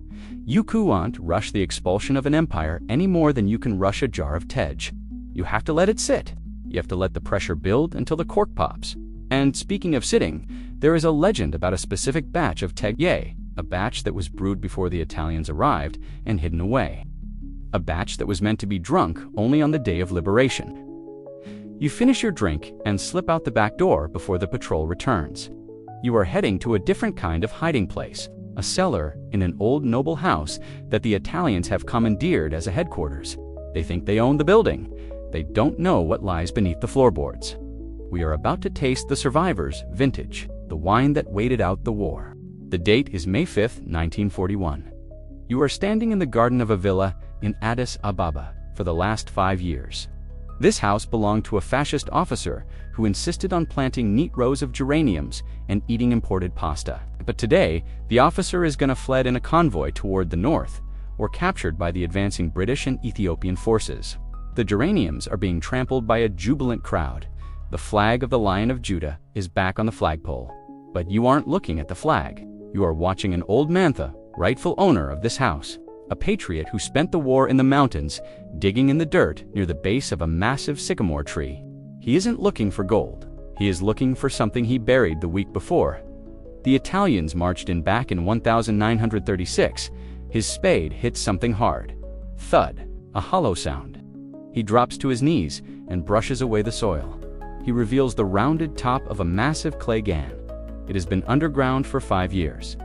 You can't rush the expulsion of an empire any more than you can rush a jar of Tej. You have to let it sit. You have to let the pressure build until the cork pops. And speaking of sitting, there is a legend about a specific batch of Tej, a batch that was brewed before the Italians arrived and hidden away. A batch that was meant to be drunk only on the day of liberation. You finish your drink and slip out the back door before the patrol returns. You are heading to a different kind of hiding place, a cellar in an old noble house that the Italians have commandeered as a headquarters. They think they own the building. They don't know what lies beneath the floorboards. We are about to taste the survivors' vintage, the wine that waited out the war. The date is May 5th, 1941. You are standing in the garden of a villa in Addis Ababa for the last 5 years. This house belonged to a fascist officer who insisted on planting neat rows of geraniums and eating imported pasta. But today, the officer is going to fled in a convoy toward the north, or captured by the advancing British and Ethiopian forces. The geraniums are being trampled by a jubilant crowd. The flag of the Lion of Judah is back on the flagpole. But you aren't looking at the flag. You are watching an old mantha, rightful owner of this house. A patriot who spent the war in the mountains, digging in the dirt near the base of a massive sycamore tree. He isn't looking for gold. He is looking for something he buried the week before. The Italians marched in back in 1936. His spade hits something hard. Thud, a hollow sound. He drops to his knees and brushes away the soil. He reveals the rounded top of a massive clay gan. It has been underground for 5 years.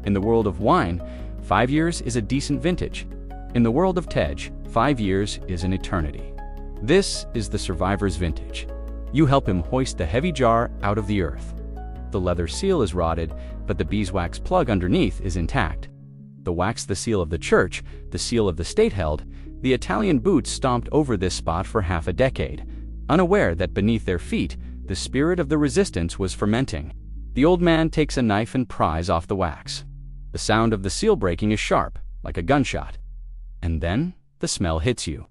In the world of wine, 5 years is a decent vintage. In the world of Tej, 5 years is an eternity. This is the survivor's vintage. You help him hoist the heavy jar out of the earth. The leather seal is rotted, but the beeswax plug underneath is intact. The wax the seal of the church, the seal of the state held, the Italian boots stomped over this spot for half a decade, unaware that beneath their feet, the spirit of the resistance was fermenting. The old man takes a knife and pries off the wax. The sound of the seal breaking is sharp, like a gunshot. And then, the smell hits you.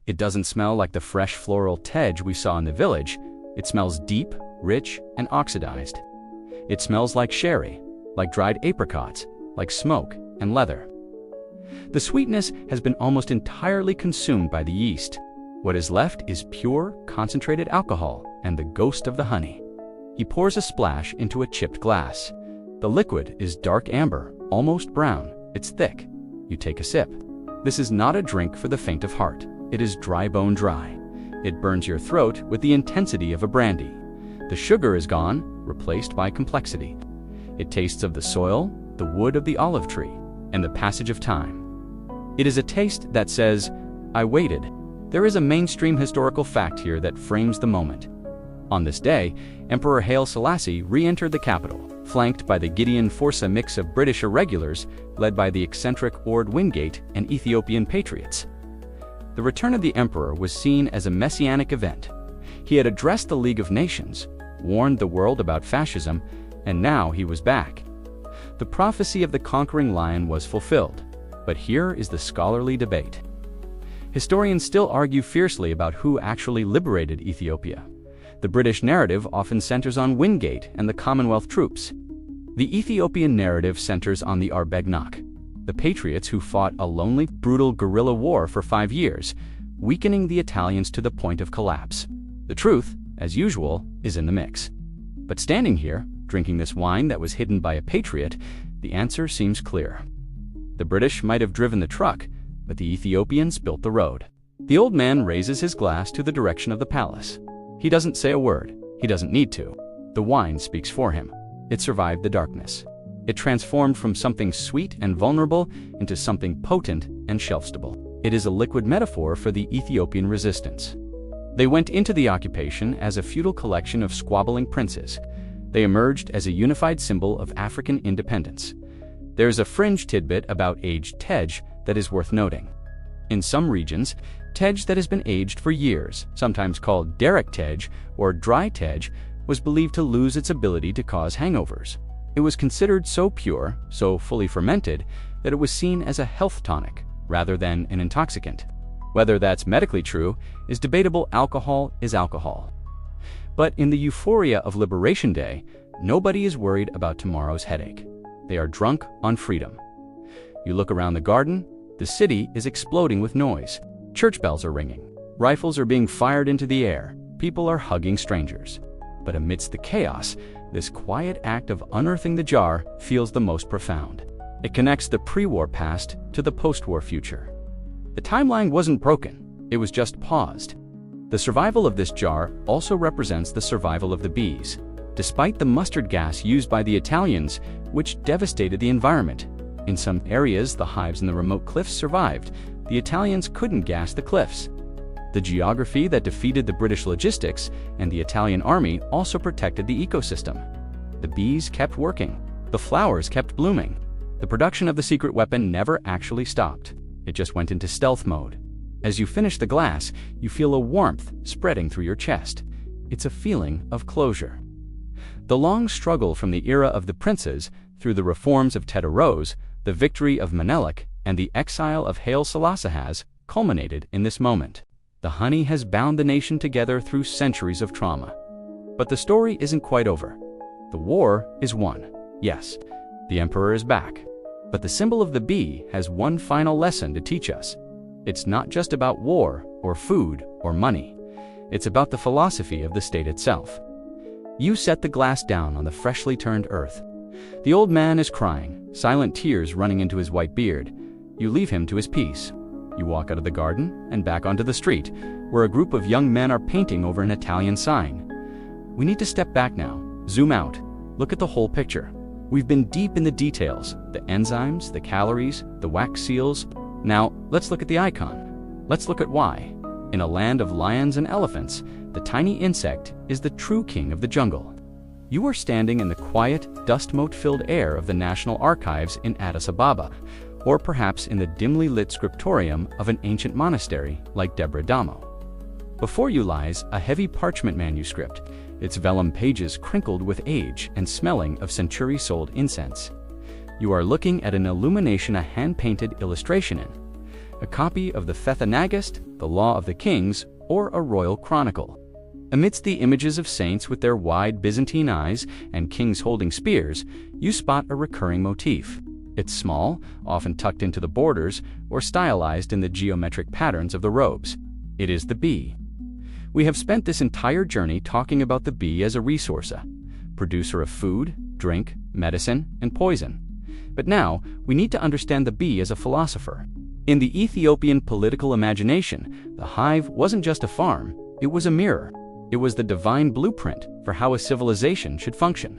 It doesn't smell like the fresh floral Tej we saw in the village. It smells deep, rich, and oxidized. It smells like sherry, like dried apricots, like smoke and leather. The sweetness has been almost entirely consumed by the yeast. What is left is pure, concentrated alcohol and the ghost of the honey. He pours a splash into a chipped glass. The liquid is dark amber, almost brown. It's thick. You take a sip. This is not a drink for the faint of heart. It is dry bone dry. It burns your throat with the intensity of a brandy. The sugar is gone, replaced by complexity. It tastes of the soil, the wood of the olive tree, and the passage of time. It is a taste that says, "I waited." There is a mainstream historical fact here that frames the moment. On this day, Emperor Haile Selassie re-entered the capital, flanked by the Gideon Forza mix of British irregulars led by the eccentric Ord Wingate and Ethiopian patriots. The return of the emperor was seen as a messianic event. He had addressed the League of Nations, warned the world about fascism, and now he was back. The prophecy of the conquering lion was fulfilled, but here is the scholarly debate. Historians still argue fiercely about who actually liberated Ethiopia. The British narrative often centers on Wingate and the Commonwealth troops. The Ethiopian narrative centers on the Arbegnach, the patriots who fought a lonely, brutal guerrilla war for 5 years, weakening the Italians to the point of collapse. The truth, as usual, is in the mix. But standing here, drinking this wine that was hidden by a patriot, the answer seems clear. The British might have driven the truck, but the Ethiopians built the road. The old man raises his glass to the direction of the palace. He doesn't say a word. He doesn't need to. The wine speaks for him. It survived the darkness. It transformed from something sweet and vulnerable into something potent and shelf-stable. It is a liquid metaphor for the Ethiopian resistance. They went into the occupation as a feudal collection of squabbling princes. They emerged as a unified symbol of African independence. There's a fringe tidbit about aged tej that is worth noting. In some regions, tej that has been aged for years, sometimes called derrick tej or dry tej, was believed to lose its ability to cause hangovers. It was considered so pure, so fully fermented, that it was seen as a health tonic rather than an intoxicant. Whether that's medically true is debatable. Alcohol is alcohol. But in the euphoria of Liberation Day, nobody is worried about tomorrow's headache. They are drunk on freedom. You look around the garden, the city is exploding with noise. Church bells are ringing. Rifles are being fired into the air. People are hugging strangers. But amidst the chaos, this quiet act of unearthing the jar feels the most profound. It connects the pre-war past to the post-war future. The timeline wasn't broken. It was just paused. The survival of this jar also represents the survival of the bees. Despite the mustard gas used by the Italians, which devastated the environment. In some areas, the hives in the remote cliffs survived. The Italians couldn't gas the cliffs. The geography that defeated the British logistics and the Italian army also protected the ecosystem. The bees kept working. The flowers kept blooming. The production of the secret weapon never actually stopped. It just went into stealth mode. As you finish the glass, you feel a warmth spreading through your chest. It's a feeling of closure. The long struggle from the era of the princes through the reforms of Theodorus, the victory of Menelik, and the exile of Haile Selassie has culminated in this moment. The honey has bound the nation together through centuries of trauma. But the story isn't quite over. The war is won. Yes, the emperor is back. But the symbol of the bee has one final lesson to teach us. It's not just about war or food or money. It's about the philosophy of the state itself. You set the glass down on the freshly turned earth. The old man is crying, silent tears running into his white beard. You leave him to his peace. You walk out of the garden and back onto the street, where a group of young men are painting over an Italian sign. We need to step back now, zoom out, look at the whole picture. We've been deep in the details, the enzymes, the calories, the wax seals. Now, let's look at the icon. Let's look at why. In a land of lions and elephants, the tiny insect is the true king of the jungle. You are standing in the quiet, dust-mote-filled air of the National Archives in Addis Ababa, or perhaps in the dimly lit scriptorium of an ancient monastery like Debre Damo. Before you lies a heavy parchment manuscript, its vellum pages crinkled with age and smelling of century-sold incense. You are looking at an illumination, a hand-painted illustration in, a copy of the Fethanagist, the Law of the Kings, or a royal chronicle. Amidst the images of saints with their wide Byzantine eyes and kings holding spears, you spot a recurring motif. It's small, often tucked into the borders, or stylized in the geometric patterns of the robes. It is the bee. We have spent this entire journey talking about the bee as a resource, a producer of food, drink, medicine, and poison. But now, we need to understand the bee as a philosopher. In the Ethiopian political imagination, the hive wasn't just a farm, it was a mirror. It was the divine blueprint for how a civilization should function.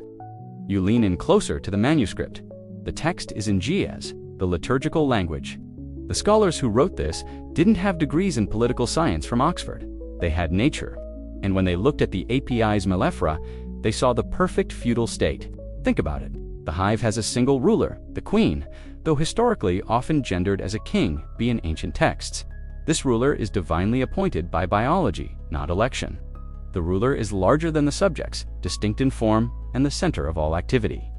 You lean in closer to the manuscript. The text is in Ge'ez, the liturgical language. The scholars who wrote this didn't have degrees in political science from Oxford. They had nature. And when they looked at the API's Malephra, they saw the perfect feudal state. Think about it. The hive has a single ruler, the queen, though historically often gendered as a king be in ancient texts. This ruler is divinely appointed by biology, not election. The ruler is larger than the subjects, distinct in form, and the center of all activity.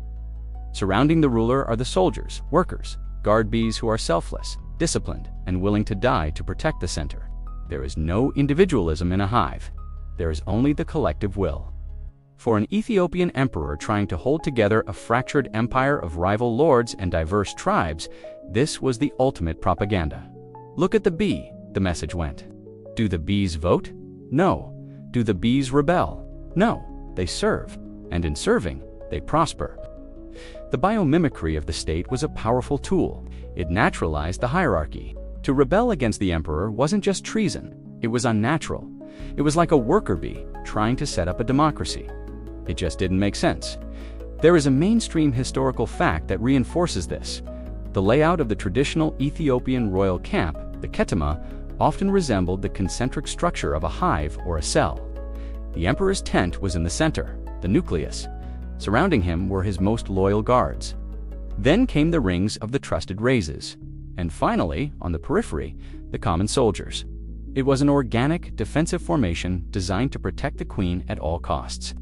Surrounding the ruler are the soldiers, workers, guard bees who are selfless, disciplined, and willing to die to protect the center. There is no individualism in a hive. There is only the collective will. For an Ethiopian emperor trying to hold together a fractured empire of rival lords and diverse tribes, this was the ultimate propaganda. Look at the bee, the message went. Do the bees vote? No. Do the bees rebel? No. They serve, and in serving, they prosper. The biomimicry of the state was a powerful tool. It naturalized the hierarchy. To rebel against the emperor wasn't just treason, it was unnatural. It was like a worker bee trying to set up a democracy. It just didn't make sense. There is a mainstream historical fact that reinforces this. The layout of the traditional Ethiopian royal camp, the ketema, often resembled the concentric structure of a hive or a cell. The emperor's tent was in the center, the nucleus. Surrounding him were his most loyal guards. Then came the rings of the trusted raises. And finally, on the periphery, the common soldiers. It was an organic, defensive formation designed to protect the queen at all costs.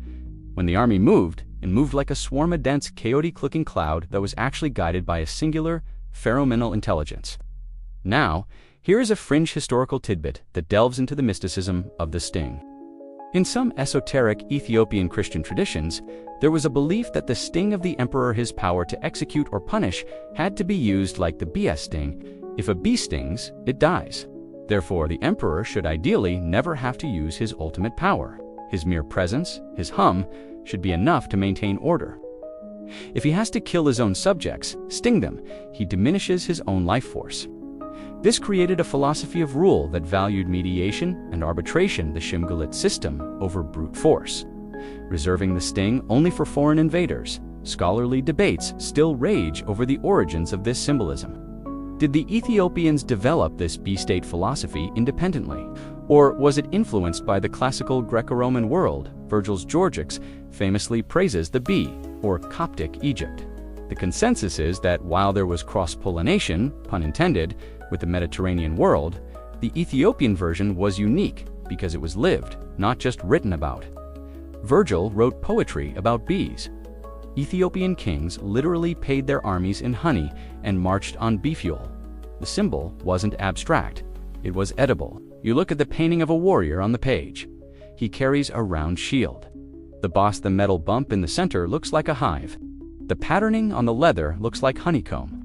When the army moved, it moved like a swarm of dense, chaotic-looking cloud that was actually guided by a singular, phenomenal intelligence. Now, here is a fringe historical tidbit that delves into the mysticism of the sting. In some esoteric Ethiopian Christian traditions, there was a belief that the sting of the emperor, his power to execute or punish, had to be used like the bee sting. If a bee stings, it dies. Therefore, the emperor should ideally never have to use his ultimate power. His mere presence, his hum, should be enough to maintain order. If he has to kill his own subjects, sting them, he diminishes his own life force. This created a philosophy of rule that valued mediation and arbitration, the Shimgalit system, over brute force. Reserving the sting only for foreign invaders, scholarly debates still rage over the origins of this symbolism. Did the Ethiopians develop this bee-state philosophy independently? Or was it influenced by the classical Greco-Roman world? Virgil's Georgics famously praises the bee, or Coptic Egypt. The consensus is that while there was cross-pollination, pun intended, with the Mediterranean world, the Ethiopian version was unique because it was lived, not just written about. Virgil wrote poetry about bees. Ethiopian kings literally paid their armies in honey and marched on bee fuel. The symbol wasn't abstract, it was edible. You look at the painting of a warrior on the page. He carries a round shield. The boss, the metal bump in the center, looks like a hive. The patterning on the leather looks like honeycomb.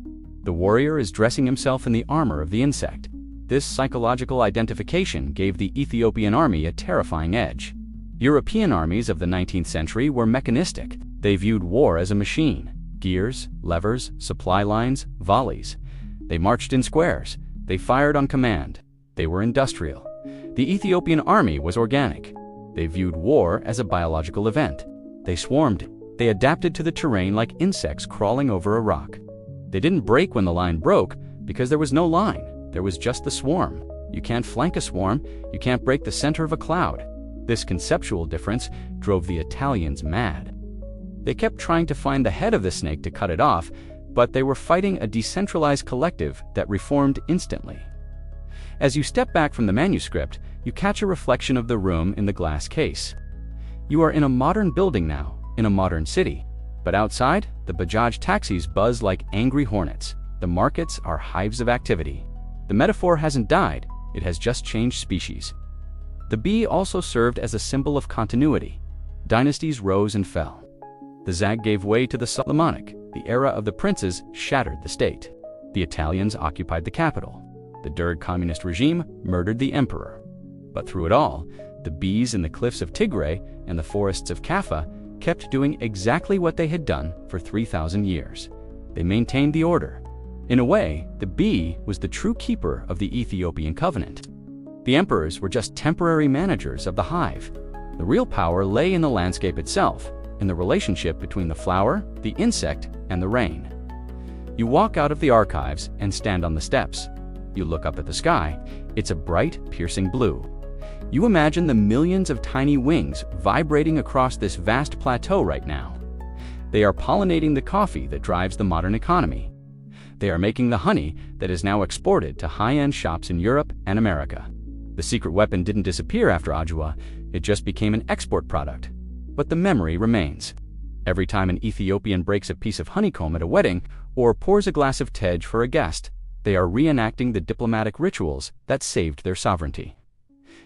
The warrior is dressing himself in the armor of the insect. This psychological identification gave the Ethiopian army a terrifying edge. European armies of the 19th century were mechanistic. They viewed war as a machine. Gears, levers, supply lines, volleys. They marched in squares. They fired on command. They were industrial. The Ethiopian army was organic. They viewed war as a biological event. They swarmed. They adapted to the terrain like insects crawling over a rock. They didn't break when the line broke because there was no line. There was just the swarm. You can't flank a swarm. You can't break the center of a cloud. This conceptual difference drove the Italians mad. They kept trying to find the head of the snake to cut it off, but they were fighting a decentralized collective that reformed instantly. As you step back from the manuscript, you catch a reflection of the room in the glass case. You are in a modern building now, in a modern city. But outside, the Bajaj taxis buzz like angry hornets. The markets are hives of activity. The metaphor hasn't died, it has just changed species. The bee also served as a symbol of continuity. Dynasties rose and fell. The Zag gave way to the Solomonic. The era of the princes shattered the state. The Italians occupied the capital. The Derg communist regime murdered the emperor. But through it all, the bees in the cliffs of Tigray and the forests of Kaffa kept doing exactly what they had done for 3,000 years. They maintained the order. In a way, the bee was the true keeper of the Ethiopian covenant. The emperors were just temporary managers of the hive. The real power lay in the landscape itself, in the relationship between the flower, the insect, and the rain. You walk out of the archives and stand on the steps. You look up at the sky. It's a bright, piercing blue. You imagine the millions of tiny wings vibrating across this vast plateau right now. They are pollinating the coffee that drives the modern economy. They are making the honey that is now exported to high-end shops in Europe and America. The secret weapon didn't disappear after Adwa, it just became an export product. But the memory remains. Every time an Ethiopian breaks a piece of honeycomb at a wedding or pours a glass of tej for a guest, they are reenacting the diplomatic rituals that saved their sovereignty.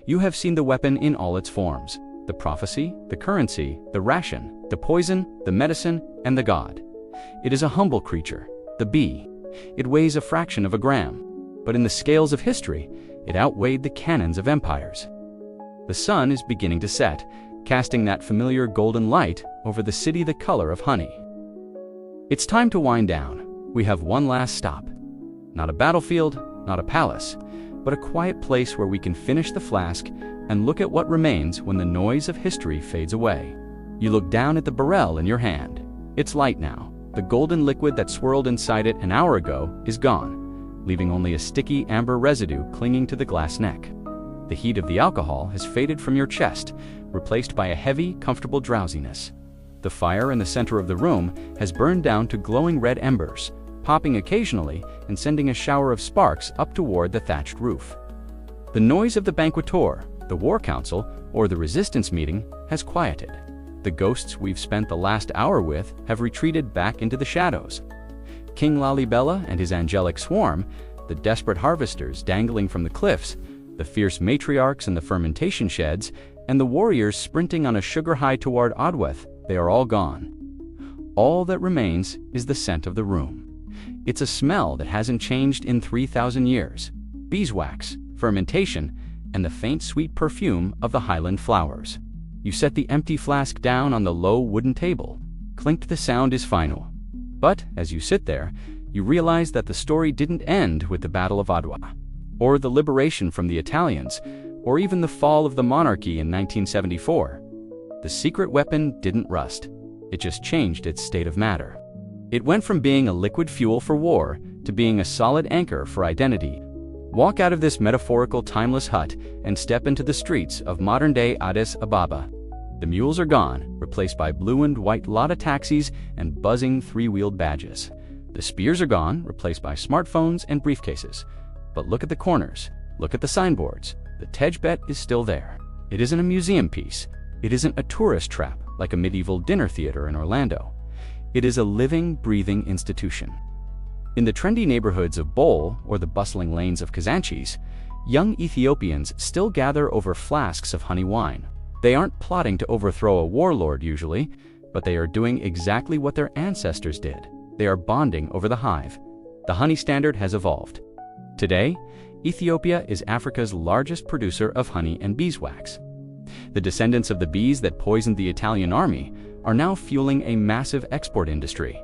You have seen the weapon in all its forms: the prophecy, the currency, the ration, the poison, the medicine, and the god. It is a humble creature, the bee. It weighs a fraction of a gram, but in the scales of history, it outweighed the cannons of empires. The sun is beginning to set, casting that familiar golden light over the city the color of honey. It's time to wind down. We have one last stop. Not a battlefield, not a palace, but a quiet place where we can finish the flask and look at what remains when the noise of history fades away. You look down at the barrel in your hand. It's light now. The golden liquid that swirled inside it an hour ago is gone, leaving only a sticky amber residue clinging to the glass neck. The heat of the alcohol has faded from your chest, replaced by a heavy, comfortable drowsiness. The fire in the center of the room has burned down to glowing red embers, popping occasionally and sending a shower of sparks up toward the thatched roof. The noise of the banqueteur, the war council, or the resistance meeting has quieted. The ghosts we've spent the last hour with have retreated back into the shadows. King Lalibela and his angelic swarm, the desperate harvesters dangling from the cliffs, the fierce matriarchs in the fermentation sheds, and the warriors sprinting on a sugar high toward Adweth, they are all gone. All that remains is the scent of the room. It's a smell that hasn't changed in 3,000 years. Beeswax, fermentation, and the faint sweet perfume of the highland flowers. You set the empty flask down on the low wooden table. Clink, the sound is final. But as you sit there, you realize that the story didn't end with the Battle of Adwa, or the liberation from the Italians, or even the fall of the monarchy in 1974. The secret weapon didn't rust. It just changed its state of matter. It went from being a liquid fuel for war to being a solid anchor for identity. Walk out of this metaphorical timeless hut and step into the streets of modern-day Addis Ababa. The mules are gone, replaced by blue and white Lada taxis and buzzing three-wheeled badges. The spears are gone, replaced by smartphones and briefcases. But look at the corners. Look at the signboards. The tej bet is still there. It isn't a museum piece. It isn't a tourist trap like a medieval dinner theater in Orlando. It is a living, breathing institution. In the trendy neighborhoods of Bol or the bustling lanes of Kazanchis, young Ethiopians still gather over flasks of honey wine. They aren't plotting to overthrow a warlord usually, but they are doing exactly what their ancestors did. They are bonding over the hive. The honey standard has evolved. Today, Ethiopia is Africa's largest producer of honey and beeswax. The descendants of the bees that poisoned the Italian army are now fueling a massive export industry.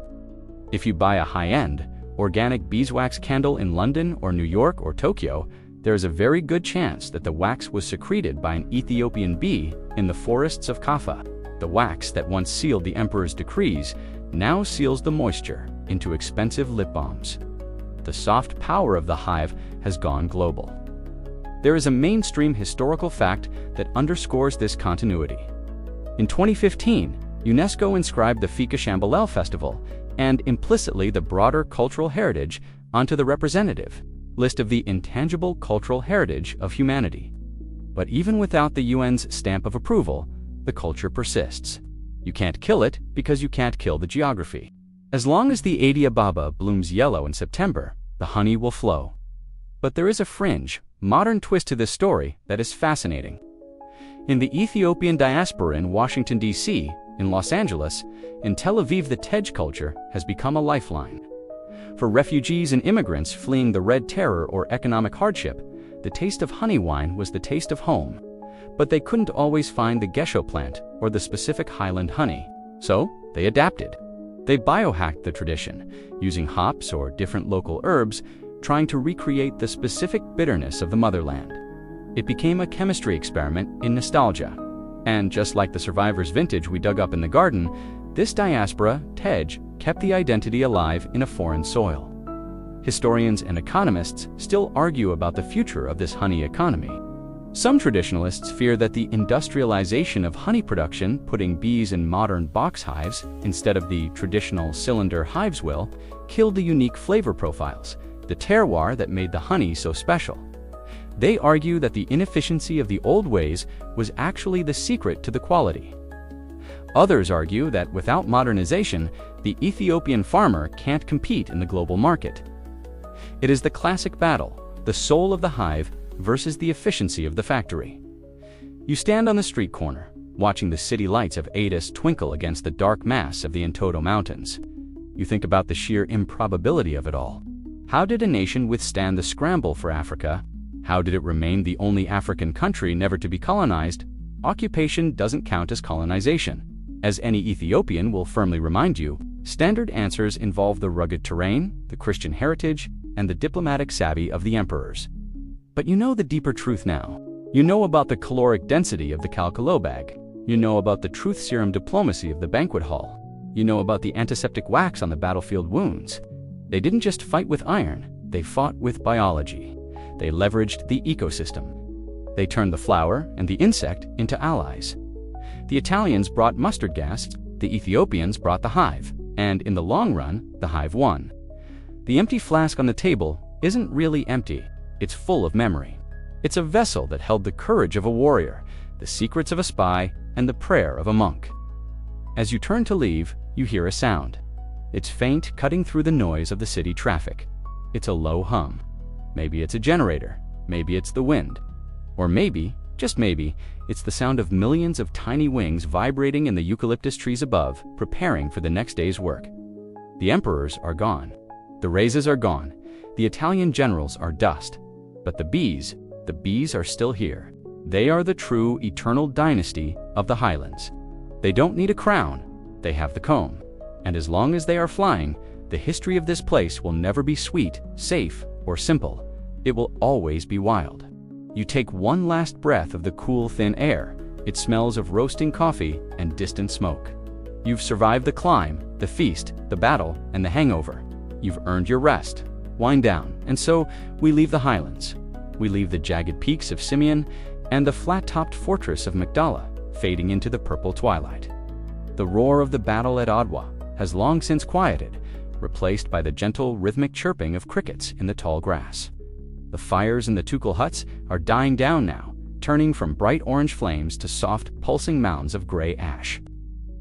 If you buy a high-end, organic beeswax candle in London or New York or Tokyo, there is a very good chance that the wax was secreted by an Ethiopian bee in the forests of Kaffa. The wax that once sealed the emperor's decrees now seals the moisture into expensive lip balms. The soft power of the hive has gone global. There is a mainstream historical fact that underscores this continuity. In 2015, UNESCO inscribed the Fika Shambalel Festival and implicitly the broader cultural heritage onto the representative list of the intangible cultural heritage of humanity. But even without the UN's stamp of approval, the culture persists. You can't kill it because you can't kill the geography. As long as the Addis Ababa blooms yellow in September, the honey will flow. But there is a fringe, modern twist to this story that is fascinating. In the Ethiopian diaspora in Washington, D.C., in Los Angeles, in Tel Aviv, the tej culture has become a lifeline. For refugees and immigrants fleeing the Red Terror or economic hardship, the taste of honey wine was the taste of home. But they couldn't always find the gesho plant or the specific highland honey. So they adapted. They biohacked the tradition, using hops or different local herbs, trying to recreate the specific bitterness of the motherland. It became a chemistry experiment in nostalgia. And just like the survivor's vintage we dug up in the garden, this diaspora, Tej, kept the identity alive in a foreign soil. Historians and economists still argue about the future of this honey economy. Some traditionalists fear that the industrialization of honey production, putting bees in modern box hives instead of the traditional cylinder hives will, killed the unique flavor profiles, the terroir that made the honey so special. They argue that the inefficiency of the old ways was actually the secret to the quality. Others argue that without modernization, the Ethiopian farmer can't compete in the global market. It is the classic battle, the soul of the hive versus the efficiency of the factory. You stand on the street corner, watching the city lights of Addis twinkle against the dark mass of the Untold mountains. You think about the sheer improbability of it all. How did a nation withstand the scramble for Africa? How did it remain the only African country never to be colonized? Occupation doesn't count as colonization. As any Ethiopian will firmly remind you, standard answers involve the rugged terrain, the Christian heritage, and the diplomatic savvy of the emperors. But you know the deeper truth now. You know about the caloric density of the calcolo bag. You know about the truth serum diplomacy of the banquet hall. You know about the antiseptic wax on the battlefield wounds. They didn't just fight with iron, they fought with biology. They leveraged the ecosystem. They turned the flower and the insect into allies. The Italians brought mustard gas, the Ethiopians brought the hive, and in the long run, the hive won. The empty flask on the table isn't really empty. It's full of memory. It's a vessel that held the courage of a warrior, the secrets of a spy, and the prayer of a monk. As you turn to leave, you hear a sound. It's faint, cutting through the noise of the city traffic. It's a low hum. Maybe it's a generator. Maybe it's the wind. Or maybe, just maybe, it's the sound of millions of tiny wings vibrating in the eucalyptus trees above, preparing for the next day's work. The emperors are gone. The races are gone. The Italian generals are dust. But the bees are still here. They are the true eternal dynasty of the highlands. They don't need a crown, they have the comb. And as long as they are flying, the history of this place will never be sweet, safe, or simple. It will always be wild. You take one last breath of the cool, thin air. It smells of roasting coffee and distant smoke. You've survived the climb, the feast, the battle, and the hangover. You've earned your rest. Wind down, and so we leave the highlands. We leave the jagged peaks of Simeon and the flat-topped fortress of Magdala, fading into the purple twilight. The roar of the battle at Adwa has long since quieted, replaced by the gentle, rhythmic chirping of crickets in the tall grass. The fires in the Tukul huts are dying down now, turning from bright orange flames to soft, pulsing mounds of gray ash.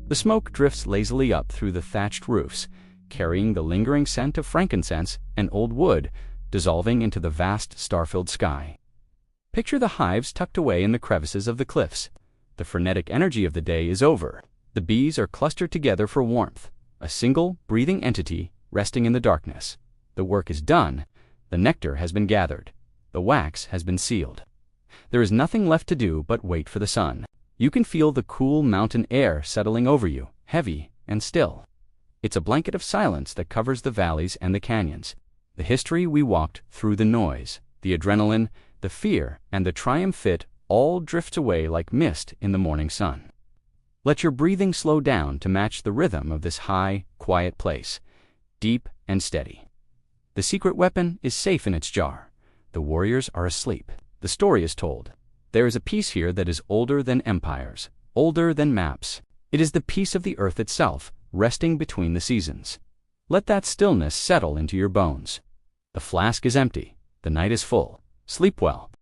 The smoke drifts lazily up through the thatched roofs, carrying the lingering scent of frankincense and old wood, dissolving into the vast star-filled sky. Picture the hives tucked away in the crevices of the cliffs. The frenetic energy of the day is over. The bees are clustered together for warmth, a single, breathing entity resting in the darkness. The work is done. The nectar has been gathered. The wax has been sealed. There is nothing left to do but wait for the sun. You can feel the cool mountain air settling over you, heavy and still. It's a blanket of silence that covers the valleys and the canyons. The history we walked through, the noise, the adrenaline, the fear, and the triumph fit all drifts away like mist in the morning sun. Let your breathing slow down to match the rhythm of this high, quiet place, deep and steady. The secret weapon is safe in its jar. The warriors are asleep. The story is told. There is a peace here that is older than empires, older than maps. It is the peace of the earth itself, resting between the seasons. Let that stillness settle into your bones. The flask is empty. The night is full. Sleep well.